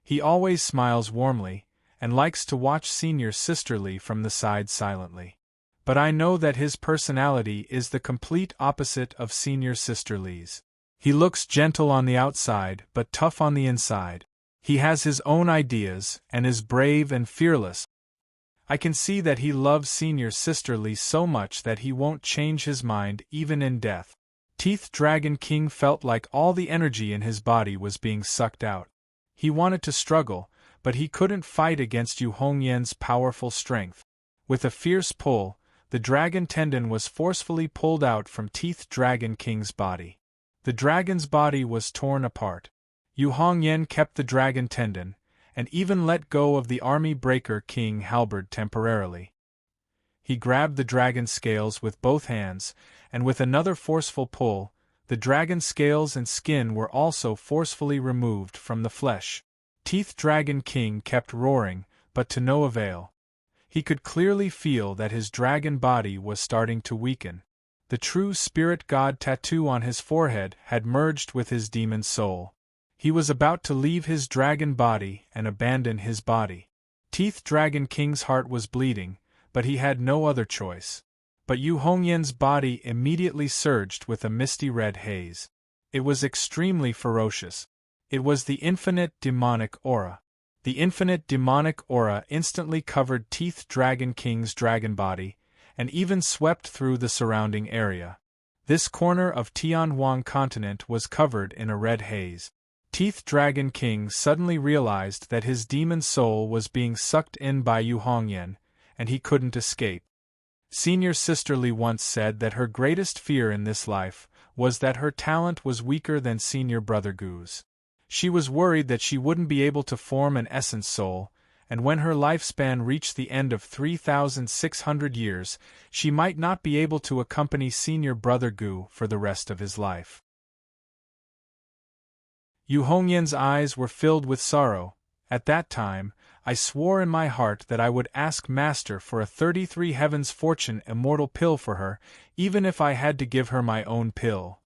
He always smiles warmly, and likes to watch Senior Sister Li from the side silently. But I know that his personality is the complete opposite of Senior Sister Li's. He looks gentle on the outside, but tough on the inside. He has his own ideas, and is brave and fearless. I can see that he loves Senior Sister Li so much that he won't change his mind even in death. Teeth Dragon King felt like all the energy in his body was being sucked out. He wanted to struggle, but he couldn't fight against Yu Hongyan's powerful strength. With a fierce pull, the dragon tendon was forcefully pulled out from Teeth Dragon King's body. The dragon's body was torn apart. Yu Hongyan kept the dragon tendon, and even let go of the Army Breaker King halberd temporarily. He grabbed the dragon scales with both hands, and with another forceful pull, the dragon scales and skin were also forcefully removed from the flesh. Teeth Dragon King kept roaring, but to no avail. He could clearly feel that his dragon body was starting to weaken. The true spirit god tattoo on his forehead had merged with his demon soul. He was about to leave his dragon body and abandon his body. Teeth Dragon King's heart was bleeding, but he had no other choice. But Yu Hongyan's body immediately surged with a misty red haze. It was extremely ferocious. It was the infinite demonic aura. The infinite demonic aura instantly covered Teeth Dragon King's dragon body, and even swept through the surrounding area. This corner of Tianhuang continent was covered in a red haze. Teeth Dragon King suddenly realized that his demon soul was being sucked in by Yu Hongyan, and he couldn't escape. Senior Sister Li once said that her greatest fear in this life was that her talent was weaker than Senior Brother Gu's. She was worried that she wouldn't be able to form an essence soul, and when her lifespan reached the end of 3,600 years, she might not be able to accompany Senior Brother Gu for the rest of his life. Yu Hongyan's eyes were filled with sorrow. At that time, I swore in my heart that I would ask Master for a 33 Heavens Fortune immortal pill for her, even if I had to give her my own pill.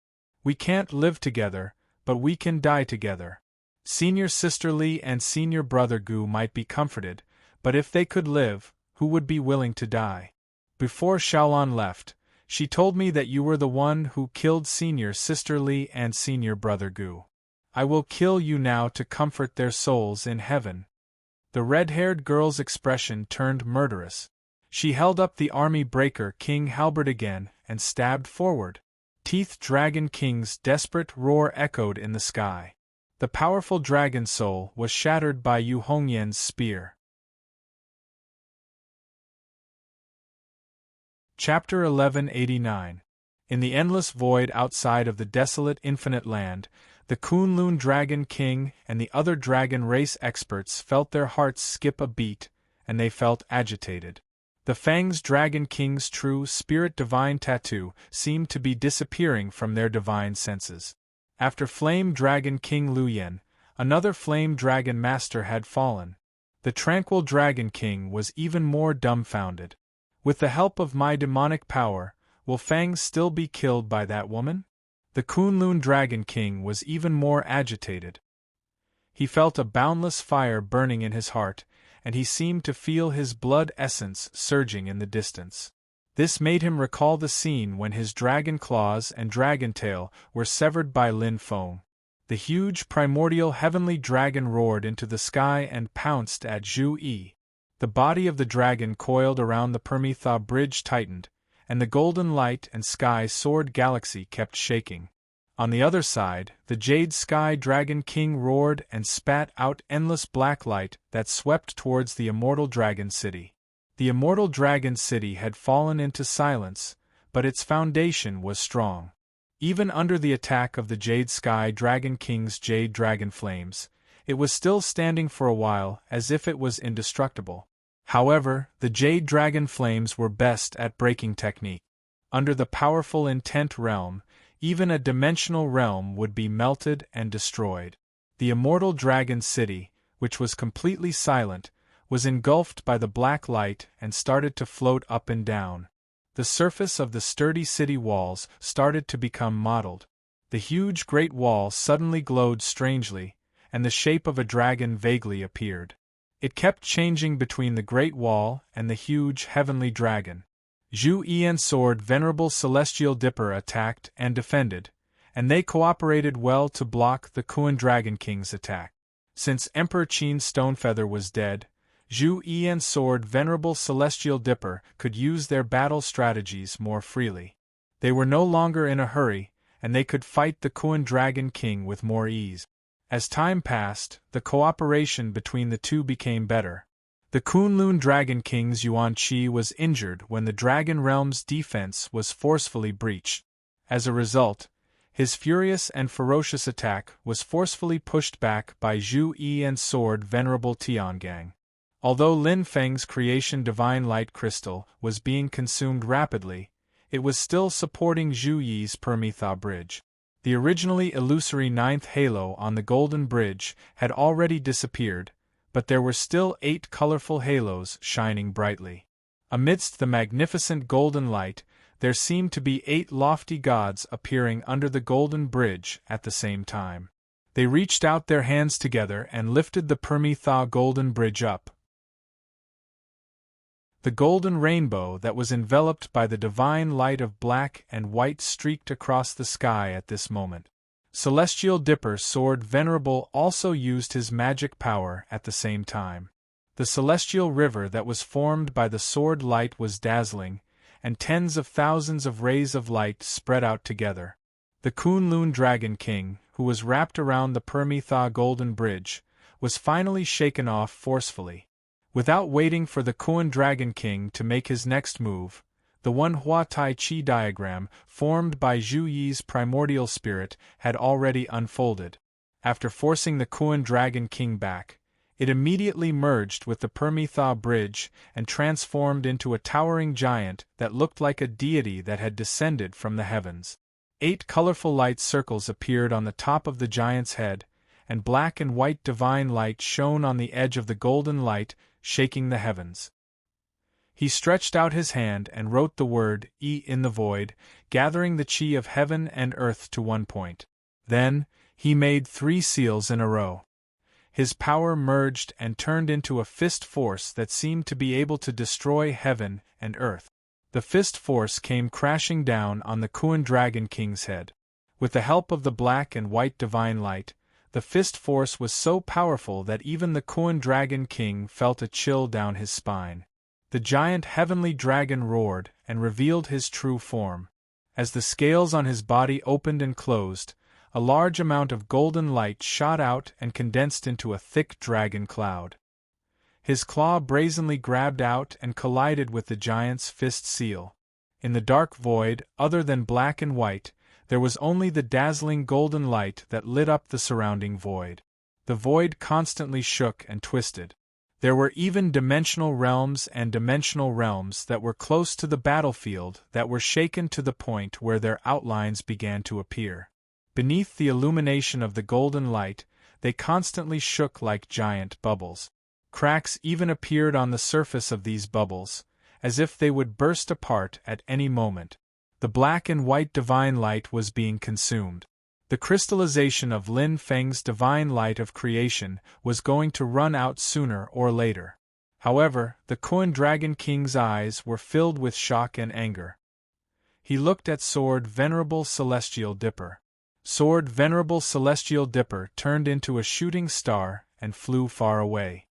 We can't live together, but we can die together. Senior Sister Li and Senior Brother Gu might be comforted, but if they could live, who would be willing to die? Before Xiaolan left, she told me that you were the one who killed Senior Sister Li and Senior Brother Gu. I will kill you now to comfort their souls in heaven. The red-haired girl's expression turned murderous. She held up the Army Breaker King halberd again and stabbed forward. Teeth Dragon King's desperate roar echoed in the sky. The powerful dragon soul was shattered by Yu Hongyan's spear. Chapter 1189. In the endless void outside of the desolate infinite land, the Kunlun Dragon King and the other dragon race experts felt their hearts skip a beat, and they felt agitated. The Fang's Dragon King's true spirit divine tattoo seemed to be disappearing from their divine senses. After Flame Dragon King Luyan, another Flame Dragon Master had fallen. The Tranquil Dragon King was even more dumbfounded. With the help of my demonic power, will Fang still be killed by that woman? The Kunlun Dragon King was even more agitated. He felt a boundless fire burning in his heart, and he seemed to feel his blood essence surging in the distance. This made him recall the scene when his dragon claws and dragon tail were severed by Lin Feng. The huge primordial heavenly dragon roared into the sky and pounced at Zhu Yi. The body of the dragon coiled around the Permetha bridge tightened, and the golden light and sky sword galaxy kept shaking. On the other side, the Jade Sky Dragon King roared and spat out endless black light that swept towards the immortal Dragon City. The immortal Dragon City had fallen into silence, but its foundation was strong. Even under the attack of the Jade Sky Dragon King's Jade Dragon Flames, it was still standing for a while as if it was indestructible. However, the Jade Dragon Flames were best at breaking technique. Under the powerful Intent Realm, even a dimensional realm would be melted and destroyed. The immortal Dragon City, which was completely silent, was engulfed by the black light and started to float up and down. The surface of the sturdy city walls started to become mottled. The huge Great Wall suddenly glowed strangely, and the shape of a dragon vaguely appeared. It kept changing between the Great Wall and the huge heavenly dragon. Zhu Yi's sword Venerable Celestial Dipper attacked and defended, and they cooperated well to block the Kuan Dragon King's attack. Since Emperor Qin's Stonefeather was dead, Zhu Yi's sword Venerable Celestial Dipper could use their battle strategies more freely. They were no longer in a hurry, and they could fight the Kuan Dragon King with more ease. As time passed, the cooperation between the two became better. The Kunlun Dragon King's Yuan Qi was injured when the Dragon Realm's defense was forcefully breached. As a result, his furious and ferocious attack was forcefully pushed back by Zhu Yi's sword Venerable Tiangang. Although Lin Feng's creation Divine Light Crystal was being consumed rapidly, it was still supporting Zhu Yi's Permetha Bridge. The originally illusory ninth halo on the Golden Bridge had already disappeared, but there were still 8 colorful halos shining brightly. Amidst the magnificent golden light, there seemed to be 8 lofty gods appearing under the Golden Bridge at the same time. They reached out their hands together and lifted the Permetha Golden Bridge up. The golden rainbow that was enveloped by the divine light of black and white streaked across the sky at this moment. Celestial Dipper's sword Venerable also used his magic power at the same time. The celestial river that was formed by the sword light was dazzling, and tens of thousands of rays of light spread out together. The Kunlun Dragon King, who was wrapped around the Permetha Golden Bridge, was finally shaken off forcefully. Without waiting for the Kuan Dragon King to make his next move, the one Hua Tai Chi diagram formed by Zhu Yi's primordial spirit had already unfolded. After forcing the Kuan Dragon King back, it immediately merged with the Permetha Bridge and transformed into a towering giant that looked like a deity that had descended from the heavens. 8 colorful light circles appeared on the top of the giant's head, and black and white divine light shone on the edge of the golden light, shaking the heavens. He stretched out his hand and wrote the word E in the void, gathering the chi of heaven and earth to one point. Then, he made 3 seals in a row. His power merged and turned into a fist force that seemed to be able to destroy heaven and earth. The fist force came crashing down on the Kuan Dragon King's head. With the help of the black and white divine light, the fist force was so powerful that even the Kuan Dragon King felt a chill down his spine. The giant heavenly dragon roared and revealed his true form. As the scales on his body opened and closed, a large amount of golden light shot out and condensed into a thick dragon cloud. His claw brazenly grabbed out and collided with the giant's fist seal. In the dark void, other than black and white, there was only the dazzling golden light that lit up the surrounding void. The void constantly shook and twisted. There were even dimensional realms that were close to the battlefield that were shaken to the point where their outlines began to appear. Beneath the illumination of the golden light, they constantly shook like giant bubbles. Cracks even appeared on the surface of these bubbles, as if they would burst apart at any moment. The black and white divine light was being consumed. The crystallization of Lin Feng's divine light of creation was going to run out sooner or later. However, the Koen Dragon King's eyes were filled with shock and anger. He looked at Sword Venerable Celestial Dipper. Sword Venerable Celestial Dipper turned into a shooting star and flew far away.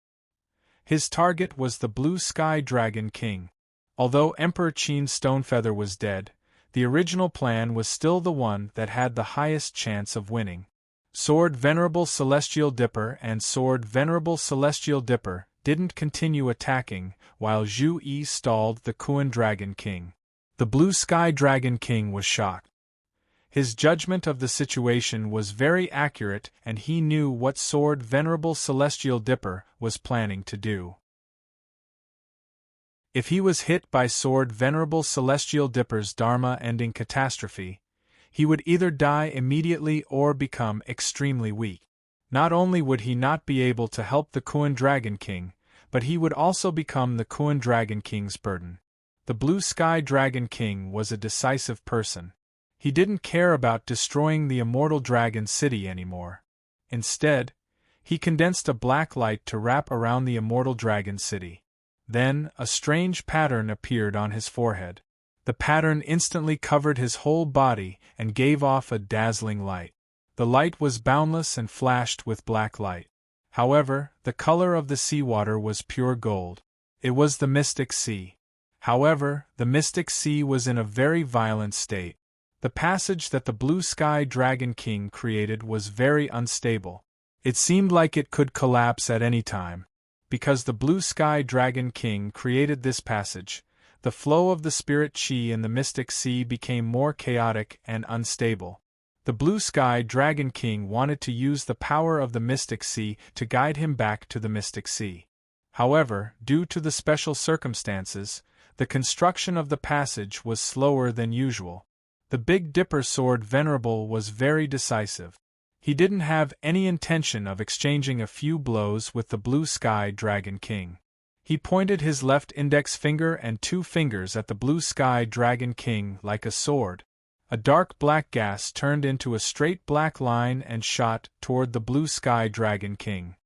His target was the Blue Sky Dragon King. Although Emperor Qin Stonefeather was dead, the original plan was still the one that had the highest chance of winning. Sword Venerable Celestial Dipper and Sword Venerable Celestial Dipper didn't continue attacking while Zhu Yi stalled the Koen Dragon King. The Blue Sky Dragon King was shocked. His judgment of the situation was very accurate and he knew what Sword Venerable Celestial Dipper was planning to do. If he was hit by Sword Venerable Celestial Dipper's Dharma-ending catastrophe, he would either die immediately or become extremely weak. Not only would he not be able to help the Koen Dragon King, but he would also become the Koen Dragon King's burden. The Blue Sky Dragon King was a decisive person. He didn't care about destroying the immortal dragon city anymore. Instead, he condensed a black light to wrap around the immortal dragon city. Then, a strange pattern appeared on his forehead. The pattern instantly covered his whole body and gave off a dazzling light. The light was boundless and flashed with black light. However, the color of the seawater was pure gold. It was the Mystic Sea. However, the Mystic Sea was in a very violent state. The passage that the Blue Sky Dragon King created was very unstable. It seemed like it could collapse at any time. Because the Blue Sky Dragon King created this passage, the flow of the spirit chi in the Mystic Sea became more chaotic and unstable. The Blue Sky Dragon King wanted to use the power of the Mystic Sea to guide him back to the Mystic Sea. However, due to the special circumstances, the construction of the passage was slower than usual. The Big Dipper Sword Venerable was very decisive. He didn't have any intention of exchanging a few blows with the Blue Sky Dragon King. He pointed his left index finger and 2 fingers at the Blue Sky Dragon King like a sword. A dark black gas turned into a straight black line and shot toward the Blue Sky Dragon King.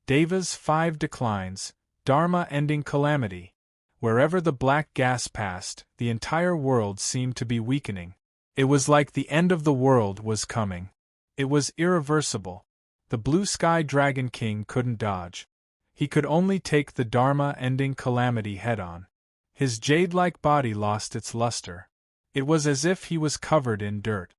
Deva's 5 declines, Dharma-ending calamity. Wherever the black gas passed, the entire world seemed to be weakening. It was like the end of the world was coming. It was irreversible. The Blue Sky Dragon King couldn't dodge. He could only take the Dharma-ending calamity head-on. His jade-like body lost its luster. It was as if he was covered in dirt.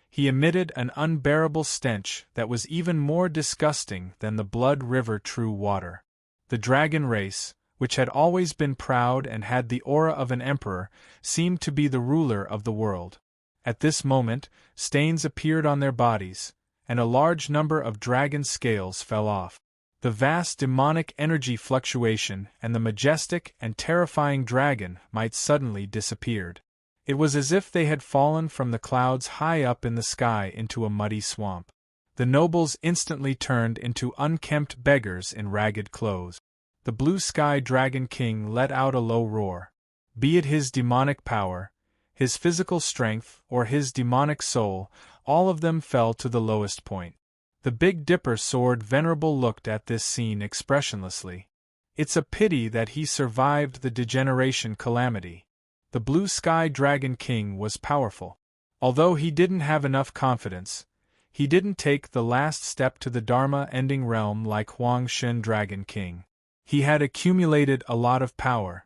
He emitted an unbearable stench that was even more disgusting than the Blood River true water. The dragon race, which had always been proud and had the aura of an emperor, seemed to be the ruler of the world. At this moment, stains appeared on their bodies, and a large number of dragon scales fell off. The vast demonic energy fluctuation and the majestic and terrifying dragon might suddenly disappeared. It was as if they had fallen from the clouds high up in the sky into a muddy swamp. The nobles instantly turned into unkempt beggars in ragged clothes. The Blue Sky Dragon King let out a low roar. Be it his demonic power, his physical strength, or his demonic soul, all of them fell to the lowest point. The Big Dipper Sword Venerable looked at this scene expressionlessly. It's a pity that he survived the degeneration calamity. The Blue Sky Dragon King was powerful. Although he didn't have enough confidence, he didn't take the last step to the Dharma-ending realm like Huang Shen Dragon King. He had accumulated a lot of power.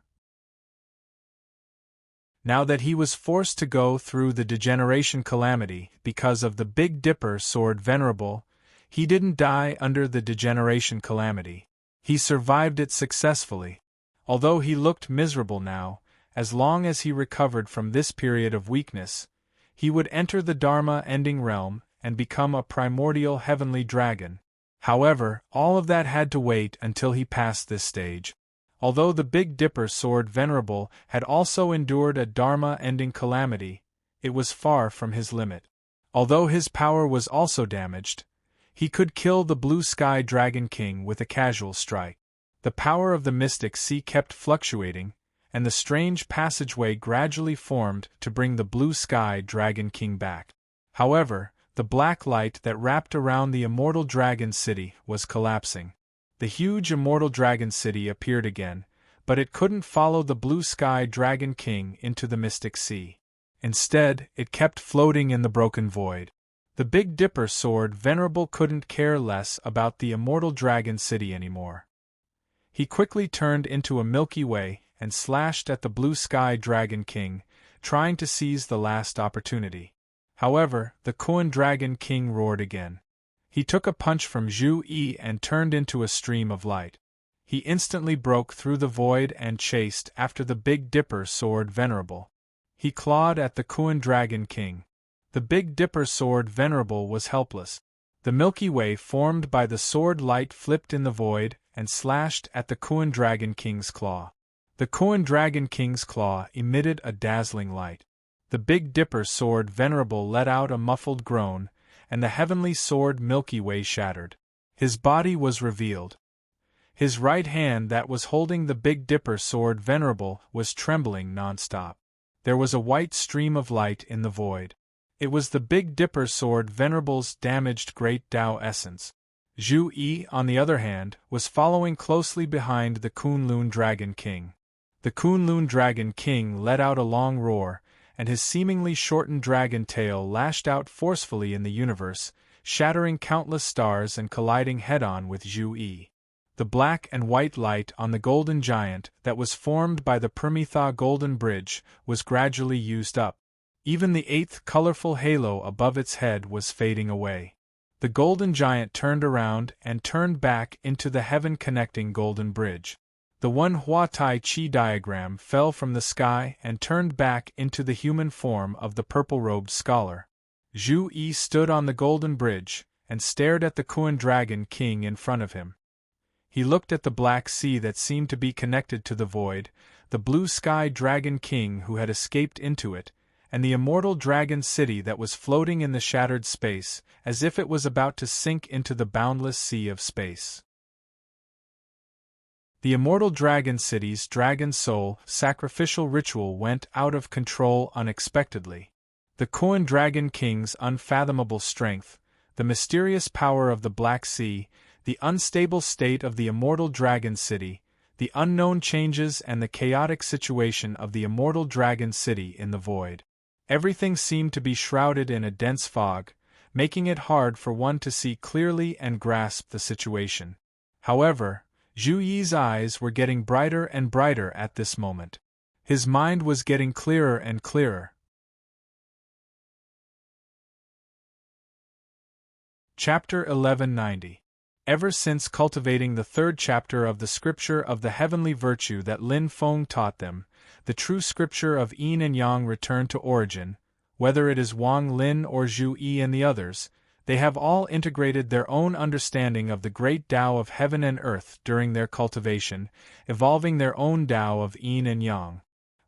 Now that he was forced to go through the degeneration calamity because of the Big Dipper Sword Venerable, he didn't die under the degeneration calamity. He survived it successfully. Although he looked miserable now, as long as he recovered from this period of weakness, he would enter the Dharma-ending realm and become a primordial heavenly dragon. However, all of that had to wait until he passed this stage. Although the Big Dipper Sword Venerable had also endured a Dharma-ending calamity, it was far from his limit. Although his power was also damaged, he could kill the Blue Sky Dragon King with a casual strike. The power of the Mystic Sea kept fluctuating, and the strange passageway gradually formed to bring the Blue Sky Dragon King back. However, the black light that wrapped around the immortal dragon city was collapsing. The huge immortal dragon city appeared again, but it couldn't follow the blue sky dragon king into the mystic sea. Instead, it kept floating in the broken void. The Big Dipper sword venerable couldn't care less about the immortal dragon city anymore. He quickly turned into a Milky Way and slashed at the blue sky dragon king, trying to seize the last opportunity. However, the Kuan dragon king roared again. He took a punch from Zhu Yi and turned into a stream of light. He instantly broke through the void and chased after the Big Dipper sword venerable. He clawed at the Kuan dragon king. The Big Dipper sword venerable was helpless. The Milky Way formed by the sword light flipped in the void and slashed at the Kuan dragon king's claw. The Kuan dragon king's claw emitted a dazzling light. The Big Dipper sword venerable let out a muffled groan, and the heavenly sword Milky Way shattered. His body was revealed. His right hand that was holding the Big Dipper sword venerable was trembling non-stop. There was a white stream of light in the void. It was the Big Dipper sword venerable's damaged great Tao essence. Zhu Yi, on the other hand, was following closely behind the Kunlun Dragon King. The Kunlun Dragon King let out a long roar, and his seemingly shortened dragon tail lashed out forcefully in the universe, shattering countless stars and colliding head-on with Zhu Yi. The black and white light on the golden giant that was formed by the Permitha Golden Bridge was gradually used up. Even the eighth colorful halo above its head was fading away. The golden giant turned around and turned back into the heaven-connecting golden bridge. The one Hua Tai Chi diagram fell from the sky and turned back into the human form of the purple-robed scholar. Zhu Yi stood on the golden bridge and stared at the Kuan Dragon King in front of him. He looked at the black sea that seemed to be connected to the void, the blue sky dragon king who had escaped into it, and the immortal dragon city that was floating in the shattered space, as if it was about to sink into the boundless sea of space. The immortal dragon city's dragon soul sacrificial ritual went out of control unexpectedly. The Kuan Dragon King's unfathomable strength, the mysterious power of the Black Sea, the unstable state of the immortal dragon city, the unknown changes and the chaotic situation of the immortal dragon city in the void. Everything seemed to be shrouded in a dense fog, making it hard for one to see clearly and grasp the situation. However, Zhu Yi's eyes were getting brighter and brighter at this moment. His mind was getting clearer and clearer. Chapter 1190. Ever since cultivating the third chapter of the scripture of the heavenly virtue that Lin Feng taught them, the true scripture of yin and yang returned to origin. Whether it is Wang Lin or Zhu Yi and the others, they have all integrated their own understanding of the great Tao of heaven and earth during their cultivation, evolving their own Tao of yin and yang.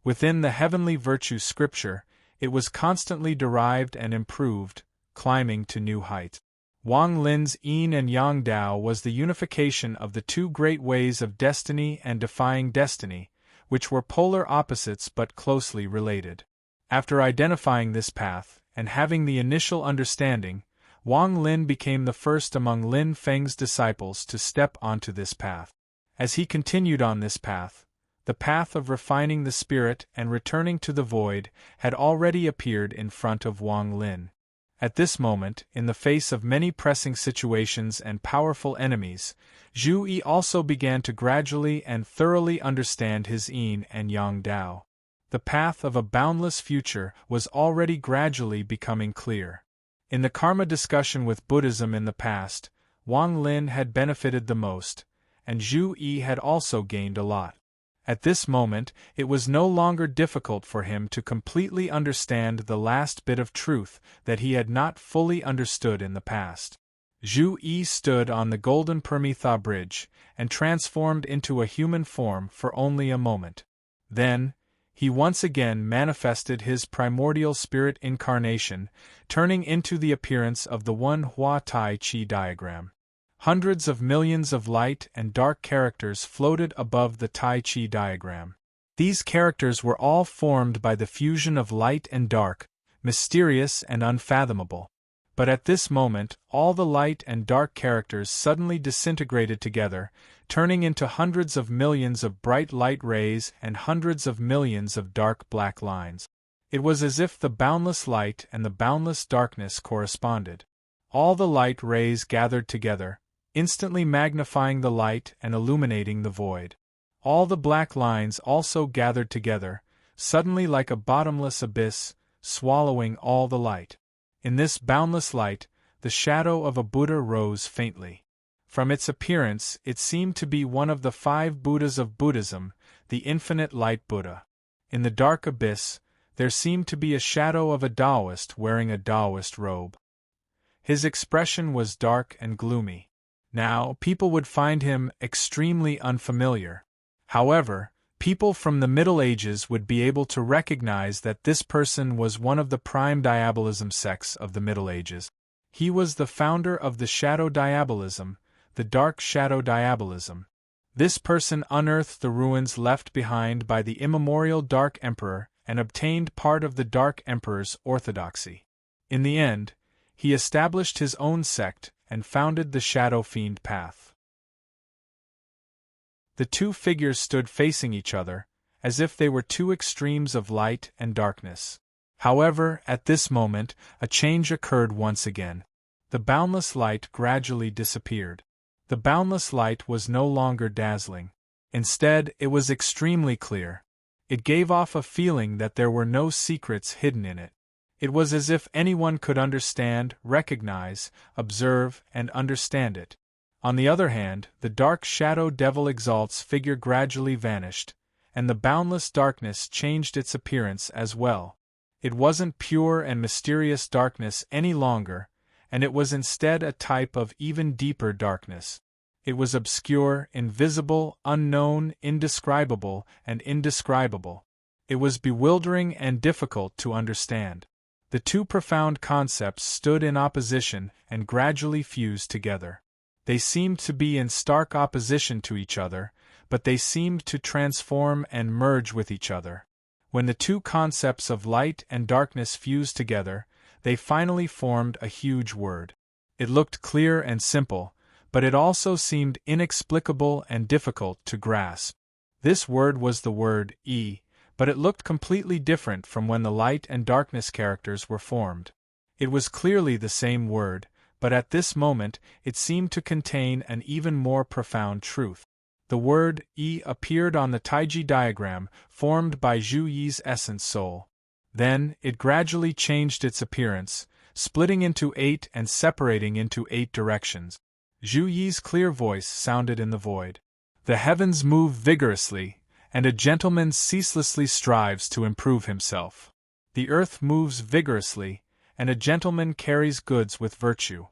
Within the heavenly virtue scripture, it was constantly derived and improved, climbing to new heights. Wang Lin's yin and yang Tao was the unification of the two great ways of destiny and defying destiny, which were polar opposites but closely related. After identifying this path, and having the initial understanding, Wang Lin became the first among Lin Feng's disciples to step onto this path. As he continued on this path, the path of refining the spirit and returning to the void had already appeared in front of Wang Lin. At this moment, in the face of many pressing situations and powerful enemies, Zhu Yi also began to gradually and thoroughly understand his yin and yang Tao. The path of a boundless future was already gradually becoming clear. In the karma discussion with Buddhism in the past, Wang Lin had benefited the most, and Zhu Yi had also gained a lot. At this moment, it was no longer difficult for him to completely understand the last bit of truth that he had not fully understood in the past. Zhu Yi stood on the golden Permitha bridge and transformed into a human form for only a moment. Then, he once again manifested his primordial spirit incarnation, turning into the appearance of the one Hua Tai Chi diagram. Hundreds of millions of light and dark characters floated above the Tai Chi diagram. These characters were all formed by the fusion of light and dark, mysterious and unfathomable. But at this moment, all the light and dark characters suddenly disintegrated together, turning into hundreds of millions of bright light rays and hundreds of millions of dark black lines. It was as if the boundless light and the boundless darkness corresponded. All the light rays gathered together, instantly magnifying the light and illuminating the void. All the black lines also gathered together, suddenly like a bottomless abyss, swallowing all the light. In this boundless light, the shadow of a Buddha rose faintly. From its appearance, it seemed to be one of the 5 Buddhas of Buddhism, the infinite light Buddha. In the dark abyss, there seemed to be a shadow of a Taoist wearing a Taoist robe. His expression was dark and gloomy. Now, people would find him extremely unfamiliar. However, people from the Middle Ages would be able to recognize that this person was one of the prime diabolism sects of the Middle Ages. He was the founder of the shadow diabolism, the dark shadow diabolism. This person unearthed the ruins left behind by the immemorial Dark Emperor and obtained part of the Dark Emperor's orthodoxy. In the end, he established his own sect and founded the Shadow Fiend Path. The two figures stood facing each other, as if they were two extremes of light and darkness. However, at this moment, a change occurred once again. The boundless light gradually disappeared. The boundless light was no longer dazzling. Instead, it was extremely clear. It gave off a feeling that there were no secrets hidden in it. It was as if anyone could understand, recognize, observe, and understand it. On the other hand, the dark shadow devil Exalt's figure gradually vanished, and the boundless darkness changed its appearance as well. It wasn't pure and mysterious darkness any longer, and it was instead a type of even deeper darkness. It was obscure, invisible, unknown, indescribable, and indescribable. It was bewildering and difficult to understand. The two profound concepts stood in opposition and gradually fused together. They seemed to be in stark opposition to each other, but they seemed to transform and merge with each other. When the two concepts of light and darkness fused together, they finally formed a huge word. It looked clear and simple, but it also seemed inexplicable and difficult to grasp. This word was the word E, but it looked completely different from when the light and darkness characters were formed. It was clearly the same word, but at this moment it seemed to contain an even more profound truth. The word E appeared on the Taiji diagram formed by Zhu Yi's essence soul. Then, it gradually changed its appearance, splitting into 8 and separating into 8 directions. Zhu Yi's clear voice sounded in the void. The heavens move vigorously, and a gentleman ceaselessly strives to improve himself. The earth moves vigorously, and a gentleman carries goods with virtue.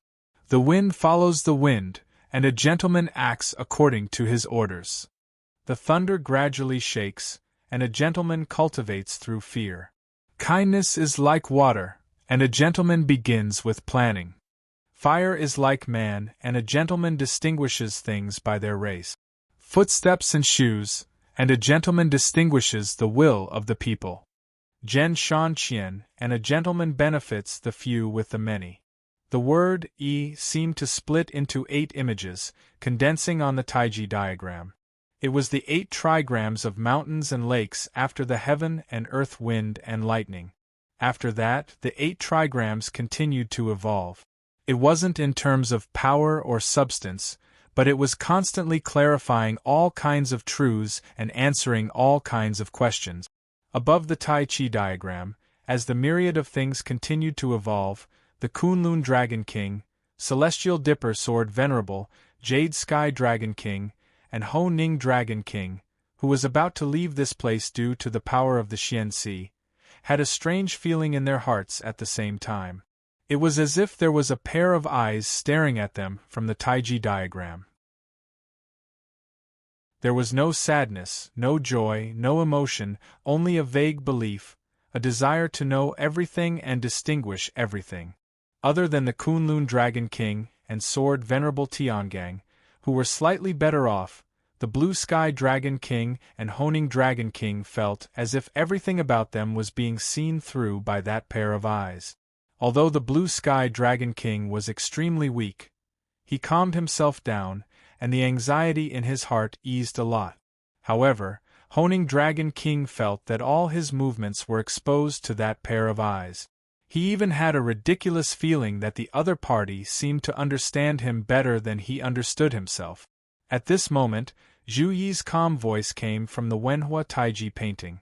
The wind follows the wind, and a gentleman acts according to his orders. The thunder gradually shakes, and a gentleman cultivates through fear. Kindness is like water, and a gentleman begins with planning. Fire is like man, and a gentleman distinguishes things by their race. Footsteps and shoes, and a gentleman distinguishes the will of the people. Zhen Shan Qian, and a gentleman benefits the few with the many. The word E seemed to split into 8 images, condensing on the Taiji diagram. It was the 8 trigrams of mountains and lakes after the heaven and earth, wind and lightning. After that, the 8 trigrams continued to evolve. It wasn't in terms of power or substance, but it was constantly clarifying all kinds of truths and answering all kinds of questions. Above the Tai Chi diagram, as the myriad of things continued to evolve, the Kunlun Dragon King, Celestial Dipper Sword Venerable, Jade Sky Dragon King, and Ho Ning Dragon King, who was about to leave this place due to the power of the Xian Sea, had a strange feeling in their hearts at the same time. It was as if there was a pair of eyes staring at them from the Taiji diagram. There was no sadness, no joy, no emotion, only a vague belief, a desire to know everything and distinguish everything. Other than the Kunlun Dragon King and Sword Venerable Tiangang, who were slightly better off, the Blue Sky Dragon King and Honing Dragon King felt as if everything about them was being seen through by that pair of eyes. Although the Blue Sky Dragon King was extremely weak, he calmed himself down, and the anxiety in his heart eased a lot. However, Honing Dragon King felt that all his movements were exposed to that pair of eyes. He even had a ridiculous feeling that the other party seemed to understand him better than he understood himself. At this moment, Zhu Yi's calm voice came from the Wenhua Taiji painting.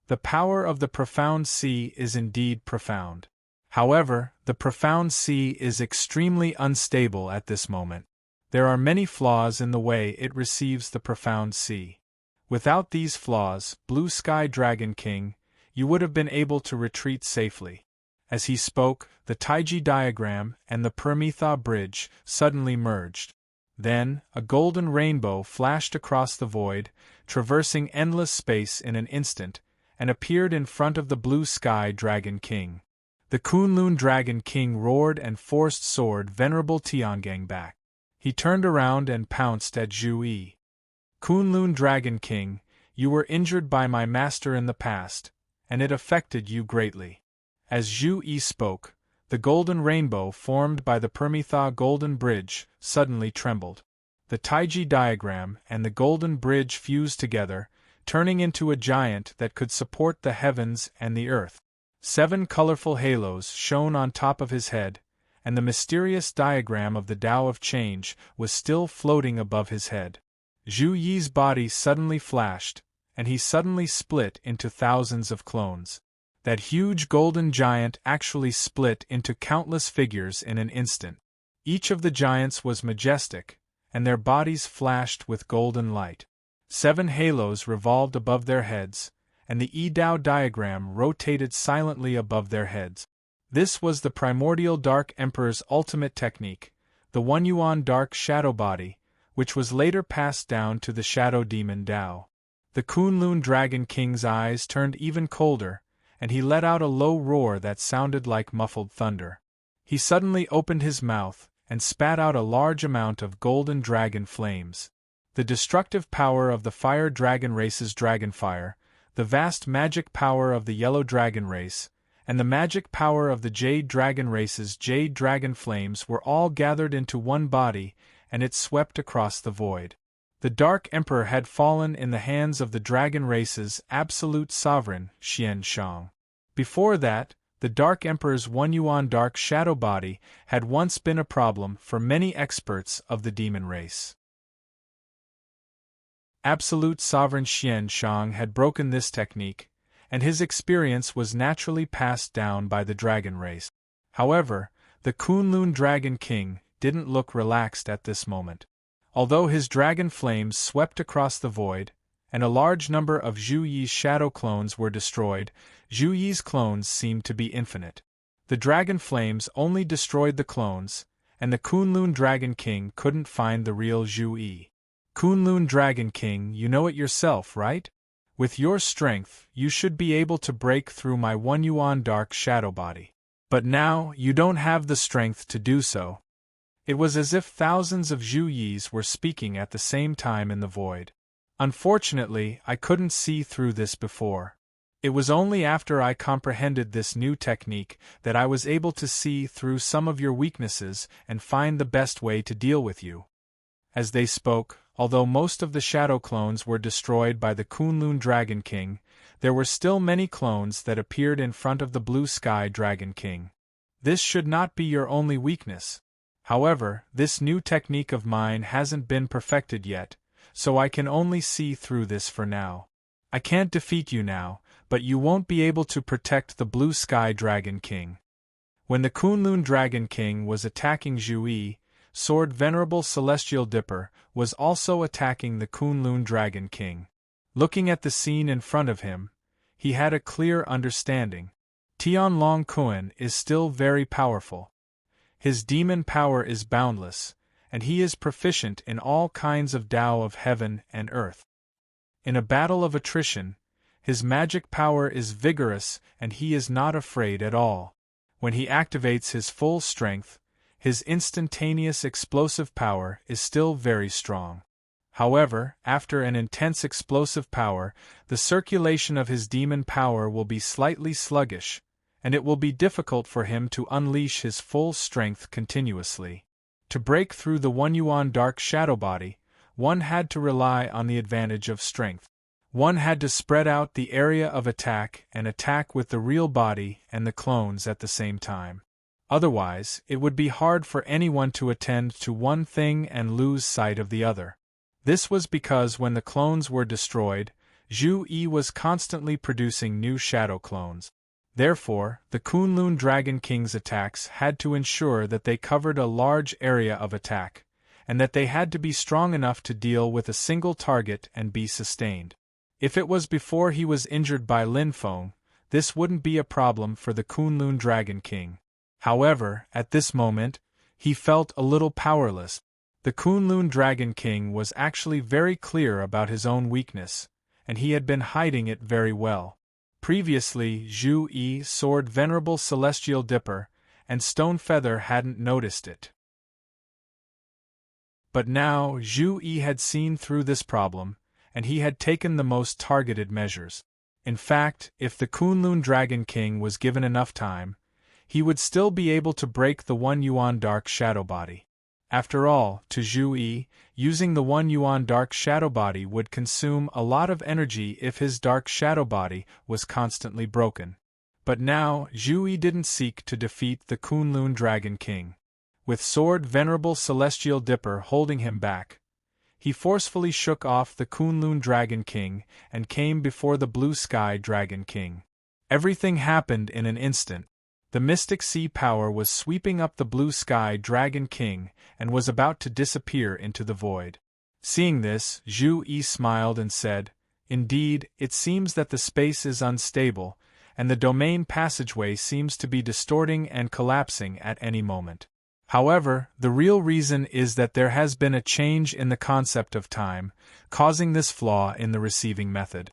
The power of the profound sea is indeed profound. However, the profound sea is extremely unstable at this moment. There are many flaws in the way it receives the profound sea. Without these flaws, Blue Sky Dragon King, you would have been able to retreat safely. As he spoke, the Taiji diagram and the Paramitha bridge suddenly merged. Then, a golden rainbow flashed across the void, traversing endless space in an instant, and appeared in front of the Blue Sky Dragon King. The Kunlun Dragon King roared and forced Sword Venerable Tiangang back. He turned around and pounced at Zhu Yi. Kunlun Dragon King, you were injured by my master in the past, and it affected you greatly. As Zhu Yi spoke, the golden rainbow formed by the Paramitha Golden Bridge suddenly trembled. The Taiji diagram and the Golden Bridge fused together, turning into a giant that could support the heavens and the earth. 7 colorful halos shone on top of his head, and the mysterious diagram of the Tao of Change was still floating above his head. Zhu Yi's body suddenly flashed, and he suddenly split into thousands of clones. That huge golden giant actually split into countless figures in an instant. Each of the giants was majestic, and their bodies flashed with golden light. 7 halos revolved above their heads, and the Yi-Dao diagram rotated silently above their heads. This was the primordial Dark Emperor's ultimate technique, the One Yuan Dark Shadow Body, which was later passed down to the Shadow Demon Dao. The Kunlun Dragon King's eyes turned even colder, and he let out a low roar that sounded like muffled thunder. He suddenly opened his mouth and spat out a large amount of golden dragon flames. The destructive power of the Fire Dragon race's Dragonfire, the vast magic power of the Yellow Dragon race, and the magic power of the Jade Dragon race's Jade Dragon Flames were all gathered into one body, and it swept across the void. The Dark Emperor had fallen in the hands of the Dragon race's absolute sovereign, Xian Shang. Before that, the Dark Emperor's One Yuan Dark Shadow Body had once been a problem for many experts of the demon race. Absolute sovereign Xian Shang had broken this technique, and his experience was naturally passed down by the dragon race. However, the Kunlun Dragon King didn't look relaxed at this moment. Although his dragon flames swept across the void, and a large number of Zhu Yi's shadow clones were destroyed, Zhu Yi's clones seemed to be infinite. The dragon flames only destroyed the clones, and the Kunlun Dragon King couldn't find the real Zhu Yi. Kunlun Dragon King, you know it yourself, right? With your strength, you should be able to break through my One Yuan Dark Shadow Body. But now, you don't have the strength to do so. It was as if thousands of Zhu Yis were speaking at the same time in the void. Unfortunately, I couldn't see through this before. It was only after I comprehended this new technique that I was able to see through some of your weaknesses and find the best way to deal with you. As they spoke, although most of the shadow clones were destroyed by the Kunlun Dragon King, there were still many clones that appeared in front of the Blue Sky Dragon King. This should not be your only weakness. However, this new technique of mine hasn't been perfected yet, so I can only see through this for now. I can't defeat you now, but you won't be able to protect the Blue Sky Dragon King. When the Kunlun Dragon King was attacking Zhu Yi, Sword Venerable Celestial Dipper was also attacking the Kunlun Dragon King. Looking at the scene in front of him, he had a clear understanding. Tianlong Kuan is still very powerful. His demon power is boundless, and he is proficient in all kinds of Tao of heaven and earth. In a battle of attrition, his magic power is vigorous and he is not afraid at all. When he activates his full strength, his instantaneous explosive power is still very strong. However, after an intense explosive power, the circulation of his demon power will be slightly sluggish, and it will be difficult for him to unleash his full strength continuously. To break through the 1 yuan dark shadow body, one had to rely on the advantage of strength. One had to spread out the area of attack and attack with the real body and the clones at the same time. Otherwise, it would be hard for anyone to attend to one thing and lose sight of the other. This was because when the clones were destroyed, Zhu Yi was constantly producing new shadow clones. Therefore, the Kunlun Dragon King's attacks had to ensure that they covered a large area of attack, and that they had to be strong enough to deal with a single target and be sustained. If it was before he was injured by Lin Feng, this wouldn't be a problem for the Kunlun Dragon King. However, at this moment, he felt a little powerless. The Kunlun Dragon King was actually very clear about his own weakness, and he had been hiding it very well. Previously, Zhu Yi, Sword Venerable Celestial Dipper, and Stone Feather hadn't noticed it. But now Zhu Yi had seen through this problem, and he had taken the most targeted measures. In fact, if the Kunlun Dragon King was given enough time, he would still be able to break the 1 yuan dark shadow body. After all, to Zhu Yi, using the 1 yuan dark shadow body would consume a lot of energy if his dark shadow body was constantly broken. But now, Zhu Yi didn't seek to defeat the Kunlun Dragon King. With Sword Venerable Celestial Dipper holding him back, he forcefully shook off the Kunlun Dragon King and came before the Blue Sky Dragon King. Everything happened in an instant. The mystic sea power was sweeping up the Blue Sky Dragon King and was about to disappear into the void. Seeing this, Zhu Yi smiled and said, "Indeed, it seems that the space is unstable, and the domain passageway seems to be distorting and collapsing at any moment. However, the real reason is that there has been a change in the concept of time, causing this flaw in the receiving method.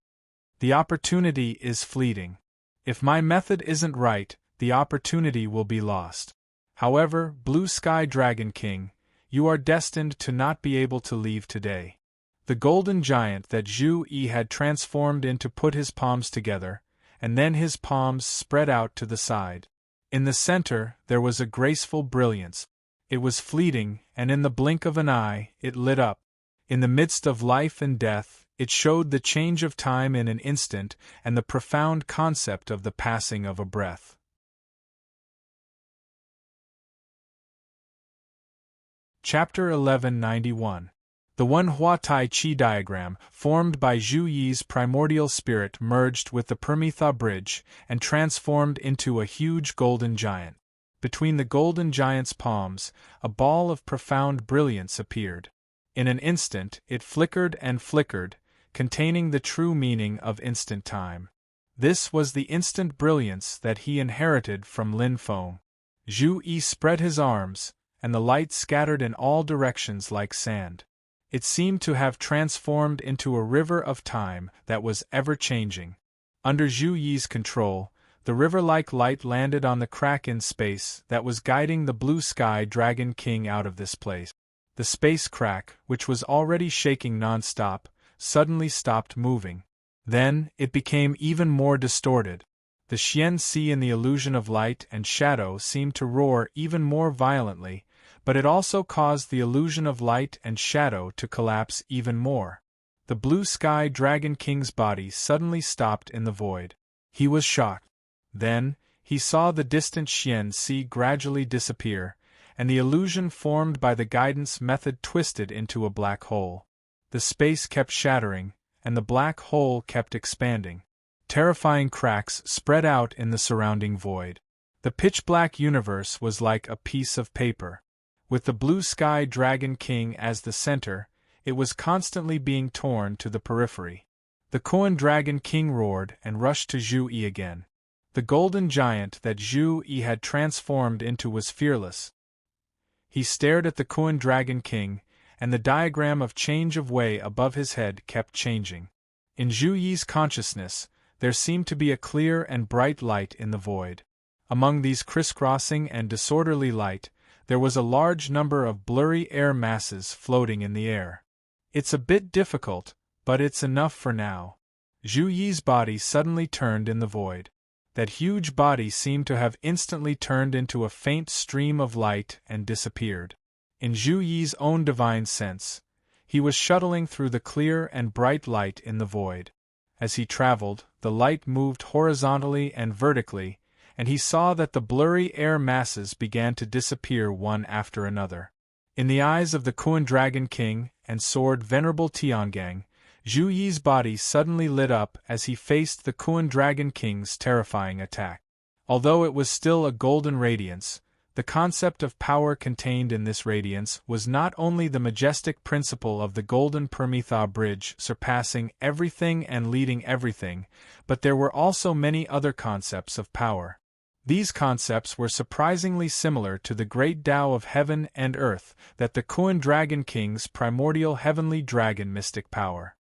The opportunity is fleeting. If my method isn't right, the opportunity will be lost. However, Blue Sky Dragon King, you are destined to not be able to leave today." The golden giant that Zhu Yi had transformed into put his palms together, and then his palms spread out to the side. In the center, there was a graceful brilliance. It was fleeting, and in the blink of an eye, it lit up. In the midst of life and death, it showed the change of time in an instant and the profound concept of the passing of a breath. Chapter 1191. The One Hua Tai Chi diagram, formed by Zhu Yi's primordial spirit, merged with the Permitha bridge and transformed into a huge golden giant. Between the golden giant's palms, a ball of profound brilliance appeared. In an instant, it flickered and flickered, containing the true meaning of instant time. This was the instant brilliance that he inherited from Lin Feng. Zhu Yi spread his arms, and the light scattered in all directions like sand. It seemed to have transformed into a river of time that was ever-changing. Under Zhu Yi's control, the river-like light landed on the crack in space that was guiding the Blue Sky Dragon King out of this place. The space crack, which was already shaking non-stop, suddenly stopped moving. Then, it became even more distorted. The Xian Sea in the illusion of light and shadow seemed to roar even more violently, but it also caused the illusion of light and shadow to collapse even more. The Blue Sky Dragon King's body suddenly stopped in the void. He was shocked. Then, he saw the distant Xian Sea gradually disappear, and the illusion formed by the guidance method twisted into a black hole. The space kept shattering, and the black hole kept expanding. Terrifying cracks spread out in the surrounding void. The pitch-black universe was like a piece of paper. With the Blue Sky Dragon King as the center, it was constantly being torn to the periphery. The Koan Dragon King roared and rushed to Zhu Yi again. The golden giant that Zhu Yi had transformed into was fearless. He stared at the Koan Dragon King, and the diagram of change of way above his head kept changing. In Zhu Yi's consciousness, there seemed to be a clear and bright light in the void. Among these crisscrossing and disorderly light, there was a large number of blurry air masses floating in the air. "It's a bit difficult, but it's enough for now." Zhu Yi's body suddenly turned in the void. that huge body seemed to have instantly turned into a faint stream of light and disappeared. In Zhu Yi's own divine sense, he was shuttling through the clear and bright light in the void. As he traveled, the light moved horizontally and vertically, and he saw that the blurry air masses began to disappear one after another. In the eyes of the Kuan Dragon King and Sword Venerable Tiangang, Zhu Yi's body suddenly lit up as he faced the Kuan Dragon King's terrifying attack. Although it was still a golden radiance, the concept of power contained in this radiance was not only the majestic principle of the golden Permitha bridge surpassing everything and leading everything, but there were also many other concepts of power. These concepts were surprisingly similar to the great Tao of heaven and earth that the Kuan Dragon King's primordial heavenly dragon mystic power.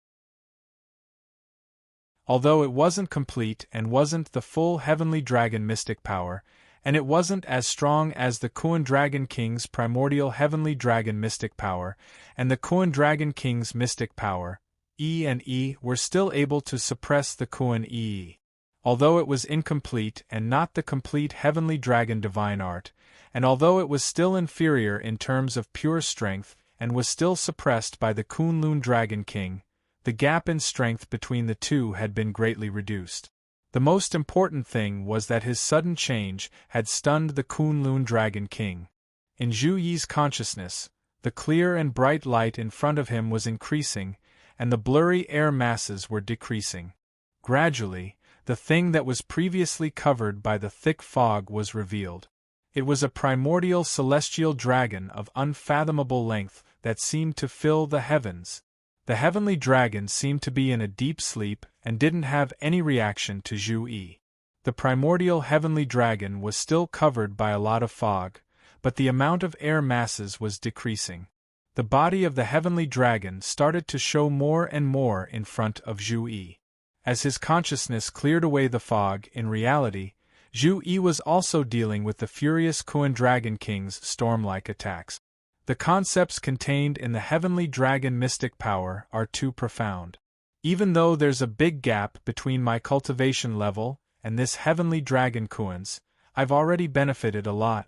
Although it wasn't complete and wasn't the full heavenly dragon mystic power, and it wasn't as strong as the Kuan Dragon King's primordial heavenly dragon mystic power, and the Kuan Dragon King's mystic power, E and E were still able to suppress the Kuan E. Although it was incomplete and not the complete heavenly dragon divine art, and although it was still inferior in terms of pure strength and was still suppressed by the Kunlun Dragon King, the gap in strength between the two had been greatly reduced. The most important thing was that his sudden change had stunned the Kunlun Dragon King. In Zhu Yi's consciousness, the clear and bright light in front of him was increasing, and the blurry air masses were decreasing. Gradually, the thing that was previously covered by the thick fog was revealed. It was a primordial celestial dragon of unfathomable length that seemed to fill the heavens. The heavenly dragon seemed to be in a deep sleep and didn't have any reaction to Zhu Yi. The primordial heavenly dragon was still covered by a lot of fog, but the amount of air masses was decreasing. The body of the heavenly dragon started to show more and more in front of Zhu Yi. As his consciousness cleared away the fog, in reality, Zhu Yi was also dealing with the furious Kuan Dragon King's storm-like attacks. The concepts contained in the heavenly dragon mystic power are too profound. Even though there's a big gap between my cultivation level and this heavenly dragon Kuan's, I've already benefited a lot.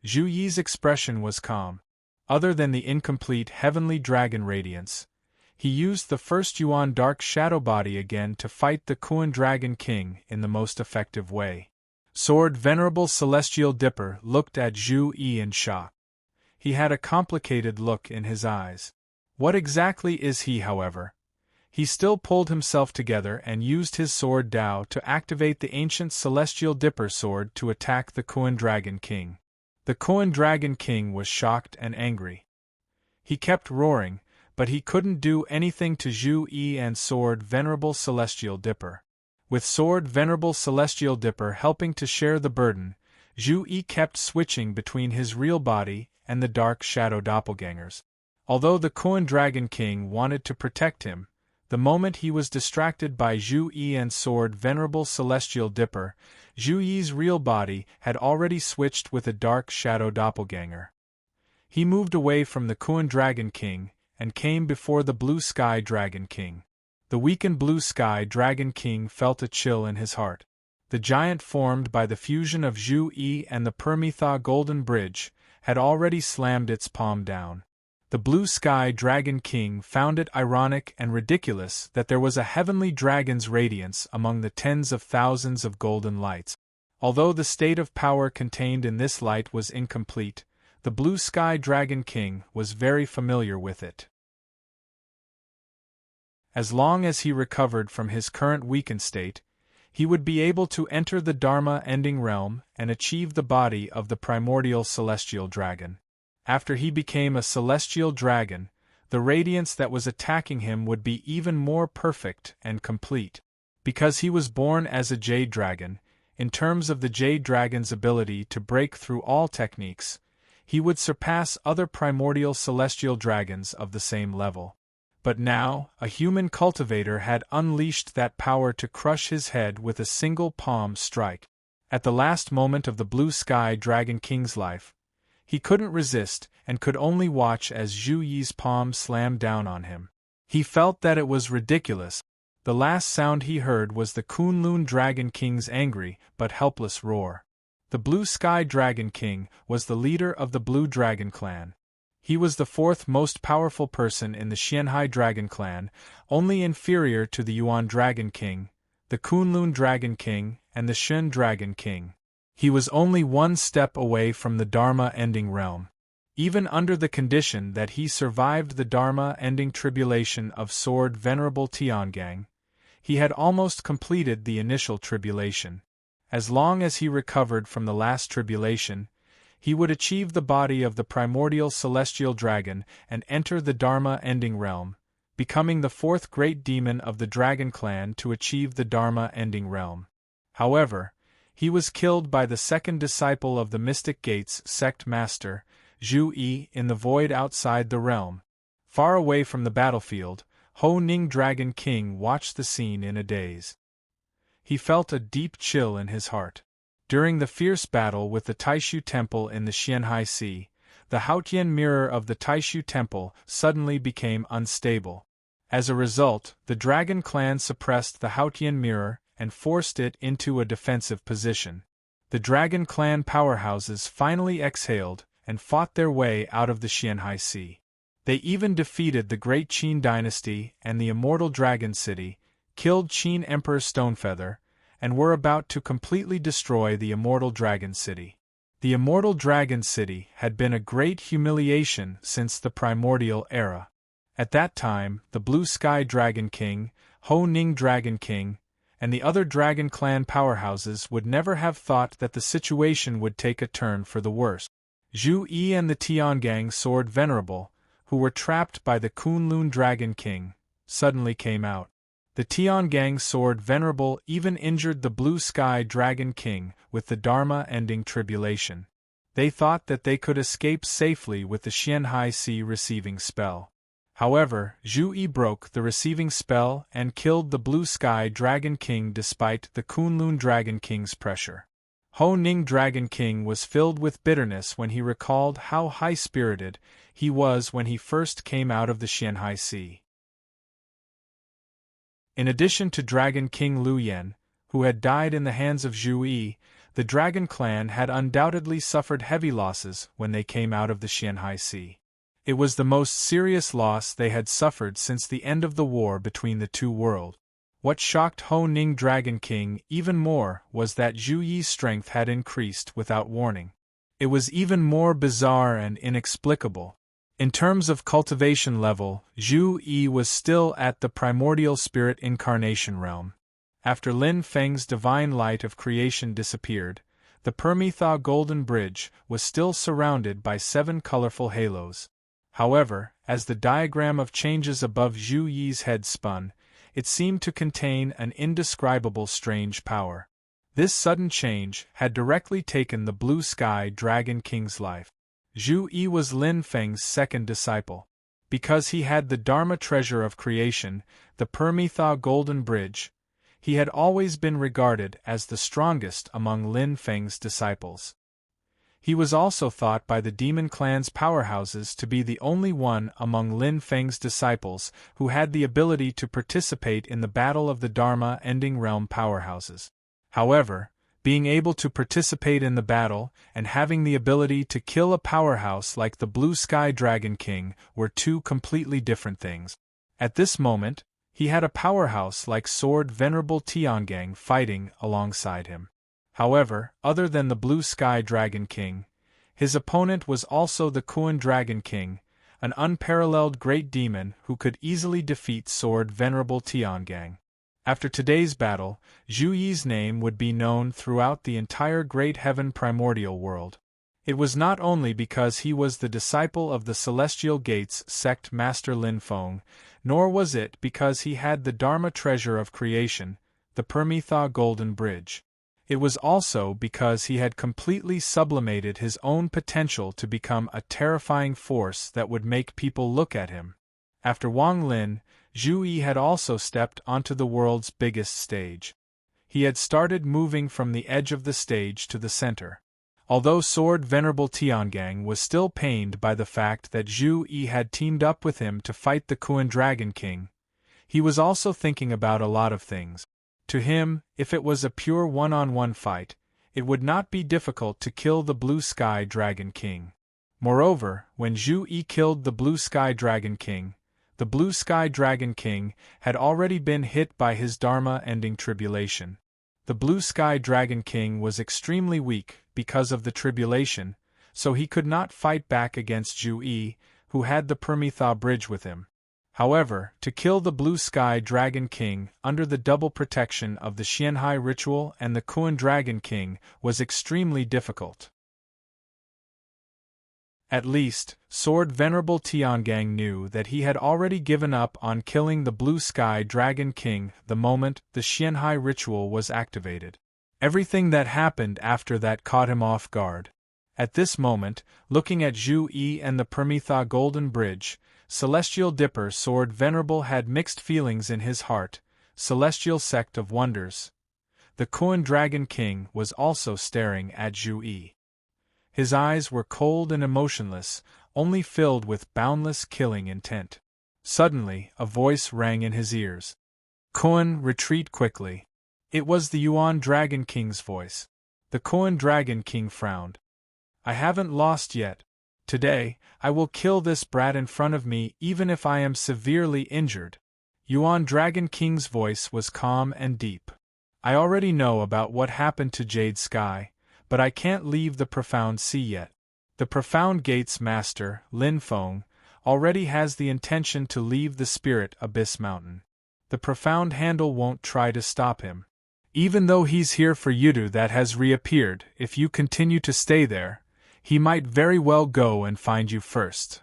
Zhu Yi's expression was calm. Other than the incomplete heavenly dragon radiance, he used the first Yuan dark shadow body again to fight the Kuan Dragon King in the most effective way. Sword Venerable Celestial Dipper looked at Zhu Yi in shock. He had a complicated look in his eyes. What exactly is he, however? He still pulled himself together and used his sword Dao to activate the ancient Celestial Dipper sword to attack the Kuan Dragon King. The Kuan Dragon King was shocked and angry. He kept roaring, but he couldn't do anything to Zhu Yi and Sword Venerable Celestial Dipper. With Sword Venerable Celestial Dipper helping to share the burden, Zhu Yi kept switching between his real body and the dark shadow doppelgangers. Although the Kuan Dragon King wanted to protect him, the moment he was distracted by Zhu Yi and Sword Venerable Celestial Dipper, Zhu Yi's real body had already switched with a dark shadow doppelganger. He moved away from the Kuan Dragon King and came before the Blue Sky Dragon King. The weakened Blue Sky Dragon King felt a chill in his heart. The giant formed by the fusion of Zhu Yi and the Permitha Golden Bridge had already slammed its palm down. The Blue Sky Dragon King found it ironic and ridiculous that there was a heavenly dragon's radiance among the tens of thousands of golden lights. Although the state of power contained in this light was incomplete, the Blue Sky Dragon King was very familiar with it. As long as he recovered from his current weakened state, he would be able to enter the Dharma ending realm and achieve the body of the primordial celestial dragon. After he became a celestial dragon, the radiance that was attacking him would be even more perfect and complete. Because he was born as a jade dragon, in terms of the jade dragon's ability to break through all techniques, he would surpass other primordial celestial dragons of the same level. But now, a human cultivator had unleashed that power to crush his head with a single palm strike. At the last moment of the Blue Sky Dragon King's life, he couldn't resist and could only watch as Zhu Yi's palm slammed down on him. He felt that it was ridiculous. The last sound he heard was the Kunlun Dragon King's angry but helpless roar. The Blue Sky Dragon King was the leader of the Blue Dragon Clan. He was the fourth most powerful person in the Xianhai Dragon Clan, only inferior to the Yuan Dragon King, the Kunlun Dragon King, and the Shen Dragon King. He was only one step away from the Dharma-ending realm. Even under the condition that he survived the Dharma-ending tribulation of Sword Venerable Tiangang, he had almost completed the initial tribulation. As long as he recovered from the last tribulation, he would achieve the body of the primordial celestial dragon and enter the Dharma-ending realm, becoming the fourth great demon of the Dragon Clan to achieve the Dharma-ending realm. However, he was killed by the second disciple of the Mystic Gates sect master, Zhu Yi, in the void outside the realm. Far away from the battlefield, Ho Ning Dragon King watched the scene in a daze. He felt a deep chill in his heart. During the fierce battle with the Taishu Temple in the Xianhai Sea, the Haotian mirror of the Taishu Temple suddenly became unstable. As a result, the Dragon Clan suppressed the Haotian mirror and forced it into a defensive position. The Dragon Clan powerhouses finally exhaled and fought their way out of the Xianhai Sea. They even defeated the Great Qin Dynasty and the Immortal Dragon City, killed Qin Emperor Stonefeather, and were about to completely destroy the Immortal Dragon City. The Immortal Dragon City had been a great humiliation since the primordial era. At that time, the Blue Sky Dragon King, Ho Ning Dragon King, and the other Dragon Clan powerhouses would never have thought that the situation would take a turn for the worse. Zhu Yi and the Tiangang Sword Venerable, who were trapped by the Kunlun Dragon King, suddenly came out. The Tiangang Sword Venerable even injured the Blue Sky Dragon King with the Dharma-ending tribulation. They thought that they could escape safely with the Xianhai Sea receiving spell. However, Zhu Yi broke the receiving spell and killed the Blue Sky Dragon King despite the Kunlun Dragon King's pressure. Ho Ning Dragon King was filled with bitterness when he recalled how high-spirited he was when he first came out of the Xianhai Sea. In addition to Dragon King Lu Yan, who had died in the hands of Zhu Yi, the Dragon Clan had undoubtedly suffered heavy losses when they came out of the Xianhai Sea. It was the most serious loss they had suffered since the end of the war between the two worlds. What shocked Ho Ning Dragon King even more was that Zhu Yi's strength had increased without warning. It was even more bizarre and inexplicable. In terms of cultivation level, Zhu Yi was still at the primordial spirit incarnation realm. After Lin Feng's divine light of creation disappeared, the Permetha Golden Bridge was still surrounded by 7 colorful halos. However, as the diagram of changes above Zhu Yi's head spun, it seemed to contain an indescribable strange power. This sudden change had directly taken the Blue Sky Dragon King's life. Zhu Yi was Lin Feng's second disciple. Because he had the Dharma treasure of creation, the Permetha Golden Bridge, he had always been regarded as the strongest among Lin Feng's disciples. He was also thought by the Demon Clan's powerhouses to be the only one among Lin Feng's disciples who had the ability to participate in the battle of the Dharma-ending realm powerhouses. However, being able to participate in the battle and having the ability to kill a powerhouse like the Blue Sky Dragon King were two completely different things. At this moment, he had a powerhouse like Sword Venerable Tiangang fighting alongside him. However, other than the Blue Sky Dragon King, his opponent was also the Kuan Dragon King, an unparalleled great demon who could easily defeat Sword Venerable Tiangang. After today's battle, Zhu Yi's name would be known throughout the entire Great Heaven primordial world. It was not only because he was the disciple of the Celestial Gates sect Master Lin Feng, nor was it because he had the Dharma treasure of creation, the Permetha Golden Bridge. It was also because he had completely sublimated his own potential to become a terrifying force that would make people look at him. After Wang Lin, Zhu Yi had also stepped onto the world's biggest stage. He had started moving from the edge of the stage to the center. Although Sword Venerable Tiangang was still pained by the fact that Zhu Yi had teamed up with him to fight the Kuan Dragon King, He was also thinking about a lot of things. To him, if it was a pure one-on-one fight, it would not be difficult to kill the Blue Sky Dragon King. Moreover, when Zhu Yi killed the Blue Sky Dragon King, the Blue Sky Dragon King had already been hit by his Dharma-ending tribulation. The Blue Sky Dragon King was extremely weak because of the tribulation, so he could not fight back against Zhu Yi, who had the Permitha Bridge with him. However, to kill the Blue Sky Dragon King under the double protection of the Xianhai ritual and the Kuan Dragon King was extremely difficult. At least, Sword Venerable Tiangang knew that he had already given up on killing the Blue Sky Dragon King the moment the Xianhai ritual was activated. Everything that happened after that caught him off guard. At this moment, looking at Zhu Yi and the Permitha Golden Bridge, Celestial Dipper Sword Venerable had mixed feelings in his heart. Celestial Sect of Wonders. The Kuan Dragon King was also staring at Zhu Yi. His eyes were cold and emotionless, only filled with boundless killing intent. Suddenly, a voice rang in his ears. Kuan, retreat quickly. It was the Yuan Dragon King's voice. The Kuan Dragon King frowned. I haven't lost yet. Today, I will kill this brat in front of me even if I am severely injured. Yuan Dragon King's voice was calm and deep. I already know about what happened to Jade Sky, but I can't leave the Profound Sea yet. The Profound Gates Master, Lin Feng, already has the intention to leave the Spirit Abyss Mountain. The Profound Handle won't try to stop him. Even though he's here for Yudu that has reappeared, if you continue to stay there, he might very well go and find you first.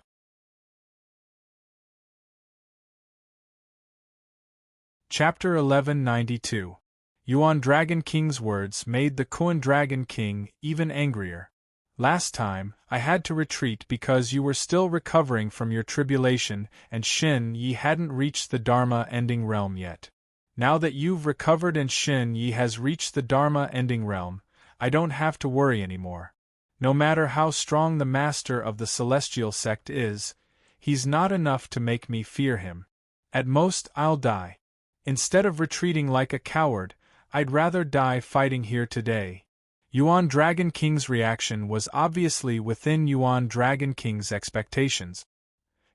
Chapter 1192. Yuan Dragon King's words made the Kuan Dragon King even angrier. Last time, I had to retreat because you were still recovering from your tribulation and Xin Yi hadn't reached the Dharma-ending realm yet. Now that you've recovered and Xin Yi has reached the Dharma-ending realm, I don't have to worry anymore. No matter how strong the master of the Celestial Sect is, he's not enough to make me fear him. At most, I'll die. Instead of retreating like a coward, I'd rather die fighting here today. Yuan Dragon King's reaction was obviously within Yuan Dragon King's expectations.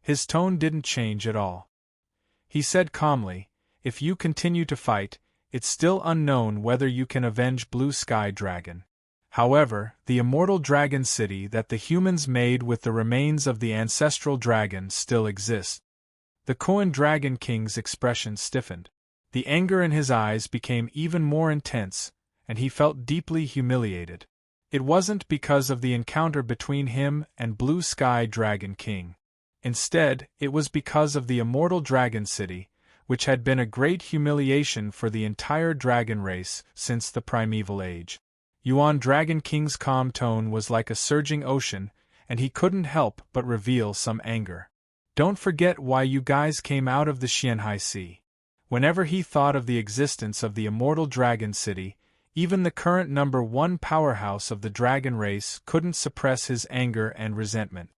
His tone didn't change at all. He said calmly, if you continue to fight, it's still unknown whether you can avenge Blue Sky Dragon. However, the immortal dragon city that the humans made with the remains of the ancestral dragon still exists. The Kuan Dragon King's expression stiffened. The anger in his eyes became even more intense, and he felt deeply humiliated. It wasn't because of the encounter between him and Blue Sky Dragon King. Instead, it was because of the immortal dragon city, which had been a great humiliation for the entire dragon race since the primeval age. Yuan Dragon King's calm tone was like a surging ocean, and he couldn't help but reveal some anger. Don't forget why you guys came out of the Xianhai Sea. Whenever he thought of the existence of the immortal dragon city, even the current #1 powerhouse of the dragon race couldn't suppress his anger and resentment.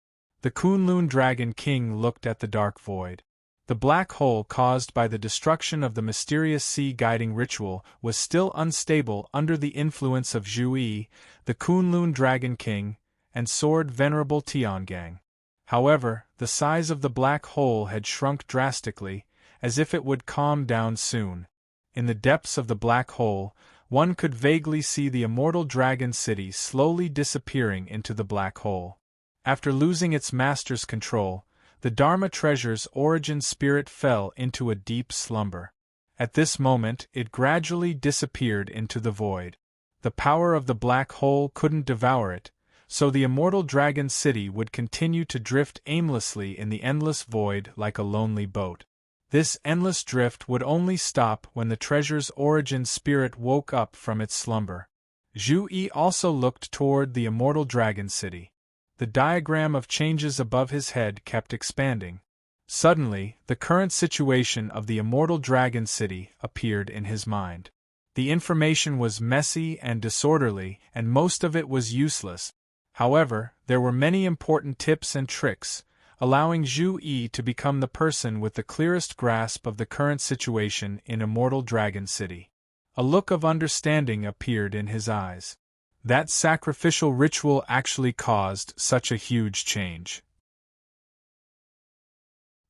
The Kunlun Dragon King looked at the dark void. The black hole caused by the destruction of the mysterious sea guiding ritual was still unstable under the influence of Zhu Yi, the Kunlun Dragon King, and Sword Venerable Tiangang. However, the size of the black hole had shrunk drastically, as if it would calm down soon. In the depths of the black hole, one could vaguely see the immortal dragon city slowly disappearing into the black hole. After losing its master's control, the Dharma treasure's origin spirit fell into a deep slumber. At this moment, it gradually disappeared into the void. The power of the black hole couldn't devour it, so the immortal dragon city would continue to drift aimlessly in the endless void like a lonely boat. This endless drift would only stop when the treasure's origin spirit woke up from its slumber. Zhu Yi also looked toward the immortal dragon city. The diagram of changes above his head kept expanding. Suddenly, the current situation of the immortal dragon city appeared in his mind. The information was messy and disorderly, and most of it was useless. However, there were many important tips and tricks, allowing Zhu Yi to become the person with the clearest grasp of the current situation in Immortal Dragon City. A look of understanding appeared in his eyes. That sacrificial ritual actually caused such a huge change.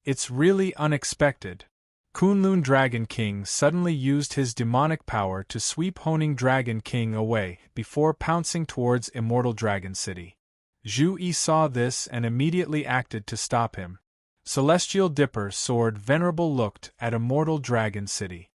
It's really unexpected. Kunlun Dragon King suddenly used his demonic power to sweep Honing Dragon King away before pouncing towards Immortal Dragon City. Zhu Yi saw this and immediately acted to stop him. Celestial Dipper Sword Venerable looked at Immortal Dragon City.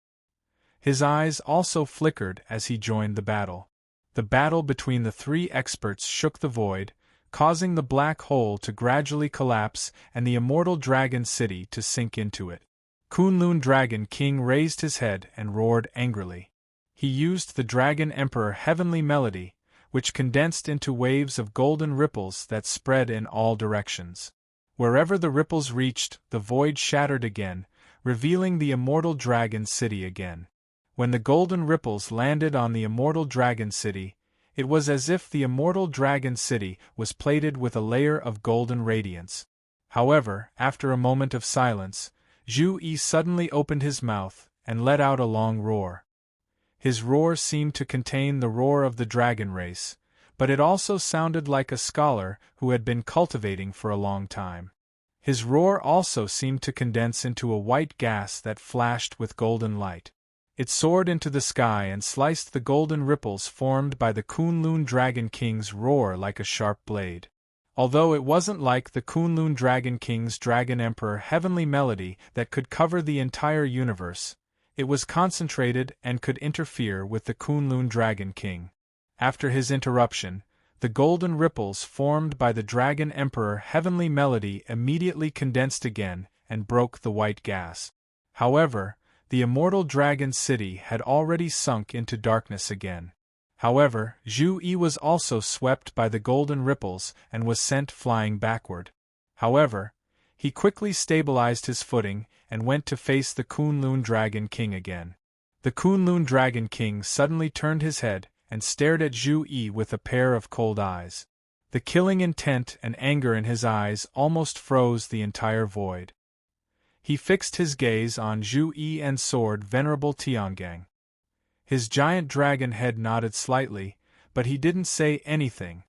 His eyes also flickered as he joined the battle. The battle between the three experts shook the void, causing the black hole to gradually collapse and the Immortal Dragon City to sink into it. Kunlun Dragon King raised his head and roared angrily. He used the Dragon Emperor Heavenly Melody, which condensed into waves of golden ripples that spread in all directions. Wherever the ripples reached, the void shattered again, revealing the Immortal Dragon City again. When the golden ripples landed on the Immortal Dragon City, it was as if the Immortal Dragon City was plated with a layer of golden radiance. However, after a moment of silence, Zhu Yi suddenly opened his mouth and let out a long roar. His roar seemed to contain the roar of the dragon race, but it also sounded like a scholar who had been cultivating for a long time. His roar also seemed to condense into a white gas that flashed with golden light. It soared into the sky and sliced the golden ripples formed by the Kunlun Dragon King's roar like a sharp blade. Although it wasn't like the Kunlun Dragon King's Dragon Emperor Heavenly Melody that could cover the entire universe, it was concentrated and could interfere with the Kunlun Dragon King. After his interruption, the golden ripples formed by the Dragon Emperor Heavenly Melody immediately condensed again and broke the white gas. However, the Immortal Dragon City had already sunk into darkness again. However, Zhu Yi was also swept by the golden ripples and was sent flying backward. However, he quickly stabilized his footing and went to face the Kunlun Dragon King again. The Kunlun Dragon King suddenly turned his head and stared at Zhu Yi with a pair of cold eyes. The killing intent and anger in his eyes almost froze the entire void. He fixed his gaze on Zhu Yi and Sword Venerable Tiangang. His giant dragon head nodded slightly, but he didn't say anything.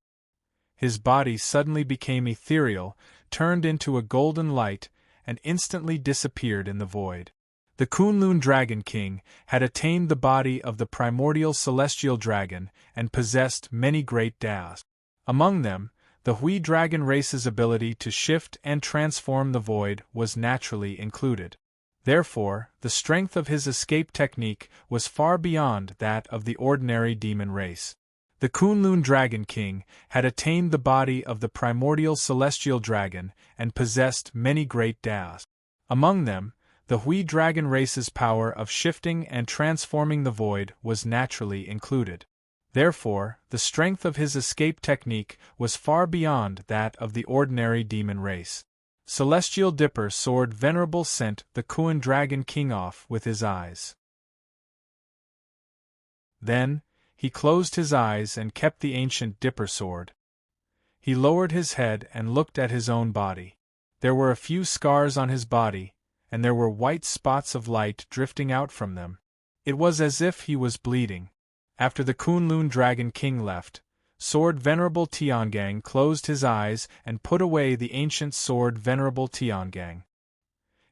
His body suddenly became ethereal, turned into a golden light, and instantly disappeared in the void. The Kunlun Dragon King had attained the body of the primordial celestial dragon and possessed many great daos. Among them, the Hui dragon race's ability to shift and transform the void was naturally included. Therefore, the strength of his escape technique was far beyond that of the ordinary demon race. The Kunlun Dragon King had attained the body of the primordial celestial dragon and possessed many great daos. Among them, the Hui dragon race's power of shifting and transforming the void was naturally included. Therefore, the strength of his escape technique was far beyond that of the ordinary demon race. Celestial Dipper Sword Venerable sent the Kuan Dragon King off with his eyes. Then, he closed his eyes and kept the ancient Dipper Sword. He lowered his head and looked at his own body. There were a few scars on his body, and there were white spots of light drifting out from them. It was as if he was bleeding. After the Kunlun Dragon King left, Sword Venerable Tiangang closed his eyes and put away the ancient sword Venerable Tiangang.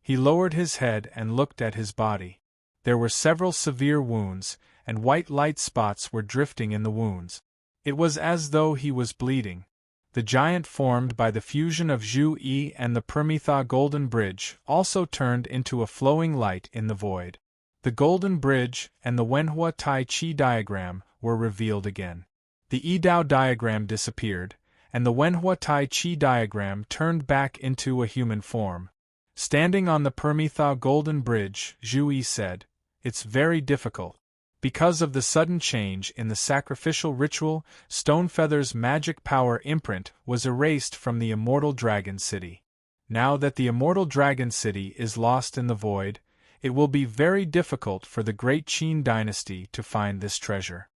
He lowered his head and looked at his body. There were several severe wounds, and white light spots were drifting in the wounds. It was as though he was bleeding. The giant formed by the fusion of Zhu Yi and the Permitha Golden Bridge also turned into a flowing light in the void. The Golden Bridge and the Wenhua Tai Chi diagram were revealed again. The Yidao diagram disappeared, and the Wenhua Tai Chi diagram turned back into a human form. Standing on the Permitha Golden Bridge, Zhu Yi said, "It's very difficult." Because of the sudden change in the sacrificial ritual, Stonefeather's magic power imprint was erased from the Immortal Dragon City. Now that the Immortal Dragon City is lost in the void, it will be very difficult for the great Qin dynasty to find this treasure.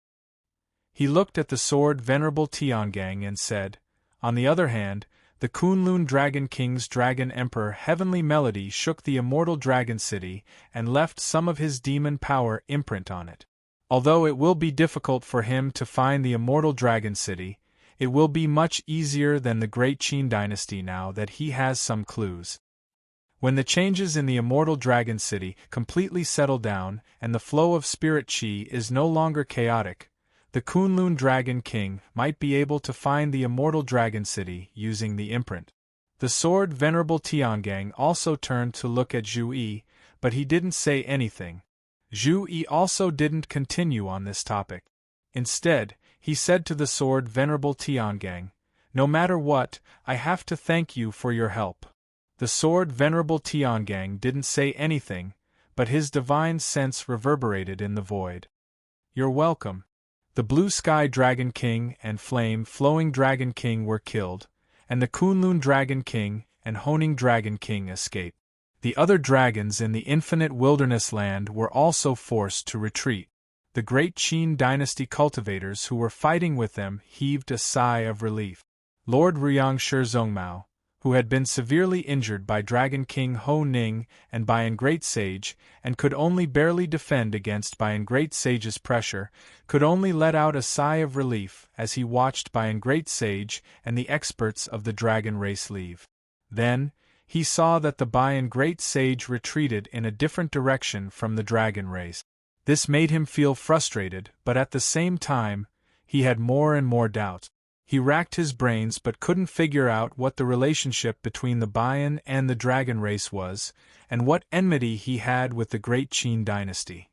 He looked at the sword Venerable Tiangang and said, "On the other hand, the Kunlun Dragon King's Dragon Emperor Heavenly Melody shook the immortal Dragon City and left some of his demon power imprint on it. Although it will be difficult for him to find the immortal Dragon City, it will be much easier than the Great Qin dynasty now that he has some clues. When the changes in the immortal Dragon City completely settle down and the flow of spirit qi is no longer chaotic, the Kunlun Dragon King might be able to find the immortal Dragon City using the imprint. The sword Venerable Tiangang also turned to look at Zhu Yi, but he didn't say anything. Zhu Yi also didn't continue on this topic. Instead, he said to the sword Venerable Tiangang, "No matter what, I have to thank you for your help." The sword Venerable Tiangang didn't say anything, but his divine sense reverberated in the void. "You're welcome." The Blue Sky Dragon King and Flame Flowing Dragon King were killed, and the Kunlun Dragon King and Honing Dragon King escaped. The other dragons in the infinite wilderness land were also forced to retreat. The Great Qin dynasty cultivators who were fighting with them heaved a sigh of relief. Lord Ruyang Shizongmao, who had been severely injured by Dragon King Ho Ning and Bayan Great Sage, and could only barely defend against Bayan Great Sage's pressure, could only let out a sigh of relief as he watched Bayan Great Sage and the experts of the dragon race leave. Then, he saw that the Bayan Great Sage retreated in a different direction from the dragon race. This made him feel frustrated, but at the same time, he had more and more doubt. He racked his brains but couldn't figure out what the relationship between the Bayan and the dragon race was, and what enmity he had with the Great Qin dynasty.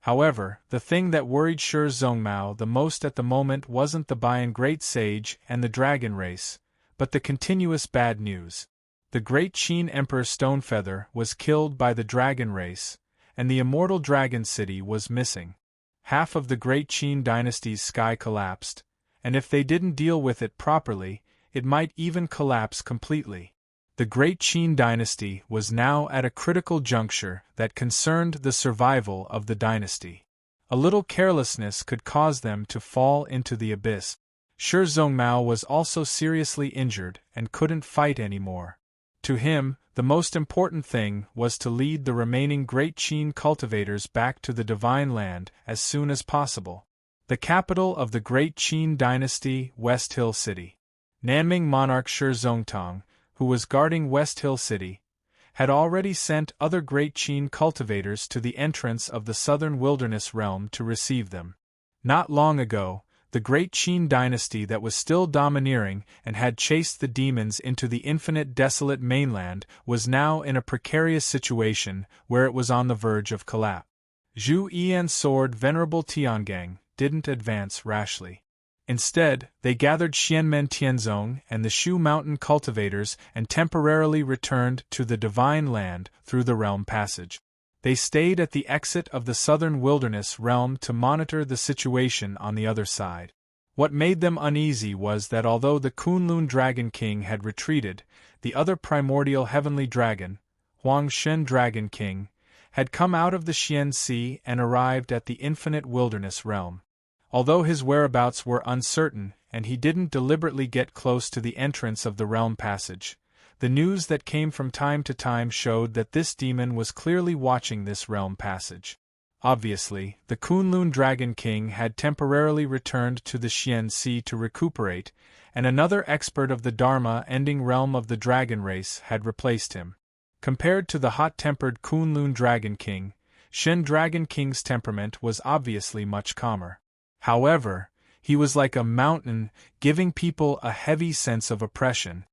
However, the thing that worried Shizongmao the most at the moment wasn't the Bayan Great Sage and the dragon race, but the continuous bad news. The Great Qin Emperor Stonefeather was killed by the dragon race, and the immortal Dragon City was missing. Half of the Great Qin dynasty's sky collapsed, and if they didn't deal with it properly, it might even collapse completely. The Great Qin dynasty was now at a critical juncture that concerned the survival of the dynasty. A little carelessness could cause them to fall into the abyss. Shizongmao was also seriously injured and couldn't fight anymore. To him, the most important thing was to lead the remaining Great Qin cultivators back to the Divine Land as soon as possible. The capital of the Great Qin dynasty, West Hill City. Nanming monarch Shizongtong, who was guarding West Hill City, had already sent other Great Qin cultivators to the entrance of the southern wilderness realm to receive them. Not long ago, the Great Qin dynasty that was still domineering and had chased the demons into the infinite desolate mainland was now in a precarious situation where it was on the verge of collapse. Zhu Yi's sword Venerable Tiangang didn't advance rashly. Instead, they gathered Xianmen Tianzong and the Shu Mountain cultivators and temporarily returned to the Divine Land through the Realm Passage. They stayed at the exit of the southern wilderness realm to monitor the situation on the other side. What made them uneasy was that although the Kunlun Dragon King had retreated, the other primordial heavenly dragon, Huangshen Dragon King, had come out of the Xian Sea and arrived at the infinite wilderness realm. Although his whereabouts were uncertain and he didn't deliberately get close to the entrance of the Realm Passage, the news that came from time to time showed that this demon was clearly watching this realm passage. Obviously, the Kunlun Dragon King had temporarily returned to the Xian Sea to recuperate, and another expert of the Dharma-ending realm of the dragon race had replaced him. Compared to the hot-tempered Kunlun Dragon King, Shen Dragon King's temperament was obviously much calmer. However, he was like a mountain, giving people a heavy sense of oppression.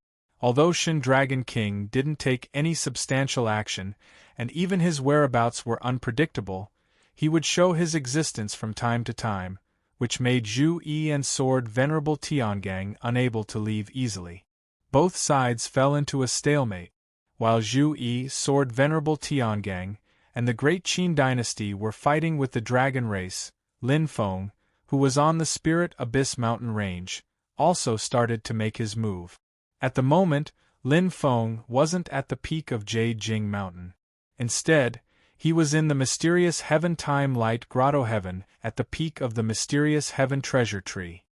Although Shen Dragon King didn't take any substantial action, and even his whereabouts were unpredictable, he would show his existence from time to time, which made Zhu Yi and sword Venerable Tiangang unable to leave easily. Both sides fell into a stalemate. While Zhu Yi, sword Venerable Tiangang, and the Great Qin dynasty were fighting with the dragon race, Lin Feng, who was on the Spirit Abyss mountain range, also started to make his move. At the moment, Lin Feng wasn't at the peak of Jade Jing Mountain. Instead, he was in the mysterious Heaven Time Light Grotto Heaven at the peak of the mysterious Heaven Treasure Tree.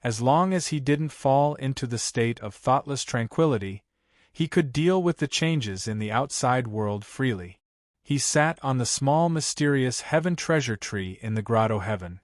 As long as he didn't fall into the state of thoughtless tranquility, he could deal with the changes in the outside world freely. He sat on the small mysterious heaven treasure tree in the grotto heaven.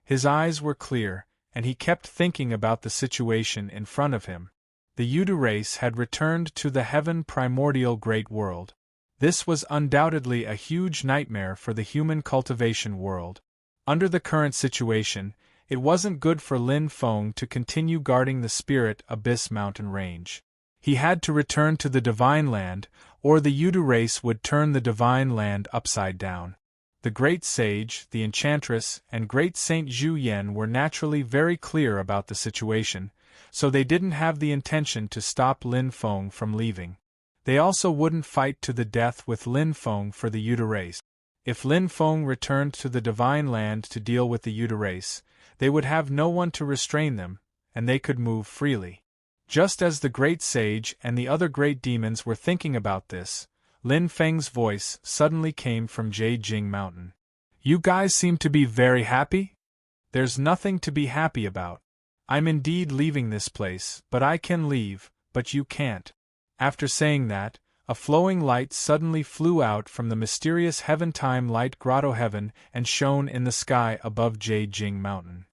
His eyes were clear, and he kept thinking about the situation in front of him. The Yudu race had returned to the heaven primordial great world. This was undoubtedly a huge nightmare for the human cultivation world. Under the current situation, it wasn't good for Lin Feng to continue guarding the spirit abyss mountain range. He had to return to the Divine Land, or the Yudu race would turn the Divine Land upside down. The Great Sage, the Enchantress, and Great Saint Zhu Yan were naturally very clear about the situation, so they didn't have the intention to stop Lin Feng from leaving. They also wouldn't fight to the death with Lin Feng for the Yudu race. If Lin Feng returned to the Divine Land to deal with the Yudu race, they would have no one to restrain them, and they could move freely. Just as the Great Sage and the other great demons were thinking about this, Lin Feng's voice suddenly came from Jing Mountain. "You guys seem to be very happy?" "There's nothing to be happy about. I'm indeed leaving this place, but I can leave, but you can't." After saying that, a flowing light suddenly flew out from the mysterious heaven-time light grotto heaven and shone in the sky above Jing Mountain.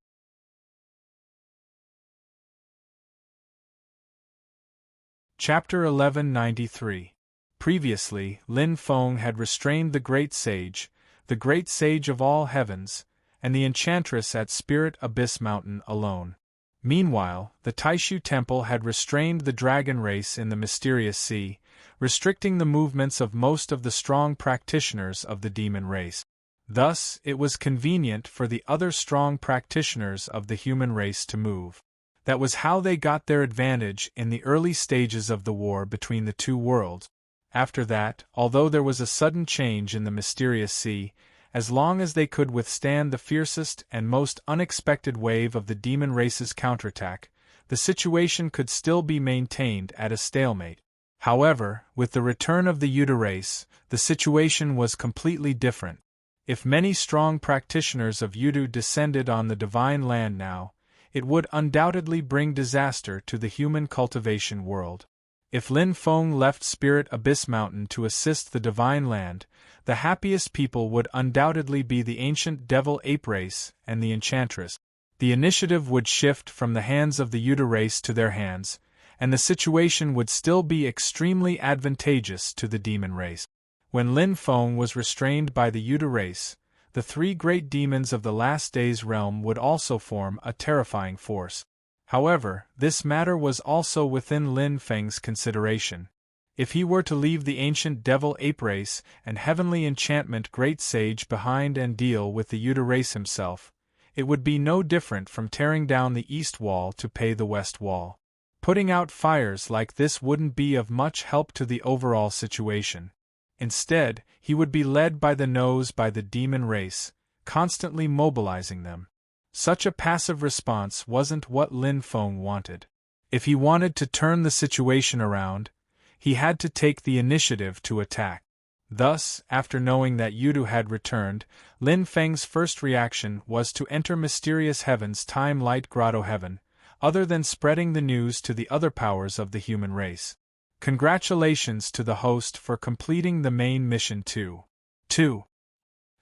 Chapter 1193. Previously, Lin Feng had restrained the Great Sage of all heavens, and the Enchantress at Spirit Abyss Mountain alone. Meanwhile, the Taishu Temple had restrained the dragon race in the mysterious sea, restricting the movements of most of the strong practitioners of the demon race. Thus, it was convenient for the other strong practitioners of the human race to move. That was how they got their advantage in the early stages of the war between the two worlds. After that, although there was a sudden change in the mysterious sea, as long as they could withstand the fiercest and most unexpected wave of the demon race's counterattack, the situation could still be maintained at a stalemate. However, with the return of the Yudu race, the situation was completely different. If many strong practitioners of Yudu descended on the Divine Land now, it would undoubtedly bring disaster to the human cultivation world. If Lin Feng left Spirit Abyss Mountain to assist the Divine Land, the happiest people would undoubtedly be the ancient devil ape race and the Enchantress. The initiative would shift from the hands of the Yudu race to their hands, and the situation would still be extremely advantageous to the demon race. When Lin Feng was restrained by the Yudu race, the three great demons of the last days realm would also form a terrifying force. However, this matter was also within Lin Feng's consideration. If he were to leave the ancient devil ape race and heavenly enchantment great sage behind and deal with the Yudu race himself, it would be no different from tearing down the east wall to pay the west wall. Putting out fires like this wouldn't be of much help to the overall situation. Instead, he would be led by the nose by the demon race, constantly mobilizing them. Such a passive response wasn't what Lin Feng wanted. If he wanted to turn the situation around, he had to take the initiative to attack. Thus, after knowing that Yudu had returned, Lin Feng's first reaction was to enter Mysterious Heaven's time-light grotto heaven, other than spreading the news to the other powers of the human race. Congratulations to the host for completing the main mission 2.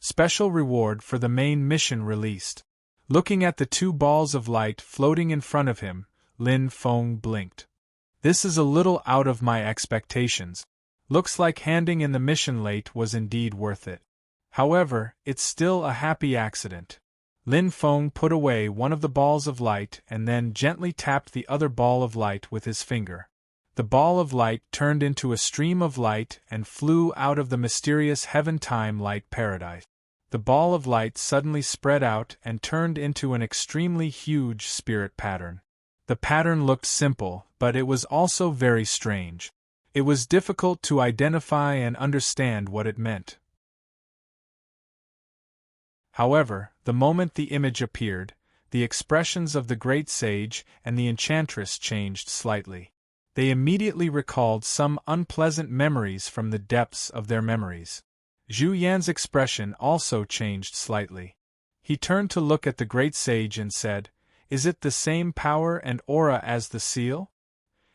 Special reward for the main mission released. Looking at the two balls of light floating in front of him, Lin Feng blinked. This is a little out of my expectations. Looks like handing in the mission late was indeed worth it. However, it's still a happy accident. Lin Feng put away one of the balls of light and then gently tapped the other ball of light with his finger. The ball of light turned into a stream of light and flew out of the mysterious heaven-time light paradise. The ball of light suddenly spread out and turned into an extremely huge spirit pattern. The pattern looked simple, but it was also very strange. It was difficult to identify and understand what it meant. However, the moment the image appeared, the expressions of the Great Sage and the Enchantress changed slightly. They immediately recalled some unpleasant memories from the depths of their memories. Zhu Yan's expression also changed slightly. He turned to look at the Great Sage and said, Is it the same power and aura as the seal?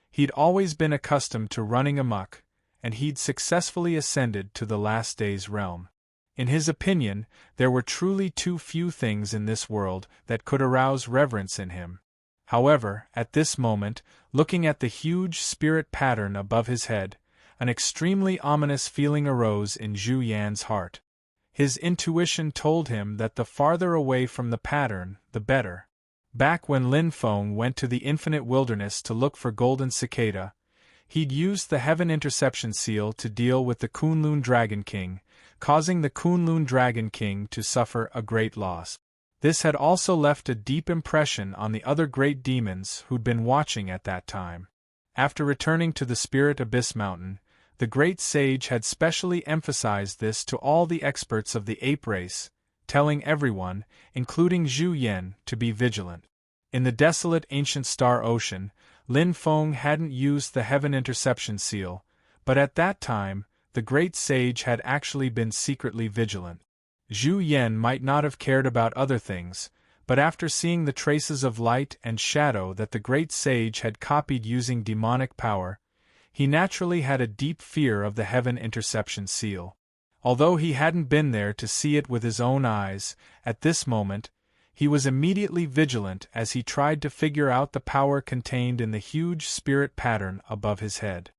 He'd always been accustomed to running amok, and he'd successfully ascended to the last day's realm. In his opinion, there were truly too few things in this world that could arouse reverence in him. However, at this moment, looking at the huge spirit pattern above his head, an extremely ominous feeling arose in Zhu Yan's heart. His intuition told him that the farther away from the pattern, the better. Back when Lin Feng went to the infinite wilderness to look for golden cicada, he'd used the Heaven Interception Seal to deal with the Kunlun Dragon King, causing the Kunlun Dragon King to suffer a great loss. This had also left a deep impression on the other great demons who'd been watching at that time. After returning to the Spirit Abyss Mountain, the great sage had specially emphasized this to all the experts of the ape race, telling everyone, including Zhu Yan, to be vigilant. In the desolate ancient star ocean, Lin Feng hadn't used the Heaven Interception Seal, but at that time, the great sage had actually been secretly vigilant. Zhu Yan might not have cared about other things, but after seeing the traces of light and shadow that the great sage had copied using demonic power, he naturally had a deep fear of the Heaven Interception Seal. Although he hadn't been there to see it with his own eyes, at this moment, he was immediately vigilant as he tried to figure out the power contained in the huge spirit pattern above his head.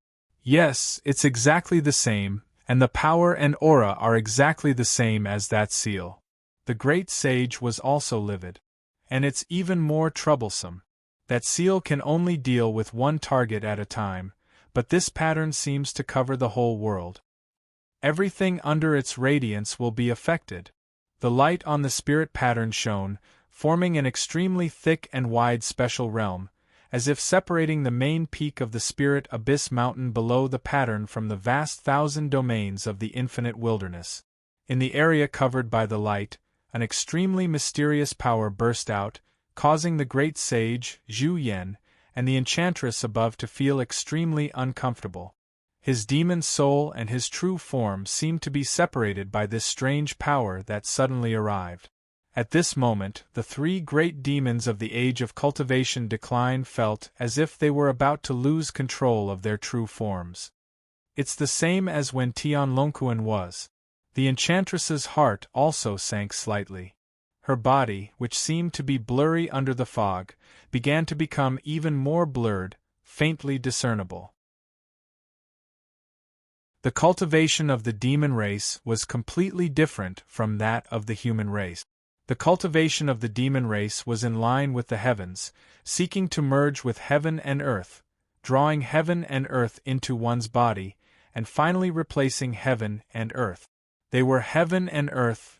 Yes, it's exactly the same, and the power and aura are exactly the same as that seal. The great sage was also livid. And it's even more troublesome. That seal can only deal with one target at a time, but this pattern seems to cover the whole world. Everything under its radiance will be affected. The light on the spirit pattern shone, forming an extremely thick and wide special realm, as if separating the main peak of the Spirit Abyss Mountain below the pattern from the vast thousand domains of the infinite wilderness. In the area covered by the light, an extremely mysterious power burst out, causing the great sage, Zhu Yan, and the enchantress above to feel extremely uncomfortable. His demon soul and his true form seemed to be separated by this strange power that suddenly arrived. At this moment, the three great demons of the Age of Cultivation Decline felt as if they were about to lose control of their true forms. It's the same as when Tian Longquan was. The enchantress's heart also sank slightly. Her body, which seemed to be blurry under the fog, began to become even more blurred, faintly discernible. The cultivation of the demon race was completely different from that of the human race. The cultivation of the demon race was in line with the heavens, seeking to merge with heaven and earth, drawing heaven and earth into one's body, and finally replacing heaven and earth. They were heaven and earth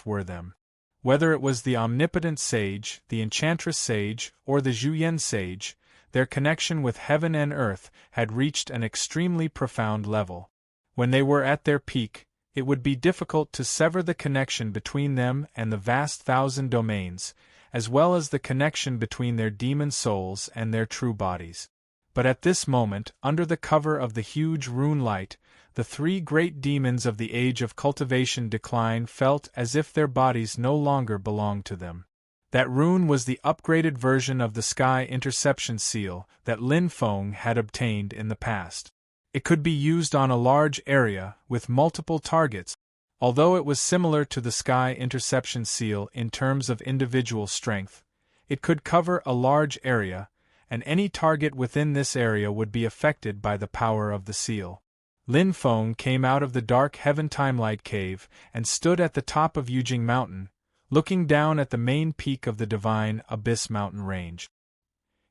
were them. Whether it was the omnipotent sage, the enchantress sage, or the Zhu Yan sage, their connection with heaven and earth had reached an extremely profound level. When they were at their peak, it would be difficult to sever the connection between them and the vast thousand domains, as well as the connection between their demon souls and their true bodies. But at this moment, under the cover of the huge rune light, the three great demons of the Age of Cultivation Decline felt as if their bodies no longer belonged to them. That rune was the upgraded version of the Sky Interception Seal that Lin Feng had obtained in the past. It could be used on a large area, with multiple targets. Although it was similar to the Sky Interception Seal in terms of individual strength, it could cover a large area, and any target within this area would be affected by the power of the seal. Lin Feng came out of the dark Heaven Timelight Cave and stood at the top of Yujing Mountain, looking down at the main peak of the divine Abyss Mountain range.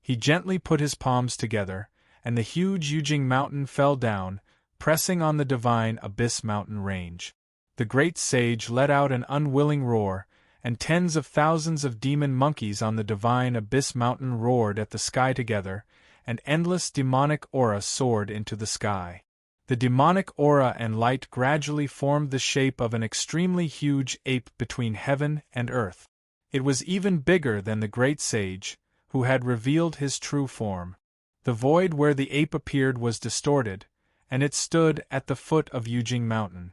He gently put his palms together, and the huge Yujing Mountain fell down, pressing on the divine Abyss Mountain range. The great sage let out an unwilling roar, and tens of thousands of demon monkeys on the divine Abyss Mountain roared at the sky together, and endless demonic aura soared into the sky. The demonic aura and light gradually formed the shape of an extremely huge ape between heaven and earth. It was even bigger than the great sage, who had revealed his true form. The void where the ape appeared was distorted, and it stood at the foot of Yujing Mountain.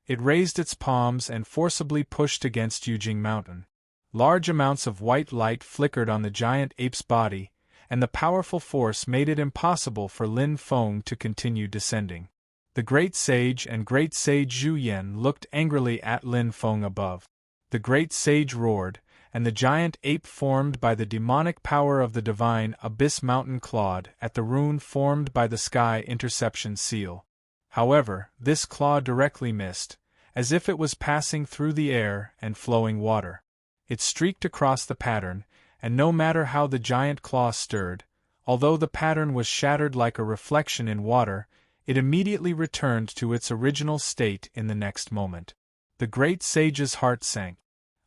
It raised its palms and forcibly pushed against Yujing Mountain. Large amounts of white light flickered on the giant ape's body, and the powerful force made it impossible for Lin Feng to continue descending. The great sage and great sage Zhu Yan looked angrily at Lin Feng above. The great sage roared, and the giant ape formed by the demonic power of the divine abyss mountain clawed at the rune formed by the sky interception seal. However, this claw directly missed, as if it was passing through the air and flowing water. It streaked across the pattern, and no matter how the giant claw stirred, although the pattern was shattered like a reflection in water, it immediately returned to its original state in the next moment. The great sage's heart sank.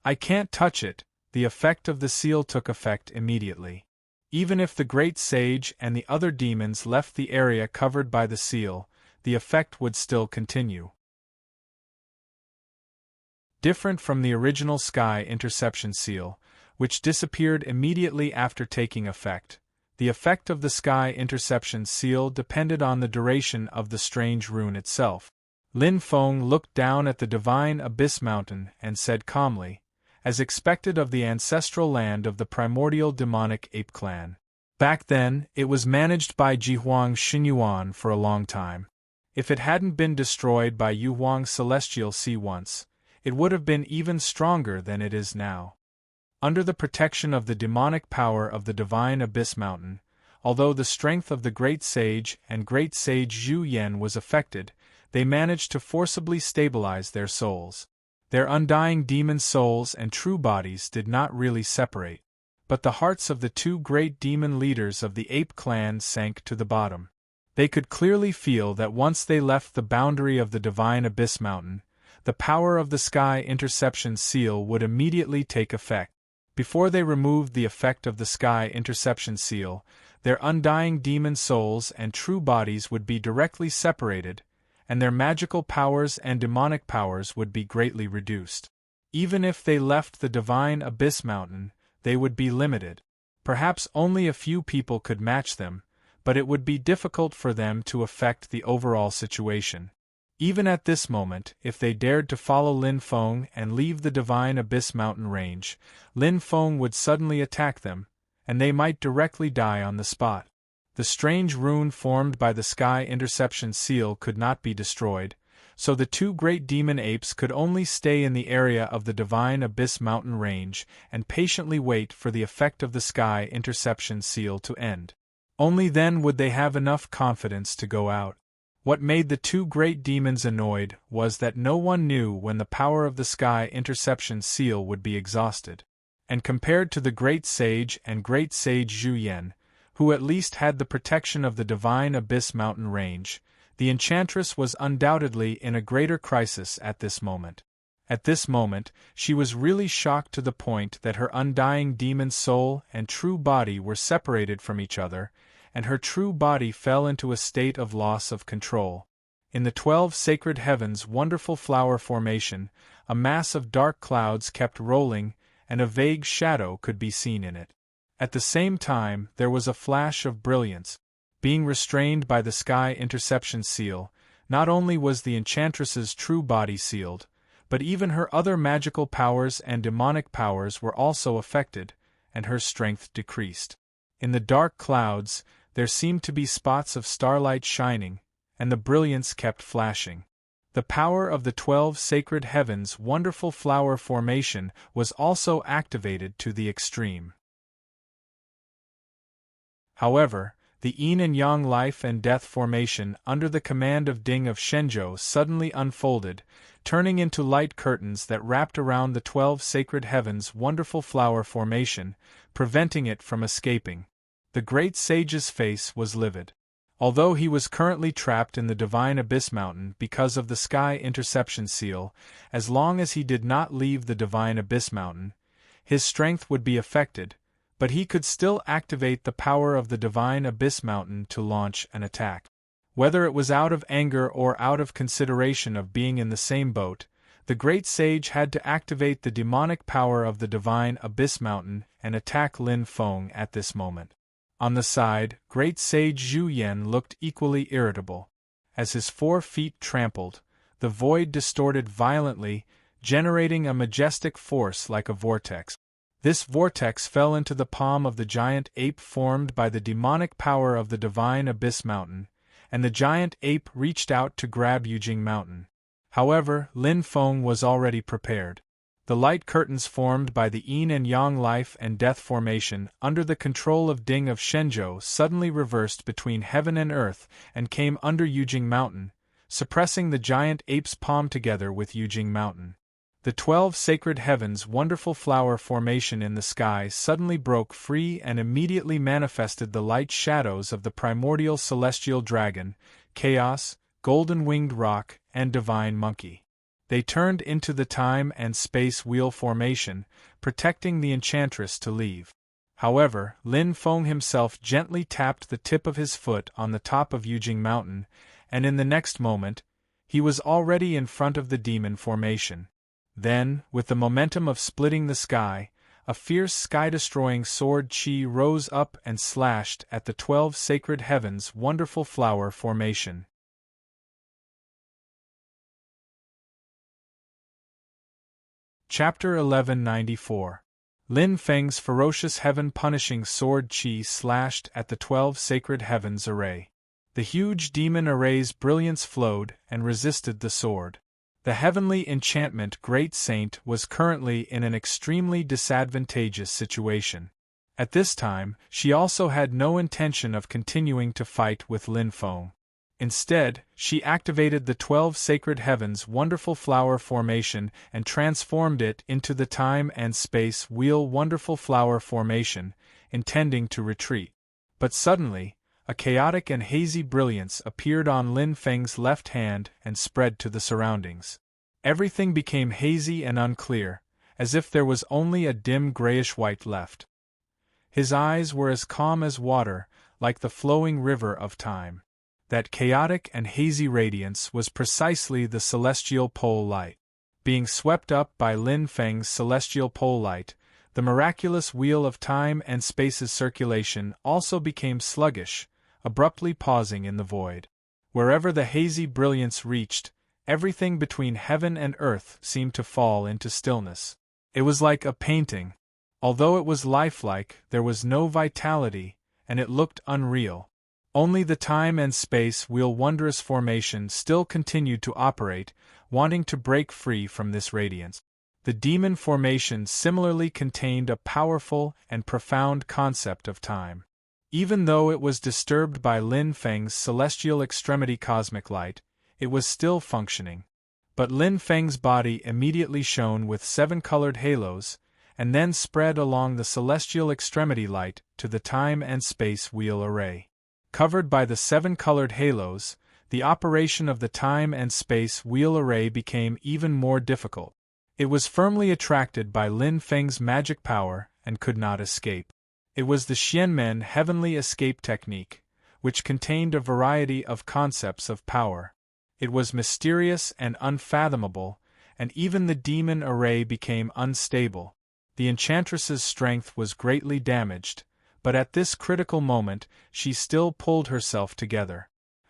"I can't touch it." The effect of the seal took effect immediately. Even if the great sage and the other demons left the area covered by the seal, the effect would still continue. Different from the original sky interception seal, which disappeared immediately after taking effect, the effect of the sky interception seal depended on the duration of the strange rune itself. Lin Feng looked down at the divine abyss mountain and said calmly, as expected of the ancestral land of the primordial demonic ape clan. Back then, it was managed by Jihuang Xinyuan for a long time. If it hadn't been destroyed by Yuhuang's celestial sea once, it would have been even stronger than it is now. Under the protection of the demonic power of the divine abyss mountain, although the strength of the great sage and great sage Zhu Yan was affected, they managed to forcibly stabilize their souls. Their undying demon souls and true bodies did not really separate, but the hearts of the two great demon leaders of the ape clan sank to the bottom. They could clearly feel that once they left the boundary of the divine abyss mountain, the power of the sky interception seal would immediately take effect. Before they removed the effect of the sky interception seal, their undying demon souls and true bodies would be directly separated, and their magical powers and demonic powers would be greatly reduced. Even if they left the divine abyss mountain, they would be limited. Perhaps only a few people could match them, but it would be difficult for them to affect the overall situation. Even at this moment, if they dared to follow Lin Feng and leave the divine abyss mountain range, Lin Feng would suddenly attack them, and they might directly die on the spot. The strange rune formed by the sky interception seal could not be destroyed, so the two great demon apes could only stay in the area of the divine abyss mountain range and patiently wait for the effect of the sky interception seal to end. Only then would they have enough confidence to go out. What made the two great demons annoyed was that no one knew when the power of the sky interception seal would be exhausted. And compared to the great sage and great sage Zhu Yan, who at least had the protection of the divine abyss mountain range, the enchantress was undoubtedly in a greater crisis at this moment. At this moment, she was really shocked to the point that her undying demon soul and true body were separated from each other, and her true body fell into a state of loss of control. In the 12 sacred heavens' wonderful flower formation, a mass of dark clouds kept rolling, and a vague shadow could be seen in it. At the same time, there was a flash of brilliance. Being restrained by the sky interception seal, not only was the enchantress's true body sealed, but even her other magical powers and demonic powers were also affected, and her strength decreased. In the dark clouds, there seemed to be spots of starlight shining, and the brilliance kept flashing. The power of the 12 sacred heavens' wonderful flower formation was also activated to the extreme. However, the yin and yang life and death formation under the command of Ding of Shenzhou suddenly unfolded, turning into light curtains that wrapped around the 12 sacred heavens' wonderful flower formation, preventing it from escaping. The great sage's face was livid. Although he was currently trapped in the divine abyss mountain because of the sky interception seal, as long as he did not leave the divine abyss mountain, his strength would be affected, but he could still activate the power of the divine abyss mountain to launch an attack. Whether it was out of anger or out of consideration of being in the same boat, the great sage had to activate the demonic power of the divine abyss mountain and attack Lin Feng at this moment. On the side, great sage Zhu Yan looked equally irritable. As his 4 feet trampled, the void distorted violently, generating a majestic force like a vortex. This vortex fell into the palm of the giant ape formed by the demonic power of the divine Abyss Mountain, and the giant ape reached out to grab Yujing Mountain. However, Lin Feng was already prepared. The light curtains formed by the yin and yang life and death formation under the control of Ding of Shenzhou suddenly reversed between heaven and earth and came under Yujing Mountain, suppressing the giant ape's palm together with Yujing Mountain. The 12 sacred heavens' wonderful flower formation in the sky suddenly broke free and immediately manifested the light shadows of the primordial celestial dragon, chaos, golden-winged rock, and divine monkey. They turned into the time and space wheel formation, protecting the enchantress to leave. However, Lin Feng himself gently tapped the tip of his foot on the top of Yujing Mountain, and in the next moment, he was already in front of the demon formation. Then, with the momentum of splitting the sky, a fierce sky-destroying sword chi rose up and slashed at the 12 sacred heavens' wonderful flower formation. Chapter 1194. Lin Feng's ferocious heaven-punishing sword chi slashed at the 12 sacred heavens array. The huge demon array's brilliance flowed and resisted the sword. The heavenly enchantment Great Saint was currently in an extremely disadvantageous situation. At this time, she also had no intention of continuing to fight with Lin Feng. Instead, she activated the 12 sacred heavens' wonderful flower formation and transformed it into the time and space wheel wonderful flower formation, intending to retreat. But suddenly, a chaotic and hazy brilliance appeared on Lin Feng's left hand and spread to the surroundings. Everything became hazy and unclear, as if there was only a dim grayish-white left. His eyes were as calm as water, like the flowing river of time. That chaotic and hazy radiance was precisely the celestial pole light. Being swept up by Lin Feng's celestial pole light, the miraculous wheel of time and space's circulation also became sluggish, abruptly pausing in the void. Wherever the hazy brilliance reached, everything between heaven and earth seemed to fall into stillness. It was like a painting. Although it was lifelike, there was no vitality, and it looked unreal. Only the time and space wheel wondrous formation still continued to operate, wanting to break free from this radiance. The demon formation similarly contained a powerful and profound concept of time. Even though it was disturbed by Lin Feng's celestial extremity cosmic light, it was still functioning. But Lin Feng's body immediately shone with 7 colored halos, and then spread along the celestial extremity light to the time and space wheel array. Covered by the 7 colored halos, the operation of the time and space wheel array became even more difficult. It was firmly attracted by Lin Feng's magic power and could not escape. It was the Xianmen heavenly escape technique, which contained a variety of concepts of power. It was mysterious and unfathomable, and even the demon array became unstable. The enchantress's strength was greatly damaged, but at this critical moment she still pulled herself together.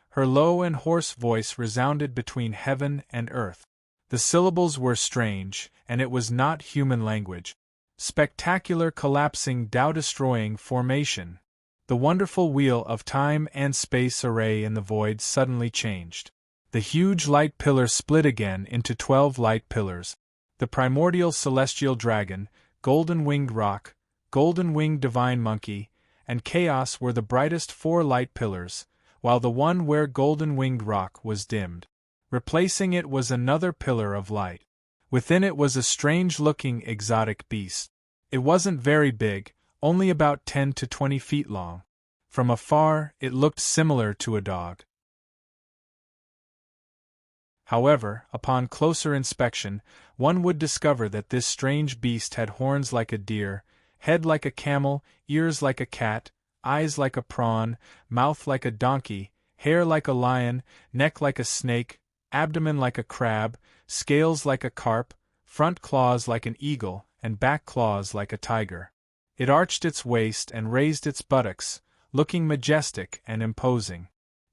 Her low and hoarse voice resounded between heaven and earth. The syllables were strange, and it was not human language. Spectacular collapsing Tao-destroying formation. The wonderful wheel of time and space array in the void suddenly changed. The huge light pillar split again into 12 light pillars. The primordial celestial dragon, golden-winged rock, golden-winged divine monkey, and chaos were the brightest 4 light pillars, while the one where golden-winged rock was dimmed. Replacing it was another pillar of light. Within it was a strange-looking exotic beast. It wasn't very big, only about 10 to 20 feet long. From afar, it looked similar to a dog. However, upon closer inspection, one would discover that this strange beast had horns like a deer, head like a camel, ears like a cat, eyes like a prawn, mouth like a donkey, hair like a lion, neck like a snake, abdomen like a crab, scales like a carp, front claws like an eagle, and back claws like a tiger. It arched its waist and raised its buttocks, looking majestic and imposing.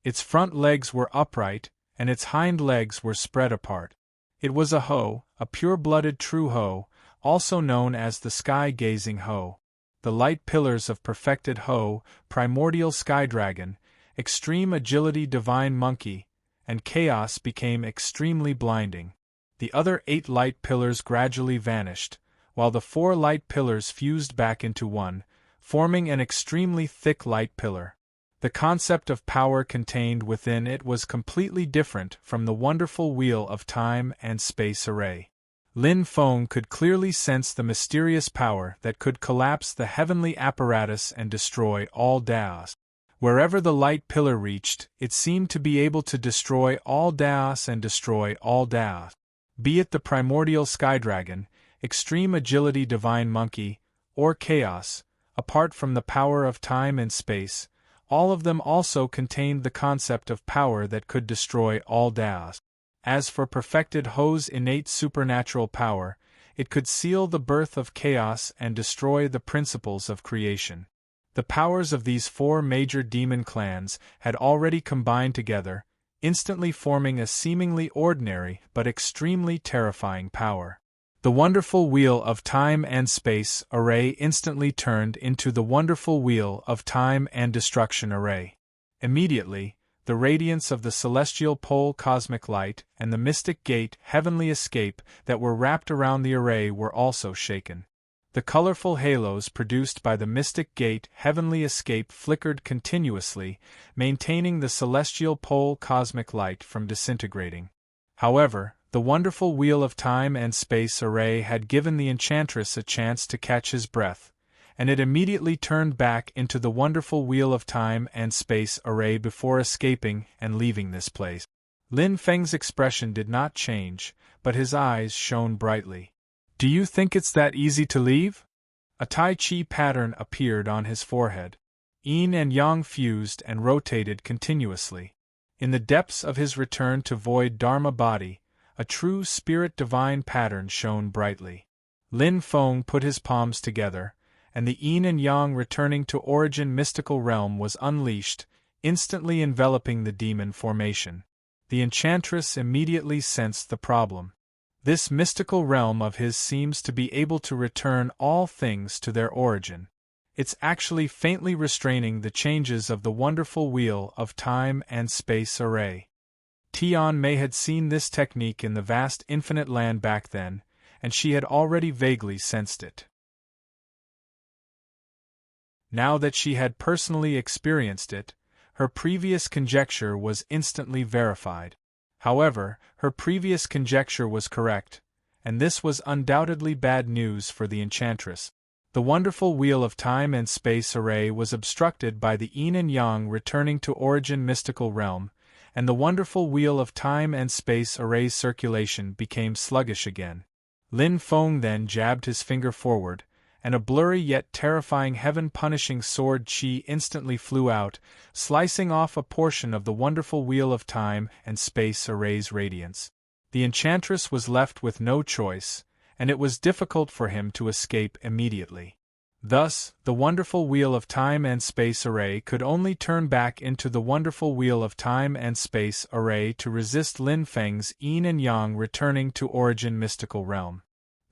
Its front legs were upright, and its hind legs were spread apart. It was a hoe, a pure-blooded true hoe, also known as the sky-gazing Ho. The light pillars of perfected Ho, primordial sky dragon, extreme agility divine monkey, and chaos became extremely blinding. The other 8 light pillars gradually vanished, while the 4 light pillars fused back into one, forming an extremely thick light pillar. The concept of power contained within it was completely different from the wonderful wheel of time and space array. Lin Feng could clearly sense the mysterious power that could collapse the heavenly apparatus and destroy all Daos. Wherever the light pillar reached, it seemed to be able to destroy all Daos and destroy all Daos. Be it the primordial sky dragon, extreme agility divine monkey, or chaos, apart from the power of time and space, all of them also contained the concept of power that could destroy all Daos. As for perfected Ho's innate supernatural power, it could seal the birth of chaos and destroy the principles of creation. The powers of these 4 major demon clans had already combined together, instantly forming a seemingly ordinary but extremely terrifying power. The wonderful wheel of time and space array instantly turned into the wonderful wheel of time and destruction array. Immediately, the radiance of the celestial pole cosmic light and the mystic gate heavenly escape that were wrapped around the array were also shaken. The colorful halos produced by the mystic gate heavenly escape flickered continuously, maintaining the celestial pole cosmic light from disintegrating. However, the wonderful wheel of time and space array had given the enchantress a chance to catch his breath, and it immediately turned back into the wonderful wheel of time and space array before escaping and leaving this place. Lin Feng's expression did not change, but his eyes shone brightly. "Do you think it's that easy to leave?" A Tai Chi pattern appeared on his forehead. Yin and Yang fused and rotated continuously. In the depths of his return to void Dharma body, a true spirit divine pattern shone brightly. Lin Feng put his palms together, and the Yin and Yang returning to origin mystical realm was unleashed, instantly enveloping the demon formation. The enchantress immediately sensed the problem. This mystical realm of his seems to be able to return all things to their origin. It's actually faintly restraining the changes of the wonderful wheel of time and space array. Tian Mei had seen this technique in the vast infinite land back then, and she had already vaguely sensed it. Now that she had personally experienced it, her previous conjecture was instantly verified. However, her previous conjecture was correct, and this was undoubtedly bad news for the enchantress. The wonderful wheel of time and space array was obstructed by the Yin and Yang returning to origin mystical realm, and the wonderful wheel of time and space array's circulation became sluggish again. Lin Feng then jabbed his finger forward, and a blurry yet terrifying heaven-punishing sword chi instantly flew out, slicing off a portion of the wonderful wheel of time and space array's radiance. The enchantress was left with no choice, and it was difficult for him to escape immediately. Thus, the wonderful wheel of time and space array could only turn back into the wonderful wheel of time and space array to resist Lin Feng's Yin and Yang returning to origin mystical realm.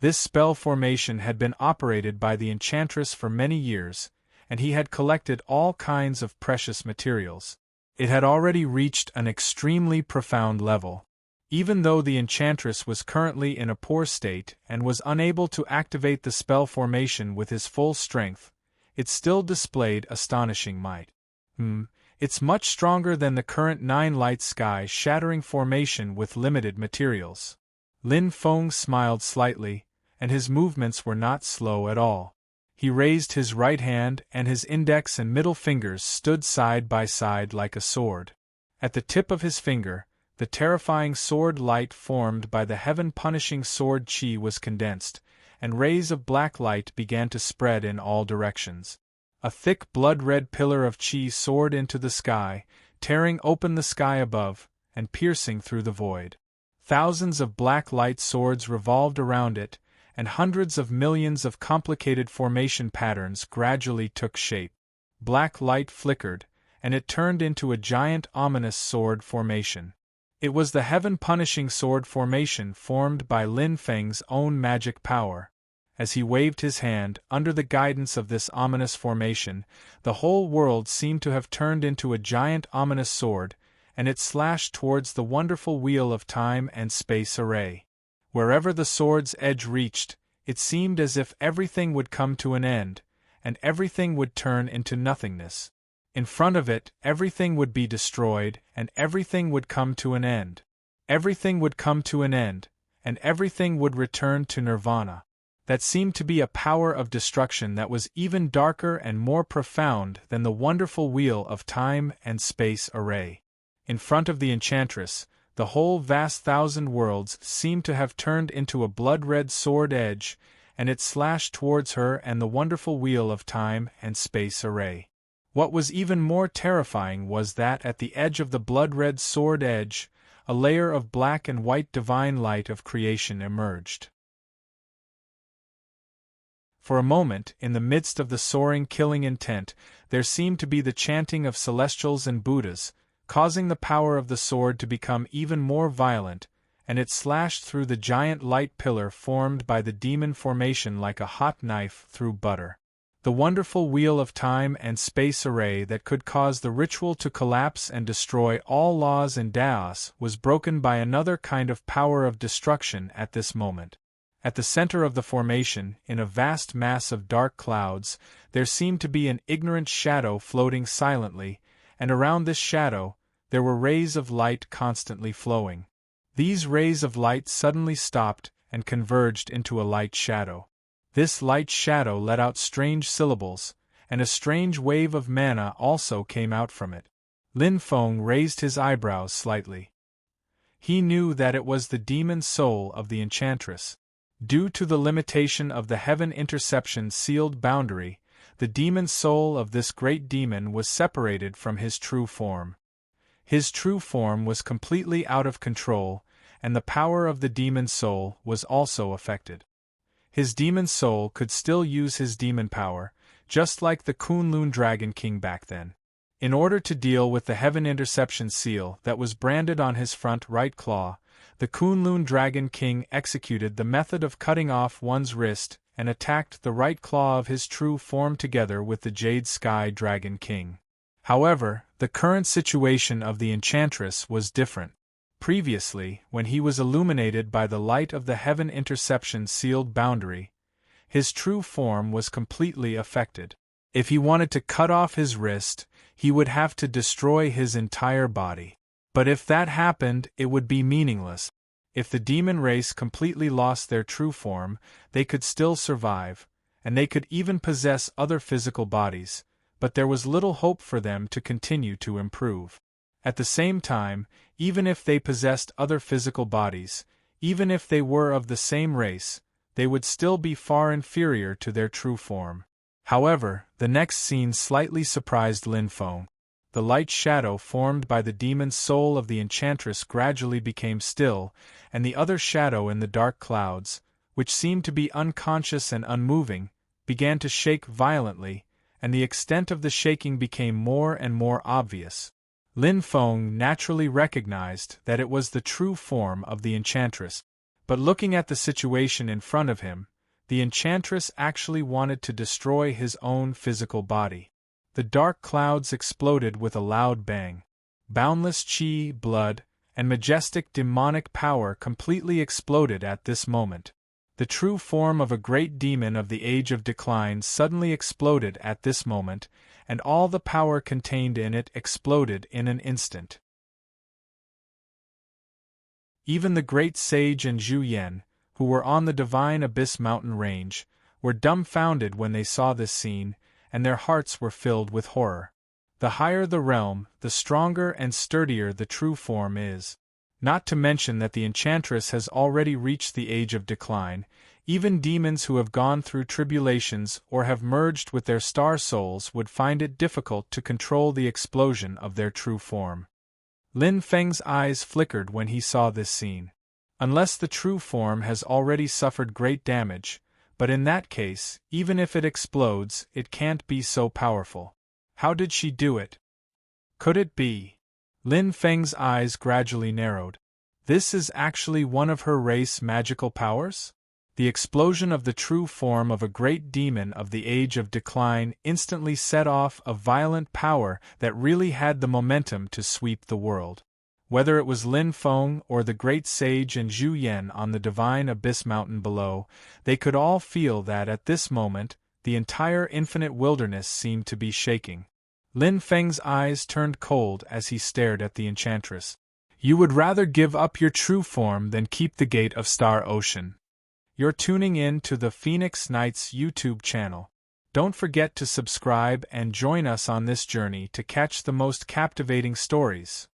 This spell formation had been operated by the enchantress for many years, and he had collected all kinds of precious materials. It had already reached an extremely profound level. Even though the enchantress was currently in a poor state and was unable to activate the spell formation with his full strength, it still displayed astonishing might. It's much stronger than the current 9-light sky-shattering formation with limited materials. Lin Feng smiled slightly, and his movements were not slow at all. He raised his right hand and his index and middle fingers stood side by side like a sword. At the tip of his finger, the terrifying sword light formed by the heaven-punishing sword chi was condensed, and rays of black light began to spread in all directions. A thick blood-red pillar of chi soared into the sky, tearing open the sky above, and piercing through the void. Thousands of black light swords revolved around it, and hundreds of millions of complicated formation patterns gradually took shape. Black light flickered, and it turned into a giant ominous sword formation. It was the heaven-punishing sword formation formed by Lin Feng's own magic power. as he waved his hand. Under the guidance of this ominous formation, the whole world seemed to have turned into a giant ominous sword, and it slashed towards the wonderful wheel of time and space array. Wherever the sword's edge reached, it seemed as if everything would come to an end, and everything would turn into nothingness. In front of it, everything would be destroyed, and everything would come to an end. Everything would come to an end, and everything would return to nirvana. That seemed to be a power of destruction that was even darker and more profound than the wonderful wheel of time and space array. In front of the enchantress, the whole vast thousand worlds seemed to have turned into a blood-red sword edge, and it slashed towards her and the wonderful wheel of time and space array. What was even more terrifying was that at the edge of the blood-red sword edge, a layer of black and white divine light of creation emerged. For a moment, in the midst of the soaring killing intent, there seemed to be the chanting of celestials and Buddhas, causing the power of the sword to become even more violent, and it slashed through the giant light pillar formed by the demon formation like a hot knife through butter. The wonderful wheel of time and space array that could cause the ritual to collapse and destroy all laws and Daos was broken by another kind of power of destruction at this moment. At the center of the formation, in a vast mass of dark clouds, there seemed to be an ignorant shadow floating silently, and around this shadow, there were rays of light constantly flowing. These rays of light suddenly stopped and converged into a light shadow. This light shadow let out strange syllables, and a strange wave of mana also came out from it. Lin Feng raised his eyebrows slightly. He knew that it was the demon soul of the enchantress. Due to the limitation of the heaven interception sealed boundary, the demon soul of this great demon was separated from his true form. His true form was completely out of control, and the power of the demon soul was also affected. His demon soul could still use his demon power, just like the Kunlun Dragon King back then. In order to deal with the heaven interception seal that was branded on his front right claw, the Kunlun Dragon King executed the method of cutting off one's wrist and attacked the right claw of his true form together with the Jade Sky Dragon King. However, the current situation of the enchantress was different. Previously, when he was illuminated by the light of the heaven interception sealed boundary, his true form was completely affected. If he wanted to cut off his wrist, he would have to destroy his entire body. But if that happened, it would be meaningless. If the demon race completely lost their true form, they could still survive, and they could even possess other physical bodies, but there was little hope for them to continue to improve. At the same time, even if they possessed other physical bodies, even if they were of the same race, they would still be far inferior to their true form. However, the next scene slightly surprised Lin Feng. The light shadow formed by the demon soul of the enchantress gradually became still, and the other shadow in the dark clouds, which seemed to be unconscious and unmoving, began to shake violently, and the extent of the shaking became more and more obvious. Lin Feng naturally recognized that it was the true form of the enchantress, but looking at the situation in front of him, the enchantress actually wanted to destroy his own physical body. The dark clouds exploded with a loud bang. Boundless chi, blood, and majestic demonic power completely exploded at this moment. The true form of a great demon of the Age of Decline suddenly exploded at this moment, and all the power contained in it exploded in an instant. Even the great sage and Zhu Yan, who were on the divine Abyss mountain range, were dumbfounded when they saw this scene, and their hearts were filled with horror. The higher the realm, the stronger and sturdier the true form is. Not to mention that the enchantress has already reached the Age of Decline. Even demons who have gone through tribulations or have merged with their star souls would find it difficult to control the explosion of their true form. Lin Feng's eyes flickered when he saw this scene. Unless the true form has already suffered great damage, but in that case, even if it explodes, it can't be so powerful. How did she do it? Could it be? Lin Feng's eyes gradually narrowed. This is actually one of her race magical powers? the explosion of the true form of a great demon of the Age of Decline instantly set off a violent power that really had the momentum to sweep the world. Whether it was Lin Feng or the great sage and Zhu Yan on the divine abyss mountain below, they could all feel that at this moment, the entire infinite wilderness seemed to be shaking. Lin Feng's eyes turned cold as he stared at the enchantress. You would rather give up your true form than keep the gate of Star Ocean. You're tuning in to the Phoenix Knights YouTube channel. Don't forget to subscribe and join us on this journey to catch the most captivating stories.